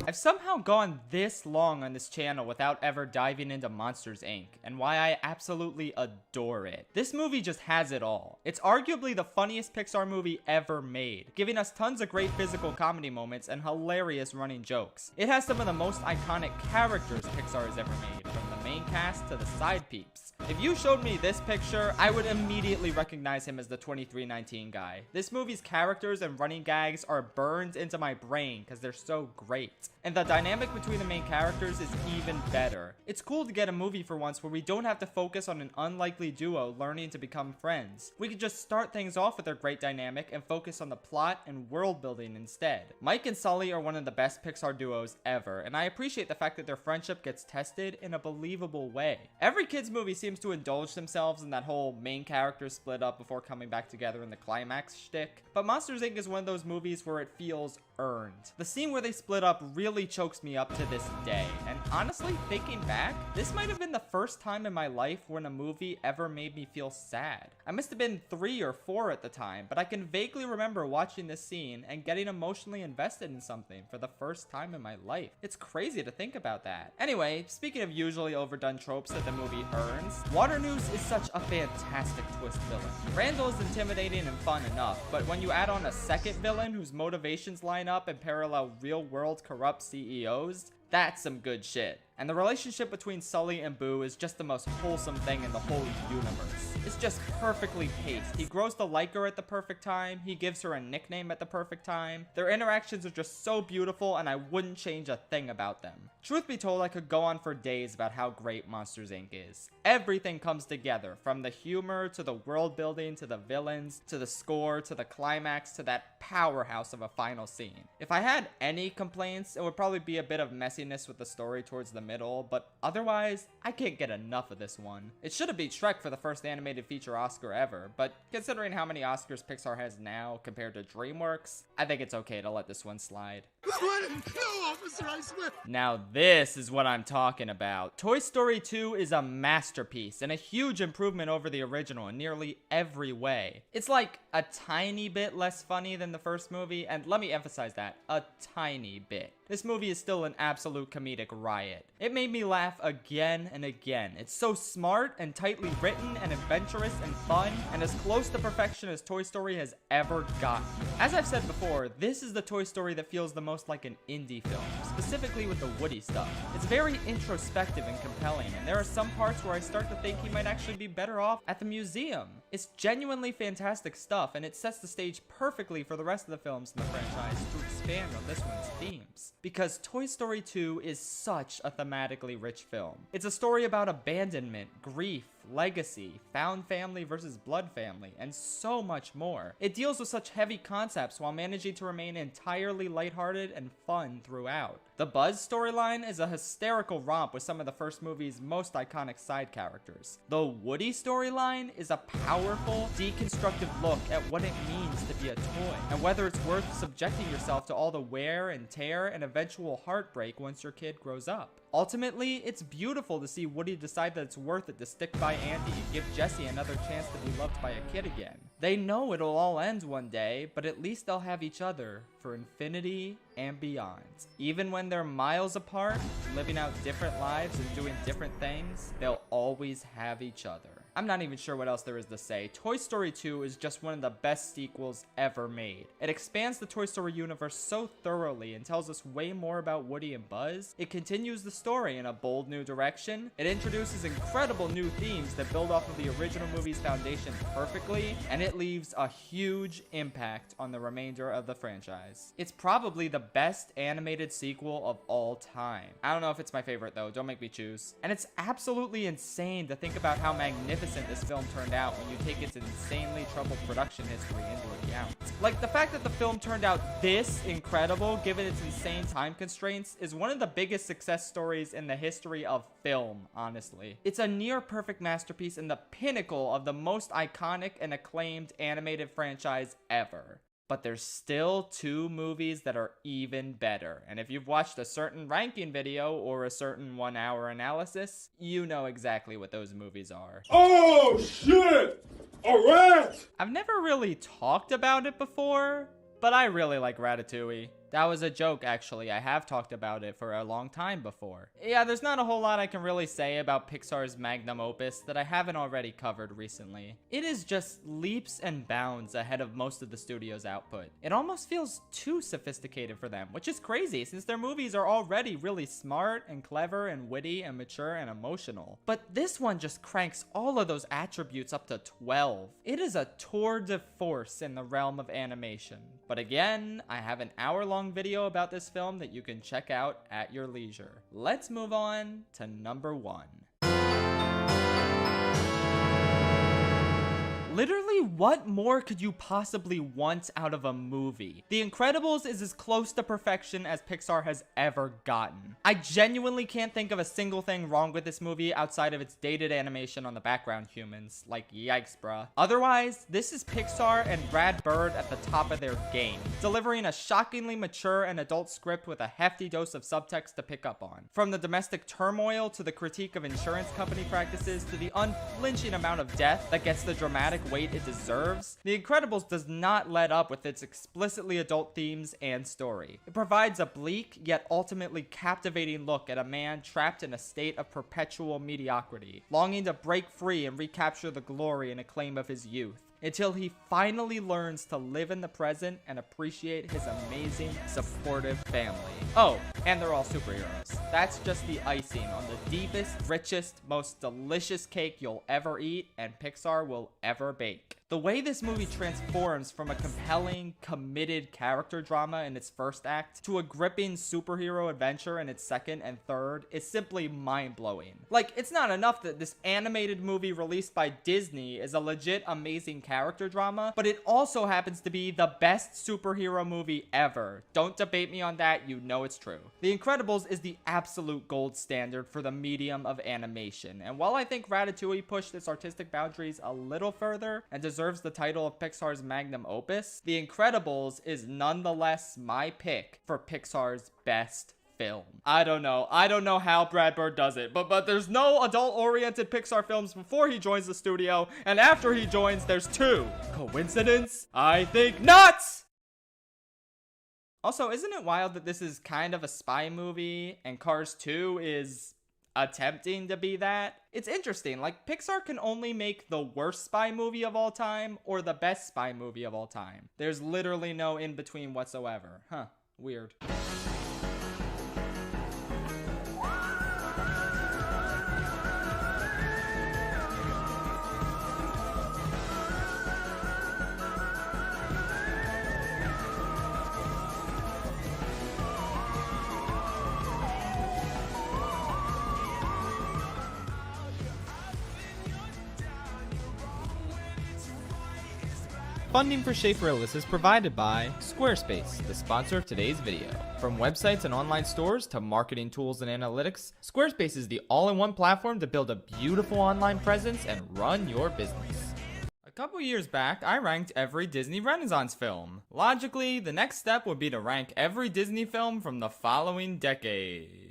I've somehow gone this long on this channel without ever diving into Monsters, Inc., and why I absolutely adore it. This movie just has it all. It's arguably the funniest Pixar movie ever made, giving us tons of great physical comedy moments and hilarious running jokes. It has some of the most iconic characters Pixar has ever made, from the main cast to the side peeps. If you showed me this picture, I would immediately recognize him as the 2319 guy. This movie's characters and running gags are burned into my brain because they're so great. And the dynamic between the main characters is even better. It's cool to get a movie for once where we don't have to focus on an unlikely duo learning to become friends. We could just start things off with their great dynamic and focus on the plot and world building instead. Mike and Sully are one of the best Pixar duos ever, and I appreciate the fact that their friendship gets tested in a believable way. Every kids movie seems to indulge themselves in that whole main characters split up before coming back together in the climax shtick, but Monsters, Inc. is one of those movies where it feels earned. The scene where they split up really chokes me up to this day, and honestly, thinking back, this might have been the first time in my life when a movie ever made me feel sad. I must have been 3 or 4 at the time, but I can vaguely remember watching this scene and getting emotionally invested in something for the first time in my life. It's crazy to think about that. Anyway, speaking of usually overdone tropes that the movie earns, Waternoose is such a fantastic twist villain. Randall is intimidating and fun enough, but when you add on a second villain whose motivations line up and parallel real-world corrupt CEOs, that's some good shit. And the relationship between Sully and Boo is just the most wholesome thing in the whole universe. It's just perfectly paced. He grows to like her at the perfect time. He gives her a nickname at the perfect time. Their interactions are just so beautiful, and I wouldn't change a thing about them. Truth be told, I could go on for days about how great Monsters Inc. is. Everything comes together, from the humor, to the world building, to the villains, to the score, to the climax, to that powerhouse of a final scene. If I had any complaints, it would probably be a bit of messiness with the story towards the middle, but otherwise, I can't get enough of this one. It should have beat Shrek for the first animated feature Oscar ever, but considering how many Oscars Pixar has now compared to DreamWorks, I think it's okay to let this one slide. No, officer, I swear. Now this is what I'm talking about. Toy Story 2 is a masterpiece and a huge improvement over the original in nearly every way. It's like a tiny bit less funny than the first movie, and let me emphasize that, a tiny bit. This movie is still an absolute comedic riot. It made me laugh again and again. It's so smart and tightly written and adventurous and fun, and as close to perfection as Toy Story has ever gotten. As I've said before, this is the Toy Story that feels the most like an indie film, specifically with the Woody stuff. It's very introspective and compelling, and there are some parts where I start to think he might actually be better off at the museum. It's genuinely fantastic stuff, and it sets the stage perfectly for the rest of the films in the franchise to expand on this one's themes. Because Toy Story 2 is such a thematically rich film. It's a story about abandonment, grief, legacy, found family versus blood family, and so much more. It deals with such heavy concepts while managing to remain entirely lighthearted and fun throughout. The Buzz storyline is a hysterical romp with some of the first movie's most iconic side characters. The Woody storyline is a powerful, deconstructive look at what it means to be a toy, and whether it's worth subjecting yourself to all the wear and tear and eventual heartbreak once your kid grows up. Ultimately, it's beautiful to see Woody decide that it's worth it to stick by Andy and give Jessie another chance to be loved by a kid again. They know it'll all end one day, but at least they'll have each other for infinity and beyond. Even when they're miles apart, living out different lives and doing different things, they'll always have each other. I'm not even sure what else there is to say. Toy Story 2 is just one of the best sequels ever made. It expands the Toy Story universe so thoroughly and tells us way more about Woody and Buzz. It continues the story in a bold new direction. It introduces incredible new themes that build off of the original movie's foundation perfectly, and it leaves a huge impact on the remainder of the franchise. It's probably the best animated sequel of all time. I don't know if it's my favorite though, don't make me choose. And it's absolutely insane to think about how magnificent this film turned out when you take its insanely troubled production history into account. Like, the fact that the film turned out this incredible given its insane time constraints is one of the biggest success stories in the history of film, honestly. It's a near perfect masterpiece and the pinnacle of the most iconic and acclaimed animated franchise ever. But there's still 2 movies that are even better. And if you've watched a certain ranking video or a certain 1-hour analysis, you know exactly what those movies are. Oh, shit! A rat! I've never really talked about it before, but I really like Ratatouille. That was a joke, actually. I have talked about it for a long time before. Yeah, there's not a whole lot I can really say about Pixar's magnum opus that I haven't already covered recently. It is just leaps and bounds ahead of most of the studio's output. It almost feels too sophisticated for them, which is crazy since their movies are already really smart and clever and witty and mature and emotional. But this one just cranks all of those attributes up to 12. It is a tour de force in the realm of animation. But again, I have an hour-long video about this film that you can check out at your leisure. Let's move on to number 1. Literally, what more could you possibly want out of a movie? The Incredibles is as close to perfection as Pixar has ever gotten. I genuinely can't think of a single thing wrong with this movie outside of its dated animation on the background humans. Like, yikes, bruh. Otherwise, this is Pixar and Brad Bird at the top of their game, delivering a shockingly mature and adult script with a hefty dose of subtext to pick up on. From the domestic turmoil to the critique of insurance company practices to the unflinching amount of death that gets the dramatic weight it deserves, The Incredibles does not let up with its explicitly adult themes and story. It provides a bleak yet ultimately captivating look at a man trapped in a state of perpetual mediocrity, longing to break free and recapture the glory and acclaim of his youth, until he finally learns to live in the present and appreciate his amazing, supportive family. Oh, and they're all superheroes. That's just the icing on the deepest, richest, most delicious cake you'll ever eat and Pixar will ever bake. The way this movie transforms from a compelling, committed character drama in its first act to a gripping superhero adventure in its second and third is simply mind-blowing. Like, it's not enough that this animated movie released by Disney is a legit amazing character drama, but it also happens to be the best superhero movie ever. Don't debate me on that, you know it's true. The Incredibles is the absolute gold standard for the medium of animation, and while I think Ratatouille pushed its artistic boundaries a little further and deserves the title of Pixar's magnum opus, The Incredibles is nonetheless my pick for Pixar's best film. I don't know how Brad Bird does it, but there's no adult-oriented Pixar films before he joins the studio, and after he joins, there's 2. Coincidence? I think not! Also, isn't it wild that this is kind of a spy movie, and Cars 2 is attempting to be that? It's interesting, like, Pixar can only make the worst spy movie of all time or the best spy movie of all time. There's literally no in-between whatsoever. Huh, weird. Funding for Schaefer-Ellis is provided by Squarespace, the sponsor of today's video. From websites and online stores to marketing tools and analytics, Squarespace is the all-in-one platform to build a beautiful online presence and run your business. A couple years back, I ranked every Disney Renaissance film. Logically, the next step would be to rank every Disney film from the following decade.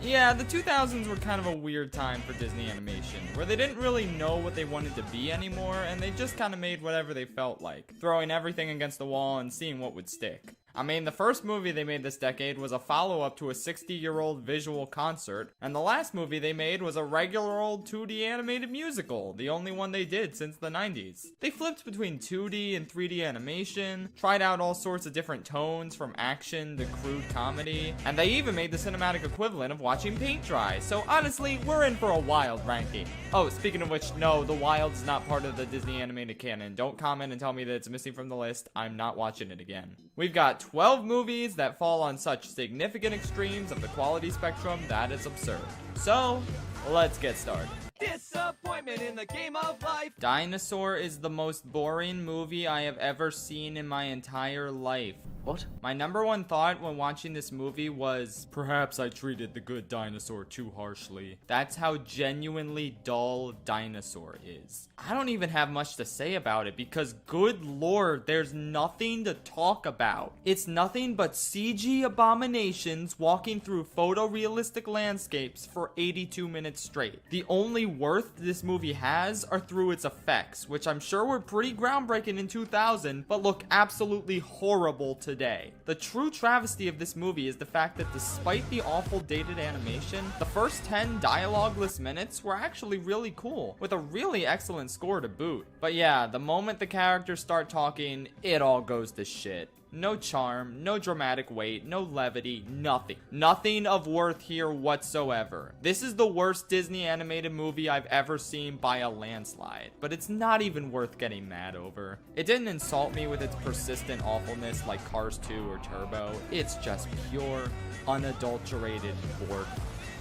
Yeah, the 2000s were kind of a weird time for Disney animation, where they didn't really know what they wanted to be anymore, and they just kind of made whatever they felt like, throwing everything against the wall and seeing what would stick. I mean, the first movie they made this decade was a follow-up to a 60-year-old visual concert, and the last movie they made was a regular old 2D animated musical, the only one they did since the 90s. They flipped between 2D and 3D animation, tried out all sorts of different tones from action to crude comedy, and they even made the cinematic equivalent of watching paint dry, so honestly, we're in for a wild ranking. Oh, speaking of which, no, The Wild is not part of the Disney animated canon. Don't comment and tell me that it's missing from the list. I'm not watching it again. We've got 12 movies that fall on such significant extremes of the quality spectrum that it's absurd. So, let's get started. Disappointment in the game of life. Dinosaur is the most boring movie I have ever seen in my entire life. What? My number one thought when watching this movie was, perhaps I treated the good dinosaur too harshly. That's how genuinely dull Dinosaur is. I don't even have much to say about it because, good lord, there's nothing to talk about. It's nothing but CG abominations walking through photorealistic landscapes for 82 minutes straight. The only worth this movie has are through its effects, which I'm sure were pretty groundbreaking in 2000, but look absolutely horrible today. The true travesty of this movie is the fact that despite the awful dated animation, the first 10 dialogueless minutes were actually really cool, with a really excellent score to boot. But yeah, the moment the characters start talking, it all goes to shit. No charm, no dramatic weight, no levity, nothing. Nothing of worth here whatsoever. This is the worst Disney animated movie I've ever seen by a landslide, but it's not even worth getting mad over. It didn't insult me with its persistent awfulness like Cars 2 or Turbo. It's just pure, unadulterated boredom.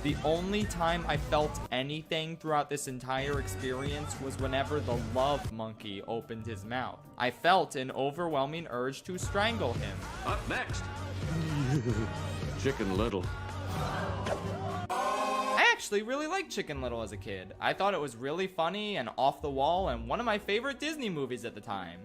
The only time I felt anything throughout this entire experience was whenever the love monkey opened his mouth. I felt an overwhelming urge to strangle him. Up next, Chicken Little. I actually really liked Chicken Little as a kid. I thought it was really funny and off the wall and one of my favorite Disney movies at the time.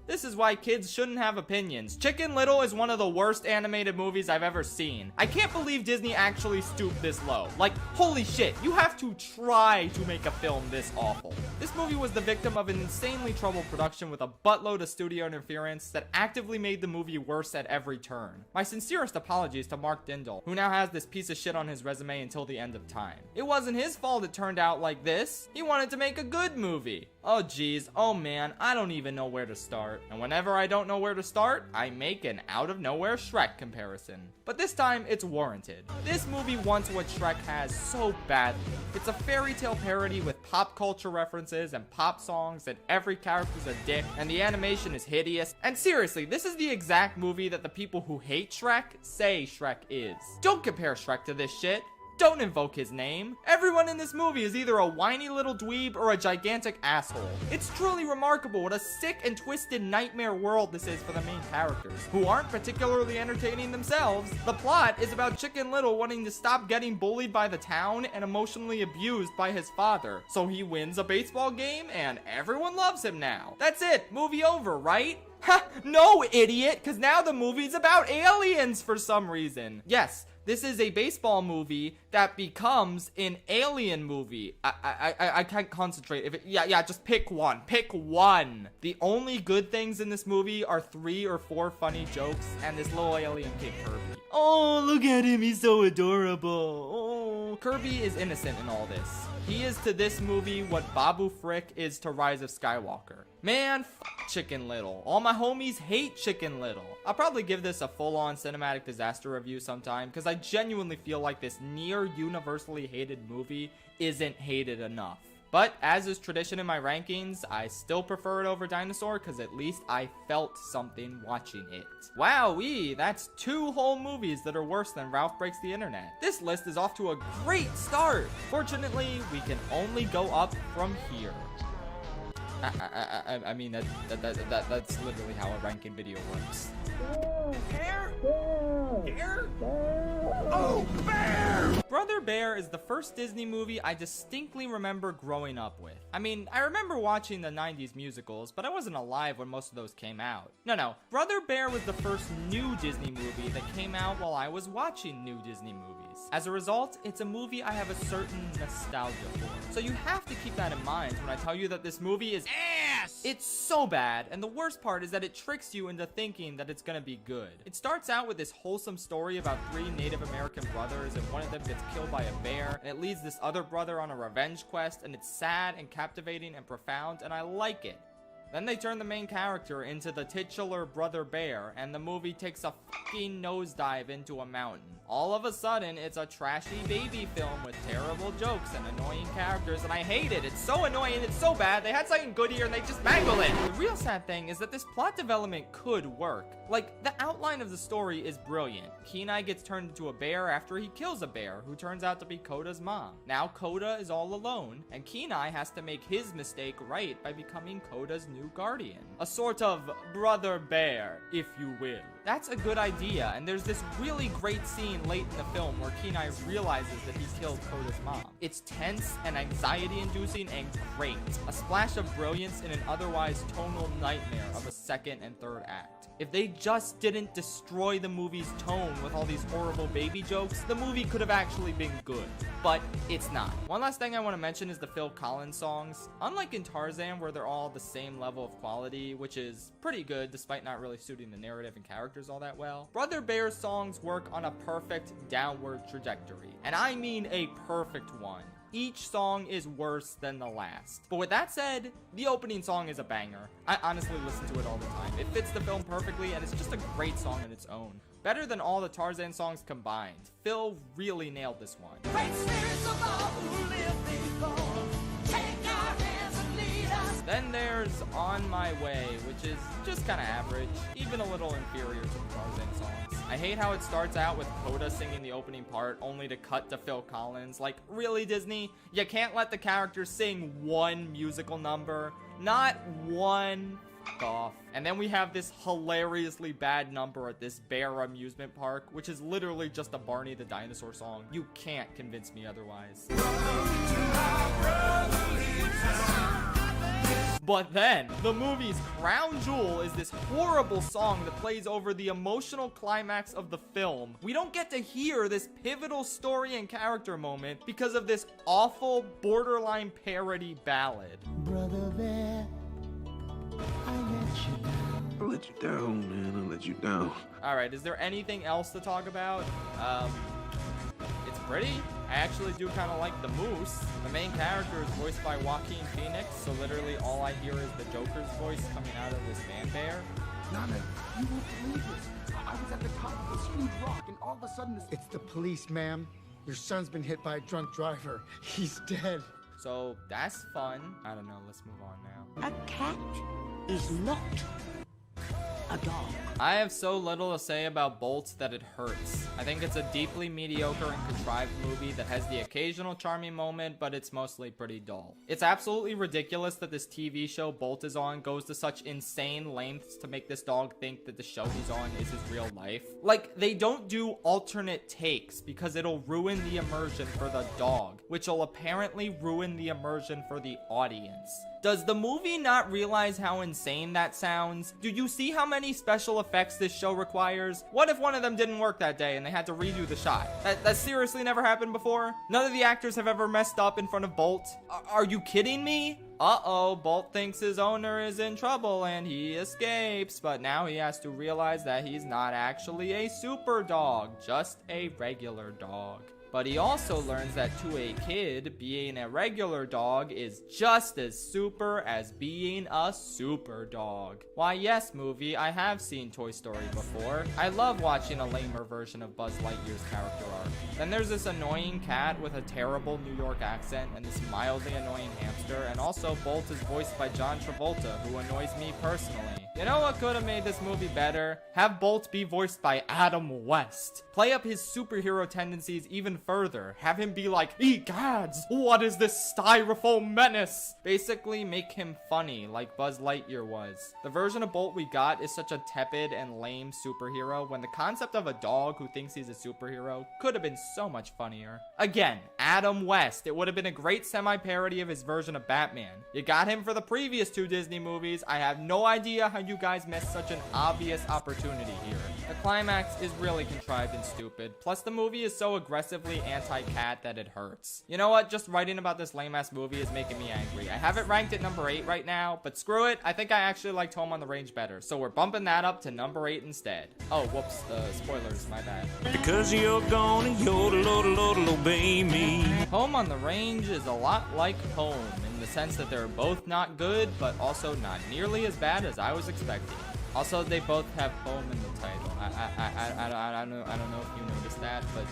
This is why kids shouldn't have opinions. Chicken Little is one of the worst animated movies I've ever seen. I can't believe Disney actually stooped this low. Like, holy shit, you have to try to make a film this awful. This movie was the victim of an insanely troubled production with a buttload of studio interference that actively made the movie worse at every turn. My sincerest apologies to Mark Dindal, who now has this piece of shit on his resume until the end of time. It wasn't his fault it turned out like this. He wanted to make a good movie. Oh geez, oh man, I don't even know where to start. And whenever I don't know where to start, I make an out-of-nowhere Shrek comparison. But this time, it's warranted. This movie wants what Shrek has so badly. It's a fairy tale parody with pop culture references and pop songs, and every character's a dick, and the animation is hideous. And seriously, this is the exact movie that the people who hate Shrek say Shrek is. Don't compare Shrek to this shit. Don't invoke his name. Everyone in this movie is either a whiny little dweeb or a gigantic asshole. It's truly remarkable what a sick and twisted nightmare world this is for the main characters, who aren't particularly entertaining themselves. The plot is about Chicken Little wanting to stop getting bullied by the town and emotionally abused by his father. So he wins a baseball game and everyone loves him now. That's it. Movie over, right? Ha! No, idiot! Because now the movie's about aliens for some reason. Yes. This is a baseball movie that becomes an alien movie. I can't concentrate. Just pick one. Pick one. The only good things in this movie are 3 or 4 funny jokes and this little alien kid Kirby. Oh, look at him. He's so adorable. Oh. Kirby is innocent in all this. He is to this movie what Babu Frick is to Rise of Skywalker. Man, f Chicken Little. All my homies hate Chicken Little. I'll probably give this a full-on cinematic disaster review sometime, because I genuinely feel like this near universally hated movie isn't hated enough. But as is tradition in my rankings, I still prefer it over Dinosaur because at least I felt something watching it. Wowee, that's 2 whole movies that are worse than Ralph Breaks the Internet. This list is off to a great start. Fortunately, we can only go up from here. I mean, that's literally how a ranking video works. Bear? Bear? Oh, Bear! Brother Bear is the first Disney movie I distinctly remember growing up with. I mean, I remember watching the 90s musicals, but I wasn't alive when most of those came out. No. Brother Bear was the first new Disney movie that came out while I was watching new Disney movies. As a result, it's a movie I have a certain nostalgia for. So you have to keep that in mind when I tell you that this movie is ass! It's so bad, and the worst part is that it tricks you into thinking that it's gonna be good. It starts out with this wholesome story about 3 Native American brothers, and one of them gets killed by a bear, and it leads this other brother on a revenge quest, and it's sad and captivating and profound, and I like it. Then they turn the main character into the titular Brother Bear, and the movie takes a fucking nosedive into a mountain. All of a sudden, it's a trashy baby film with terrible jokes and annoying characters, and I hate it. It's so annoying, it's so bad. They had something good here and they just mangle it. The real sad thing is that this plot development could work. Like, the outline of the story is brilliant. Kenai gets turned into a bear after he kills a bear, who turns out to be Koda's mom. Now Koda is all alone, and Kenai has to make his mistake right by becoming Koda's new guardian. A sort of Brother Bear, if you will. That's a good idea, and there's this really great scene late in the film where Kenai realizes that he killed Koda's mom. It's tense and anxiety-inducing and great. A splash of brilliance in an otherwise tonal nightmare of a 2nd and 3rd act. If they just didn't destroy the movie's tone with all these horrible baby jokes, the movie could have actually been good. But it's not. One last thing I want to mention is the Phil Collins songs. Unlike in Tarzan, where they're all the same level of quality, which is pretty good despite not really suiting the narrative and characters all that well, Brother Bear's songs work on a perfect downward trajectory. And I mean a perfect one. Each song is worse than the last. But with that said, the opening song is a banger. I honestly listen to it all the time. It fits the film perfectly, and it's just a great song on its own. Better than all the Tarzan songs combined. Phil really nailed this one. Then there's there's On My Way, which is just kind of average, even a little inferior to the Tarzan songs. I hate how it starts out with Coda singing the opening part, only to cut to Phil Collins. Like, really, Disney? You can't let the characters sing one musical number? Not one. Off. And then we have this hilariously bad number at this bear amusement park, which is literally just a Barney the Dinosaur song. You can't convince me otherwise. But then, the movie's crown jewel is this horrible song that plays over the emotional climax of the film. We don't get to hear this pivotal story and character moment because of this awful, borderline parody ballad. Brother Bear, I let you down, man. I let you down. Alright, is there anything else to talk about? It's pretty. I actually do kind of like the moose. The main character is voiced by Joaquin Phoenix, so literally all I hear is the Joker's voice coming out of this man bear. Nana, you won't believe this. I was at the top of this huge rock, and all of a sudden It's the police, ma'am. Your son's been hit by a drunk driver. He's dead. So, that's fun. I don't know, let's move on now. A cat is not a dog. I have so little to say about Bolt that it hurts. I think it's a deeply mediocre and contrived movie that has the occasional charming moment, but it's mostly pretty dull. It's absolutely ridiculous that this TV show Bolt is on goes to such insane lengths to make this dog think that the show he's on is his real life. Like, they don't do alternate takes because it'll ruin the immersion for the dog, which will apparently ruin the immersion for the audience. Does the movie not realize how insane that sounds? Do you see how many special effects this show requires? What if one of them didn't work that day and they had to redo the shot? That seriously never happened before? None of the actors have ever messed up in front of Bolt? Are you kidding me? Uh-oh, Bolt thinks his owner is in trouble and he escapes, but now he has to realize that he's not actually a super dog, just a regular dog. But he also learns that to a kid, being a regular dog is just as super as being a super dog. Why yes, movie, I have seen Toy Story before. I love watching a lamer version of Buzz Lightyear's character arc. Then there's this annoying cat with a terrible New York accent and this mildly annoying hamster, and also Bolt is voiced by John Travolta, who annoys me personally. You know what could have made this movie better? Have Bolt be voiced by Adam West. Play up his superhero tendencies even further. Have him be like, "Egads, what is this styrofoam menace?" Basically make him funny like Buzz Lightyear was. The version of Bolt we got is such a tepid and lame superhero when the concept of a dog who thinks he's a superhero could have been so much funnier. Again, Adam West. It would have been a great semi-parody of his version of Batman. You got him for the previous two Disney movies. I have no idea how you guys missed such an obvious opportunity here. The climax is really contrived and stupid. Plus the movie is so aggressively anti-cat that it hurts. You know what? Just writing about this lame-ass movie is making me angry. I have it ranked at number 8 right now, but screw it. I think I actually liked Home on the Range better, so we're bumping that up to number 8 instead. Oh, whoops. Spoilers. My bad. Because you're gonna yodel, obey me. Home on the Range is a lot like Home in the sense that they're both not good, but also not nearly as bad as I was expecting. Also, they both have home in the title. I don't know if you noticed that, but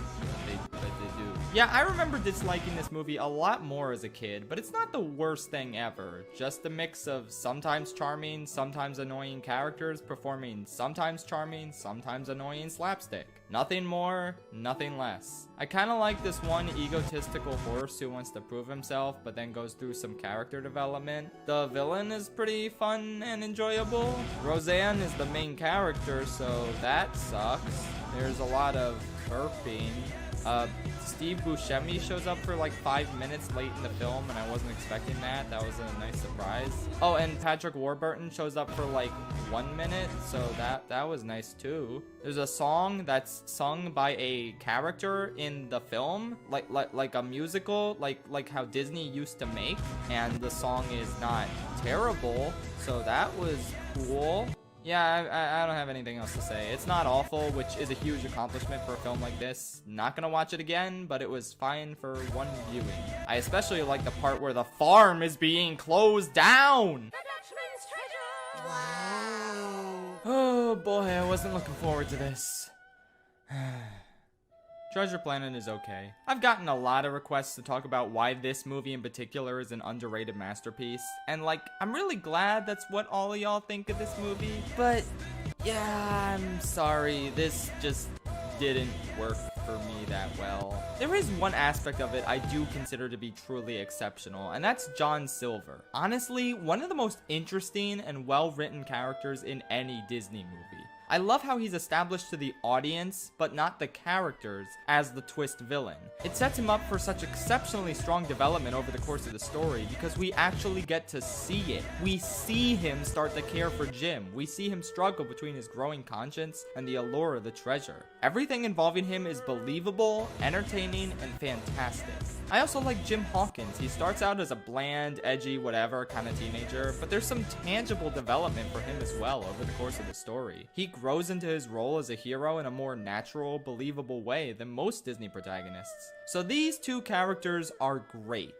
they do. Yeah, I remember disliking this movie a lot more as a kid, but it's not the worst thing ever. Just a mix of sometimes charming, sometimes annoying characters performing sometimes charming, sometimes annoying slapstick. Nothing more, nothing less. I kind of like this one egotistical horse who wants to prove himself, but then goes through some character development. The villain is pretty fun and enjoyable. Roseanne is the main character, so that sucks. There's a lot of burping. Steve Buscemi shows up for like 5 minutes late in the film, and I wasn't expecting that. That was a nice surprise. Oh, and Patrick Warburton shows up for like 1 minute, so that was nice too. There's a song that's sung by a character in the film, like a musical, like how Disney used to make, and the song is not terrible, so that was cool. Yeah, I don't have anything else to say. It's not awful, which is a huge accomplishment for a film like this. Not gonna watch it again, but it was fine for one viewing. I especially like the part where the farm is being closed down! The Dutchman's treasure! Wow! Oh boy, I wasn't looking forward to this. Treasure Planet is okay. I've gotten a lot of requests to talk about why this movie in particular is an underrated masterpiece, and like, I'm really glad that's what all of y'all think of this movie, but yeah, I'm sorry, this just didn't work for me that well. There is one aspect of it I do consider to be truly exceptional, and that's John Silver. Honestly, one of the most interesting and well-written characters in any Disney movie. I love how he's established to the audience, but not the characters, as the twist villain. It sets him up for such exceptionally strong development over the course of the story because we actually get to see it. We see him start to care for Jim. We see him struggle between his growing conscience and the allure of the treasure. Everything involving him is believable, entertaining, and fantastic. I also like Jim Hawkins. He starts out as a bland, edgy, whatever kind of teenager, but there's some tangible development for him as well over the course of the story. He grows into his role as a hero in a more natural, believable way than most Disney protagonists. So these two characters are great.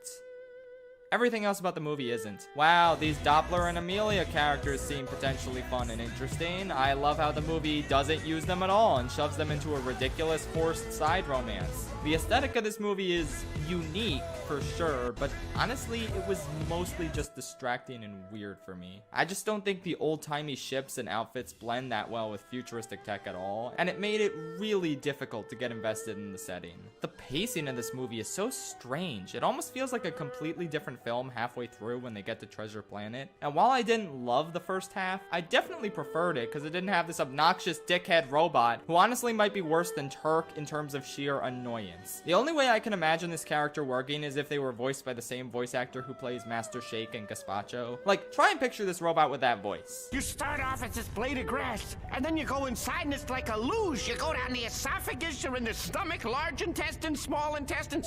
Everything else about the movie isn't. Wow, these Doppler and Amelia characters seem potentially fun and interesting. I love how the movie doesn't use them at all and shoves them into a ridiculous forced side romance. The aesthetic of this movie is unique for sure, but honestly, it was mostly just distracting and weird for me. I just don't think the old-timey ships and outfits blend that well with futuristic tech at all, and it made it really difficult to get invested in the setting. The pacing of this movie is so strange. It almost feels like a completely different film halfway through when they get to Treasure Planet. And while I didn't love the first half, I definitely preferred it because it didn't have this obnoxious dickhead robot who honestly might be worse than Turk in terms of sheer annoyance. The only way I can imagine this character working is if they were voiced by the same voice actor who plays Master Shake and Gazpacho. Like, try and picture this robot with that voice. You start off as this blade of grass, and then you go inside and it's like a luge. You go down the esophagus, you're in the stomach, large intestine, small intestine,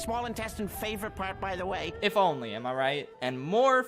favorite part, by the way. If only, am I right? And Morph.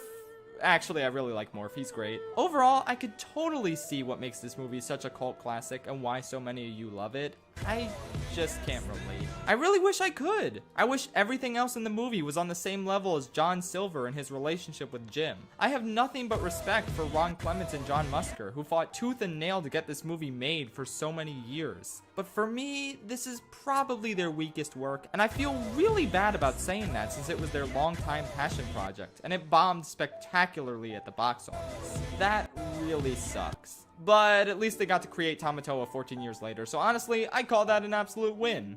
Actually, I really like Morph. He's great. Overall, I could totally see what makes this movie such a cult classic and why so many of you love it. I just can't relate. I really wish I could. I wish everything else in the movie was on the same level as John Silver and his relationship with Jim. I have nothing but respect for Ron Clements and John Musker, who fought tooth and nail to get this movie made for so many years. But for me, this is probably their weakest work, and I feel really bad about saying that since it was their longtime passion project, and it bombed spectacularly at the box office. That really sucks. But at least they got to create Tamatoa 14 years later, so honestly, I call that an absolute win.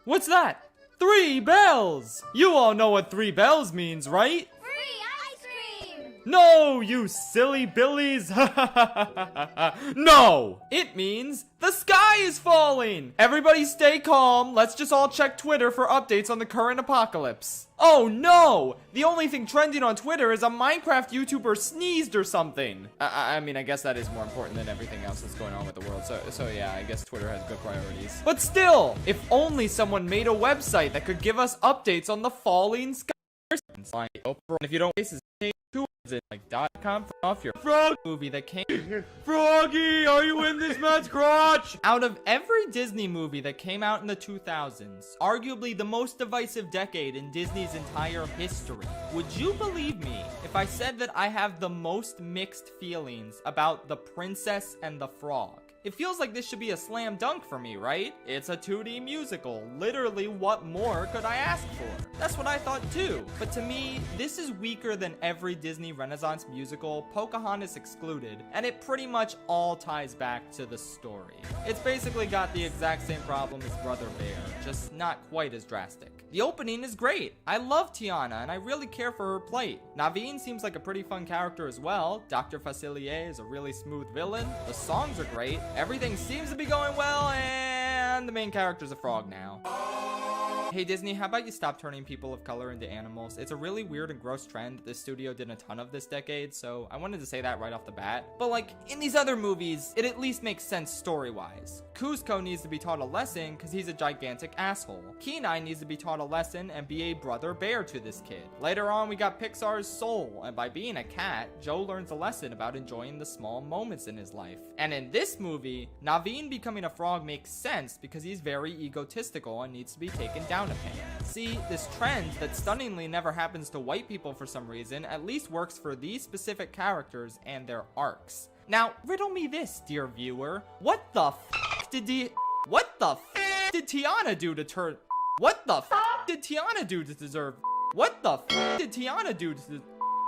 What's that? 3 bells! You all know what 3 bells means, right? Free ice cream! No, you silly billies! No! It means the sky is falling! Everybody stay calm, let's just all check Twitter for updates on the current apocalypse. Oh no! The only thing trending on Twitter is a Minecraft YouTuber sneezed or something. I mean, I guess that is more important than everything else that's going on with the world. So yeah, I guess Twitter has good priorities. But still, if only someone made a website that could give us updates on the falling sky. If you don't like .com off your frog movie that came. Froggy, are you in this man's crotch? Out of every Disney movie that came out in the 2000s, arguably the most divisive decade in Disney's entire history, would you believe me if I said that I have the most mixed feelings about The Princess and the Frog? It feels like this should be a slam dunk for me, right? It's a 2D musical. Literally, what more could I ask for? That's what I thought too. But to me, this is weaker than every Disney Renaissance musical, Pocahontas excluded, and it pretty much all ties back to the story. It's basically got the exact same problem as Brother Bear, just not quite as drastic. The opening is great. I love Tiana, and I really care for her plight. Naveen seems like a pretty fun character as well. Dr. Facilier is a really smooth villain. The songs are great. Everything seems to be going well, and the main character's a frog now. Hey Disney, how about you stop turning people of color into animals? It's a really weird and gross trend. The studio did a ton of this decade, so I wanted to say that right off the bat. But like, in these other movies, it at least makes sense story-wise. Kuzco needs to be taught a lesson because he's a gigantic asshole. Kenai needs to be taught a lesson and be a brother bear to this kid. Later on, we got Pixar's Soul, and by being a cat, Joe learns a lesson about enjoying the small moments in his life. And in this movie, Naveen becoming a frog makes sense because he's very egotistical and needs to be taken down a peg. See, this trend that stunningly never happens to white people for some reason at least works for these specific characters and their arcs. Now, riddle me this, dear viewer. What the f*** did the... What the f*** did Tiana do to turn? What the f did Tiana do to deserve? What the f did Tiana do to?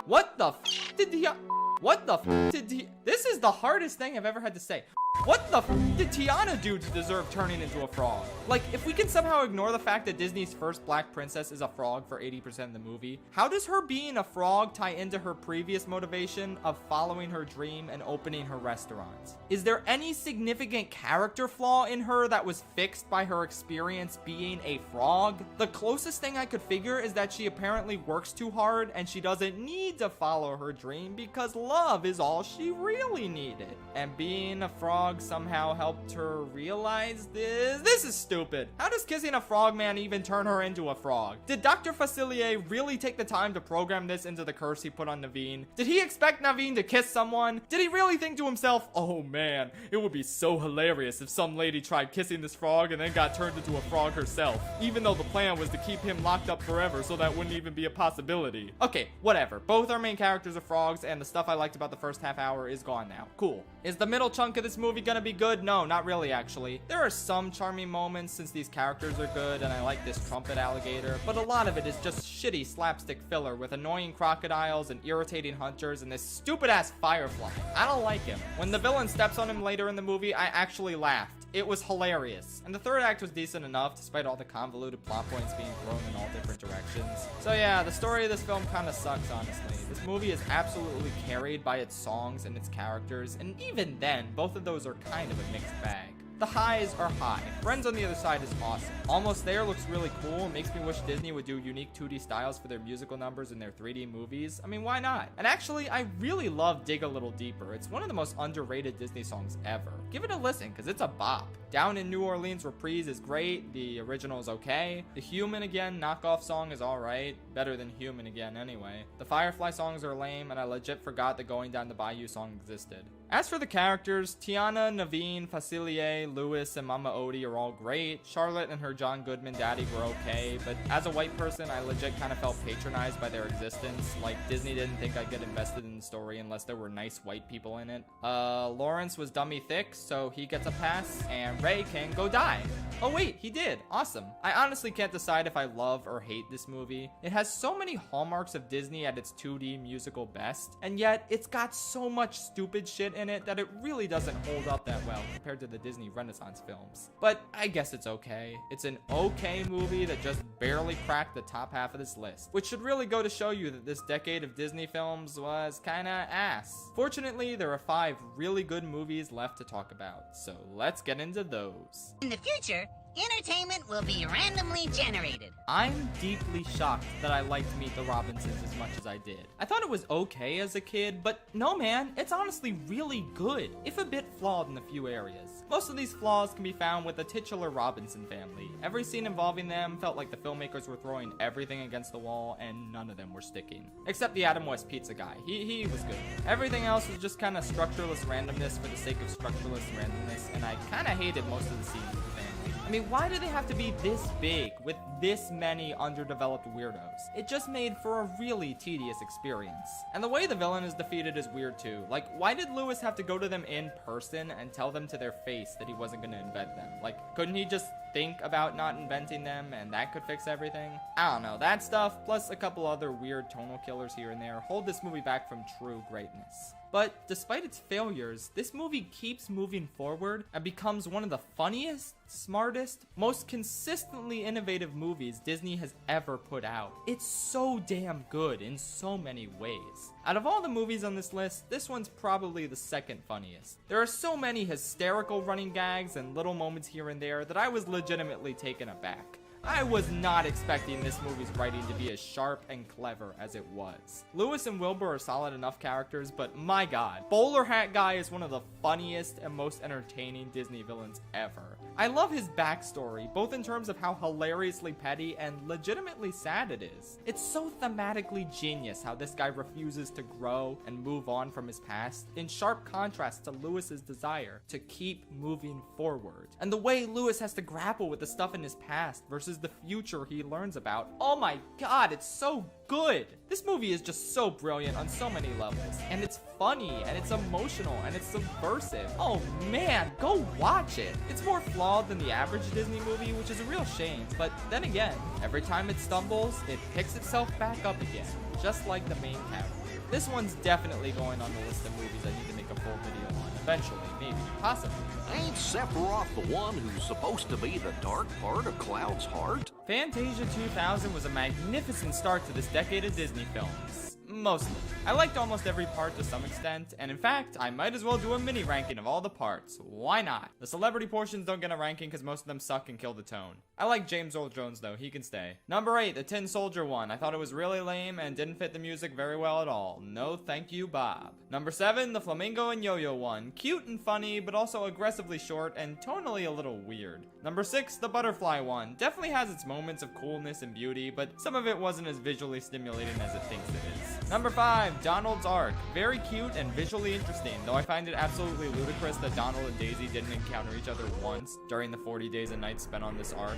What the f did Tiana? What the f did This is the hardest thing I've ever had to say. What the f did Tiana do to deserve turning into a frog? Like, if we can somehow ignore the fact that Disney's first black princess is a frog for 80% of the movie, how does her being a frog tie into her previous motivation of following her dream and opening her restaurants? Is there any significant character flaw in her that was fixed by her experience being a frog? The closest thing I could figure is that she apparently works too hard and she doesn't need to follow her dream because love is all she really needed. And being a frog somehow helped her realize this? This is stupid. How does kissing a frogman even turn her into a frog? Did Dr. Facilier really take the time to program this into the curse he put on Naveen? Did he expect Naveen to kiss someone? Did he really think to himself, oh man, it would be so hilarious if some lady tried kissing this frog and then got turned into a frog herself, even though the plan was to keep him locked up forever so that wouldn't even be a possibility. Okay, whatever. Both our main characters are frogs and the stuff I liked about the first half hour is gone now. Cool. Is the middle chunk of this movie gonna be good? No, not really actually. There are some charming moments since these characters are good and I like this trumpet alligator, but a lot of it is just shitty slapstick filler with annoying crocodiles and irritating hunters and this stupid ass firefly. I don't like him. When the villain steps on him later in the movie, I actually laughed. It was hilarious. And the third act was decent enough despite all the convoluted plot points being thrown in all different directions. So yeah, the story of this film kind of sucks, honestly. This movie is absolutely carried by its songs and its characters, and even then, both of those are kind of a mixed bag. The highs are high. Friends on the Other Side is awesome. Almost There looks really cool. It makes me wish Disney would do unique 2D styles for their musical numbers in their 3D movies. I mean, why not? And actually, I really love Dig a Little Deeper. It's one of the most underrated Disney songs ever. Give it a listen, because it's a bop. Down in New Orleans Reprise is great. The original is okay. The Human Again knockoff song is alright. Better than Human Again anyway. The Firefly songs are lame, and I legit forgot the Going Down the Bayou song existed. As for the characters, Tiana, Naveen, Facilier, Lewis, and Mama Odie are all great. Charlotte and her John Goodman daddy were okay, but as a white person, I legit kind of felt patronized by their existence. Like, Disney didn't think I'd get invested in the story unless there were nice white people in it. Lawrence was dummy thick, so he gets a pass, and Ray can go die. Oh wait, he did. Awesome. I honestly can't decide if I love or hate this movie. It has so many hallmarks of Disney at its 2D musical best, and yet it's got so much stupid shit in it that it really doesn't hold up that well compared to the Disney Renaissance films. But I guess it's okay. It's an okay movie that just barely cracked the top half of this list, which should really go to show you that this decade of Disney films was kinda ass. Fortunately, there are 5 really good movies left to talk about, so let's get into those. In the future, entertainment will be randomly generated. I'm deeply shocked that I liked Meet the Robinsons as much as I did. I thought it was okay as a kid, but no man, it's honestly really good, if a bit flawed in a few areas. Most of these flaws can be found with the titular Robinson family. Every scene involving them felt like the filmmakers were throwing everything against the wall and none of them were sticking. Except the Adam West pizza guy. He was good. Everything else was just kind of structureless randomness for the sake of structureless randomness, and I kind of hated most of the scenes with the family. I mean, why do they have to be this big with this many underdeveloped weirdos? It just made for a really tedious experience. And the way the villain is defeated is weird too. Like, why did Lewis have to go to them in person and tell them to their face that he wasn't gonna invent them? Like, couldn't he just think about not inventing them and that could fix everything? I don't know, that stuff, plus a couple other weird tonal killers here and there, hold this movie back from true greatness. But despite its failures, this movie keeps moving forward and becomes one of the funniest, smartest, most consistently innovative movies Disney has ever put out. It's so damn good in so many ways. Out of all the movies on this list, this one's probably the second funniest. There are so many hysterical running gags and little moments here and there that I was legitimately taken aback. I was not expecting this movie's writing to be as sharp and clever as it was. Lewis and Wilbur are solid enough characters, but my god, Bowler Hat Guy is one of the funniest and most entertaining Disney villains ever. I love his backstory, both in terms of how hilariously petty and legitimately sad it is. It's so thematically genius how this guy refuses to grow and move on from his past, in sharp contrast to Lewis's desire to keep moving forward. And the way Lewis has to grapple with the stuff in his past versus the future he learns about. Oh my god, it's so good. This movie is just so brilliant on so many levels, and it's funny, and it's emotional, and it's subversive. Oh man, go watch it. It's more flawed than the average Disney movie, which is a real shame, but then again, every time it stumbles, it picks itself back up again, just like the main character. This one's definitely going on the list of movies I need to make a full video on eventually, maybe, possibly. Ain't Sephiroth the one who's supposed to be the dark part of Cloud's heart? Fantasia 2000 was a magnificent start to this decade of Disney films. Mostly. I liked almost every part to some extent, and in fact, I might as well do a mini ranking of all the parts. Why not? The celebrity portions don't get a ranking because most of them suck and kill the tone. I like James Earl Jones though, he can stay. Number 8, the Tin Soldier one. I thought it was really lame and didn't fit the music very well at all. No thank you, Bob. Number 7, the Flamingo and Yo-Yo one. Cute and funny, but also aggressively short and tonally a little weird. Number 6, the Butterfly one. Definitely has its moments of coolness and beauty, but some of it wasn't as visually stimulating as it thinks it is. Number 5, Donald's Ark. Very cute and visually interesting, though I find it absolutely ludicrous that Donald and Daisy didn't encounter each other once during the 40 days and nights spent on this ark.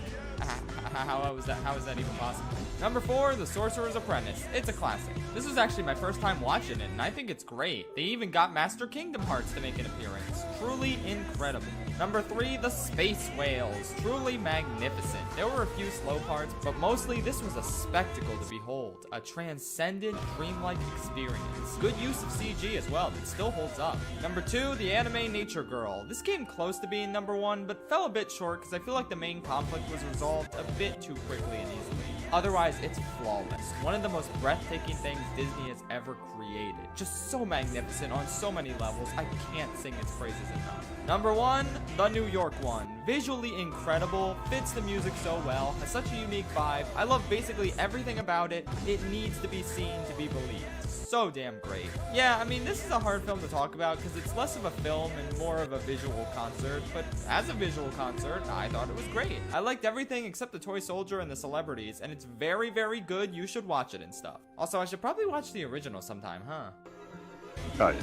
How is that even possible? Number 4, The Sorcerer's Apprentice. It's a classic. This was actually my first time watching it, and I think it's great. They even got Master Kingdom Hearts to make an appearance. Truly incredible. Number 3, The Space Whales. Truly magnificent. There were a few slow parts, but mostly this was a spectacle to behold. A transcendent, dreamlike experience. Good use of CG as well that still holds up. Number 2, The Anime Nature Girl. This came close to being number 1, but fell a bit short because I feel like the main conflict was resolved a bit too quickly and easily. Otherwise, it's flawless. One of the most breathtaking things Disney has ever created. Just so magnificent on so many levels, I can't sing its praises enough. Number 1, the New York one. Visually incredible, fits the music so well, has such a unique vibe. I love basically everything about it. It needs to be seen to be believed. So damn great. Yeah, I mean, this is a hard film to talk about because it's less of a film and more of a visual concert, but as a visual concert, I thought it was great. I liked everything except the toy soldier and the celebrities, and it's very, very good. You should watch it and stuff. Also, I should probably watch the original sometime, huh? Oh yeah,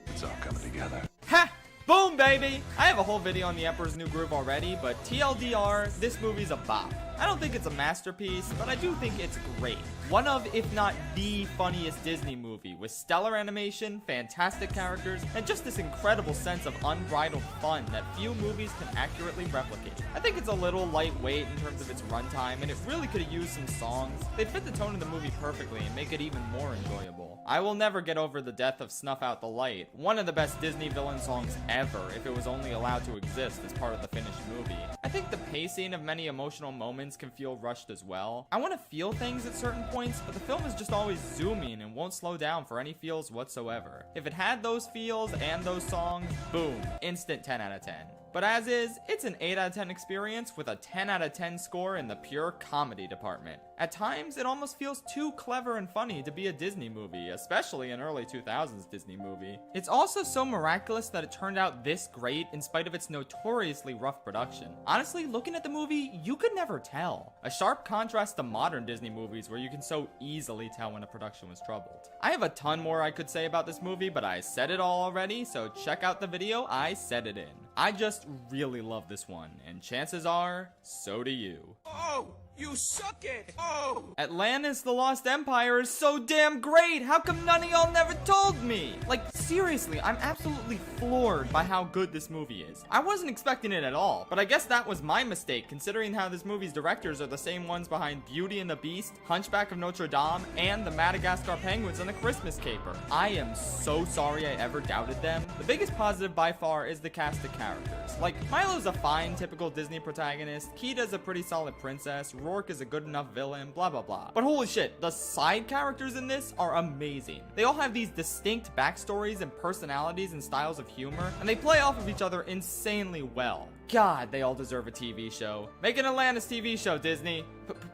it's all coming together. Ha! Boom, baby! I have a whole video on The Emperor's New Groove already, but TLDR, this movie's a bop. I don't think it's a masterpiece, but I do think it's great. One of, if not the funniest Disney movie, with stellar animation, fantastic characters, and just this incredible sense of unbridled fun that few movies can accurately replicate. I think it's a little lightweight in terms of its runtime, and it really could have used some songs. They'd fit the tone of the movie perfectly and make it even more enjoyable. I will never get over the death of Snuff Out the Light, one of the best Disney villain songs ever, if it was only allowed to exist as part of the finished movie. I think the pacing of many emotional moments can feel rushed as well. I want to feel things at certain points, but the film is just always zooming and won't slow down for any feels whatsoever. If it had those feels and those songs, boom, instant 10 out of 10. But as is, it's an 8 out of 10 experience with a 10 out of 10 score in the pure comedy department. At times, it almost feels too clever and funny to be a Disney movie, especially an early 2000s Disney movie. It's also so miraculous that it turned out this great in spite of its notoriously rough production. Honestly, looking at the movie, you could never tell. A sharp contrast to modern Disney movies where you can so easily tell when a production was troubled. I have a ton more I could say about this movie, but I said it all already, so check out the video I said it in. I just really love this one, and chances are, so do you. Oh! You suck it! Oh! Atlantis the Lost Empire is so damn great! How come none of y'all never told me? Like, seriously, I'm absolutely floored by how good this movie is. I wasn't expecting it at all, but I guess that was my mistake, considering how this movie's directors are the same ones behind Beauty and the Beast, Hunchback of Notre Dame, and the Madagascar Penguins and the Christmas Caper. I am so sorry I ever doubted them. The biggest positive by far is the cast of characters. Like, Milo's a fine, typical Disney protagonist, Kita's a pretty solid princess, Rourke is a good enough villain, blah blah blah. But holy shit, the side characters in this are amazing. They all have these distinct backstories and personalities and styles of humor, and they play off of each other insanely well. God, they all deserve a TV show. Make an Atlantis TV show, Disney.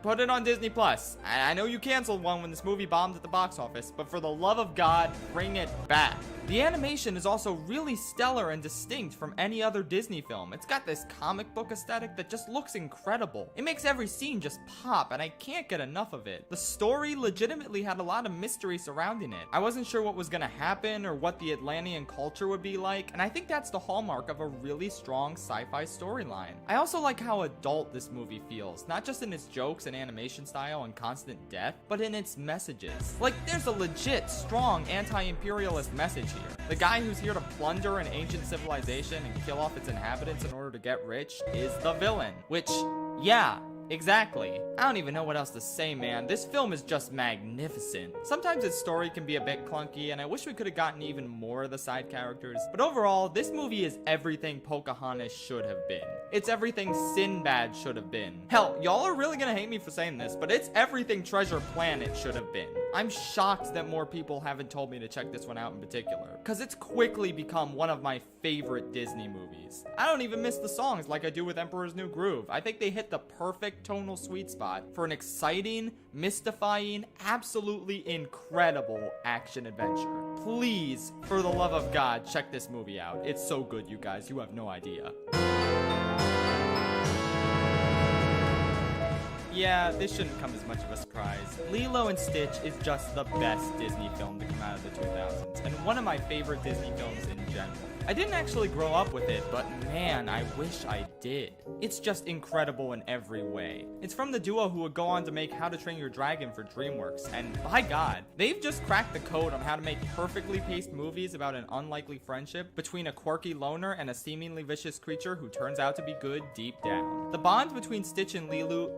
Put it on Disney Plus. I know you canceled one when this movie bombed at the box office, but for the love of God, bring it back. The animation is also really stellar and distinct from any other Disney film. It's got this comic book aesthetic that just looks incredible. It makes every scene just pop, and I can't get enough of it. The story legitimately had a lot of mystery surrounding it. I wasn't sure what was gonna happen or what the Atlantean culture would be like, and I think that's the hallmark of a really strong sci-fi sci-fi storyline. I also like how adult this movie feels, not just in its jokes and animation style and constant death, but in its messages. Like, there's a legit, strong anti-imperialist message here. The guy who's here to plunder an ancient civilization and kill off its inhabitants in order to get rich is the villain, which, yeah, exactly. I don't even know what else to say, man. This film is just magnificent. Sometimes its story can be a bit clunky, and I wish we could have gotten even more of the side characters. But overall, this movie is everything Pocahontas should have been. It's everything Sinbad should have been. Hell, y'all are really gonna hate me for saying this, but it's everything Treasure Planet should have been. I'm shocked that more people haven't told me to check this one out in particular, because it's quickly become one of my favorite Disney movies. I don't even miss the songs like I do with Emperor's New Groove. I think they hit the perfect tonal sweet spot for an exciting, mystifying, absolutely incredible action adventure. Please, for the love of God, check this movie out. It's so good, you guys. You have no idea. Yeah, this shouldn't come as much of a surprise. Lilo and Stitch is just the best Disney film to come out of the 2000s, and one of my favorite Disney films in general. I didn't actually grow up with it, but man, I wish I did. It's just incredible in every way. It's from the duo who would go on to make How to Train Your Dragon for DreamWorks, and by God, they've just cracked the code on how to make perfectly paced movies about an unlikely friendship between a quirky loner and a seemingly vicious creature who turns out to be good deep down. The bond between Stitch and Lilo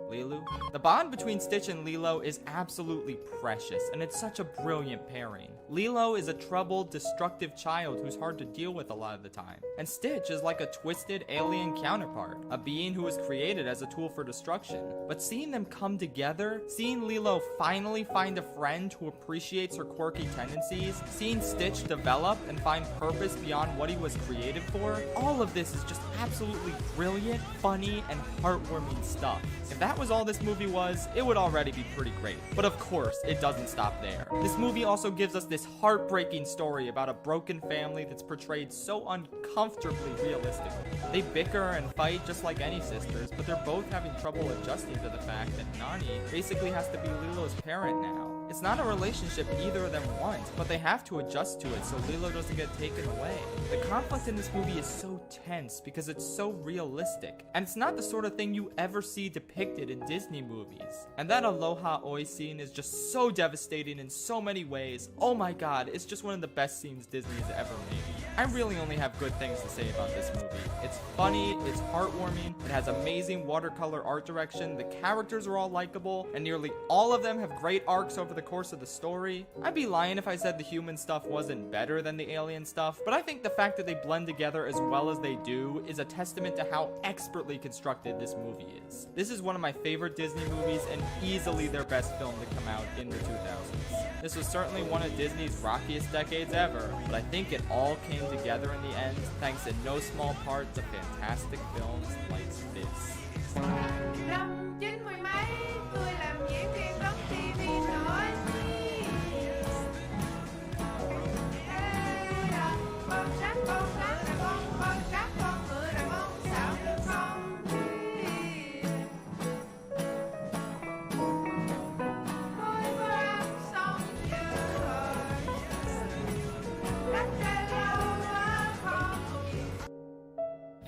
is absolutely precious, and it's such a brilliant pairing. Lilo is a troubled, destructive child who's hard to deal with a lot of the time, and Stitch is like a twisted alien counterpart, a being who was created as a tool for destruction. But seeing them come together, seeing Lilo finally find a friend who appreciates her quirky tendencies, seeing Stitch develop and find purpose beyond what he was created for, all of this is just absolutely brilliant, funny, and heartwarming stuff. If that was all this movie was, it would already be pretty great. But of course, it doesn't stop there. This movie also gives us this heartbreaking story about a broken family that's portrayed so uncomfortably realistically. They bicker and fight just like any sisters, but they're both having trouble adjusting to the fact that Nani basically has to be Lilo's parent now. It's not a relationship either of them want, but they have to adjust to it so Lilo doesn't get taken away. The conflict in this movie is so tense because it's so realistic, and it's not the sort of thing you ever see depicted in Disney movies. And that Aloha Oi scene is just so devastating in so many ways. Oh my god, it's just one of the best scenes Disney has ever made. I really only have good things to say about this movie. It's funny, it's heartwarming, it has amazing watercolor art direction, the characters are all likable, and nearly all of them have great arcs over the course of the story. I'd be lying if I said the human stuff wasn't better than the alien stuff, but I think the fact that they blend together as well as they do is a testament to how expertly constructed this movie is. This is one of my favorite Disney movies and easily their best film to come out in the 2000s. This was certainly one of Disney's rockiest decades ever, but I think it all came together in the end thanks in no small part to fantastic films like this.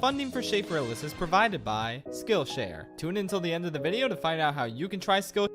Funding for Schaefer Illis is provided by Skillshare. Tune in until the end of the video to find out how you can try Skillshare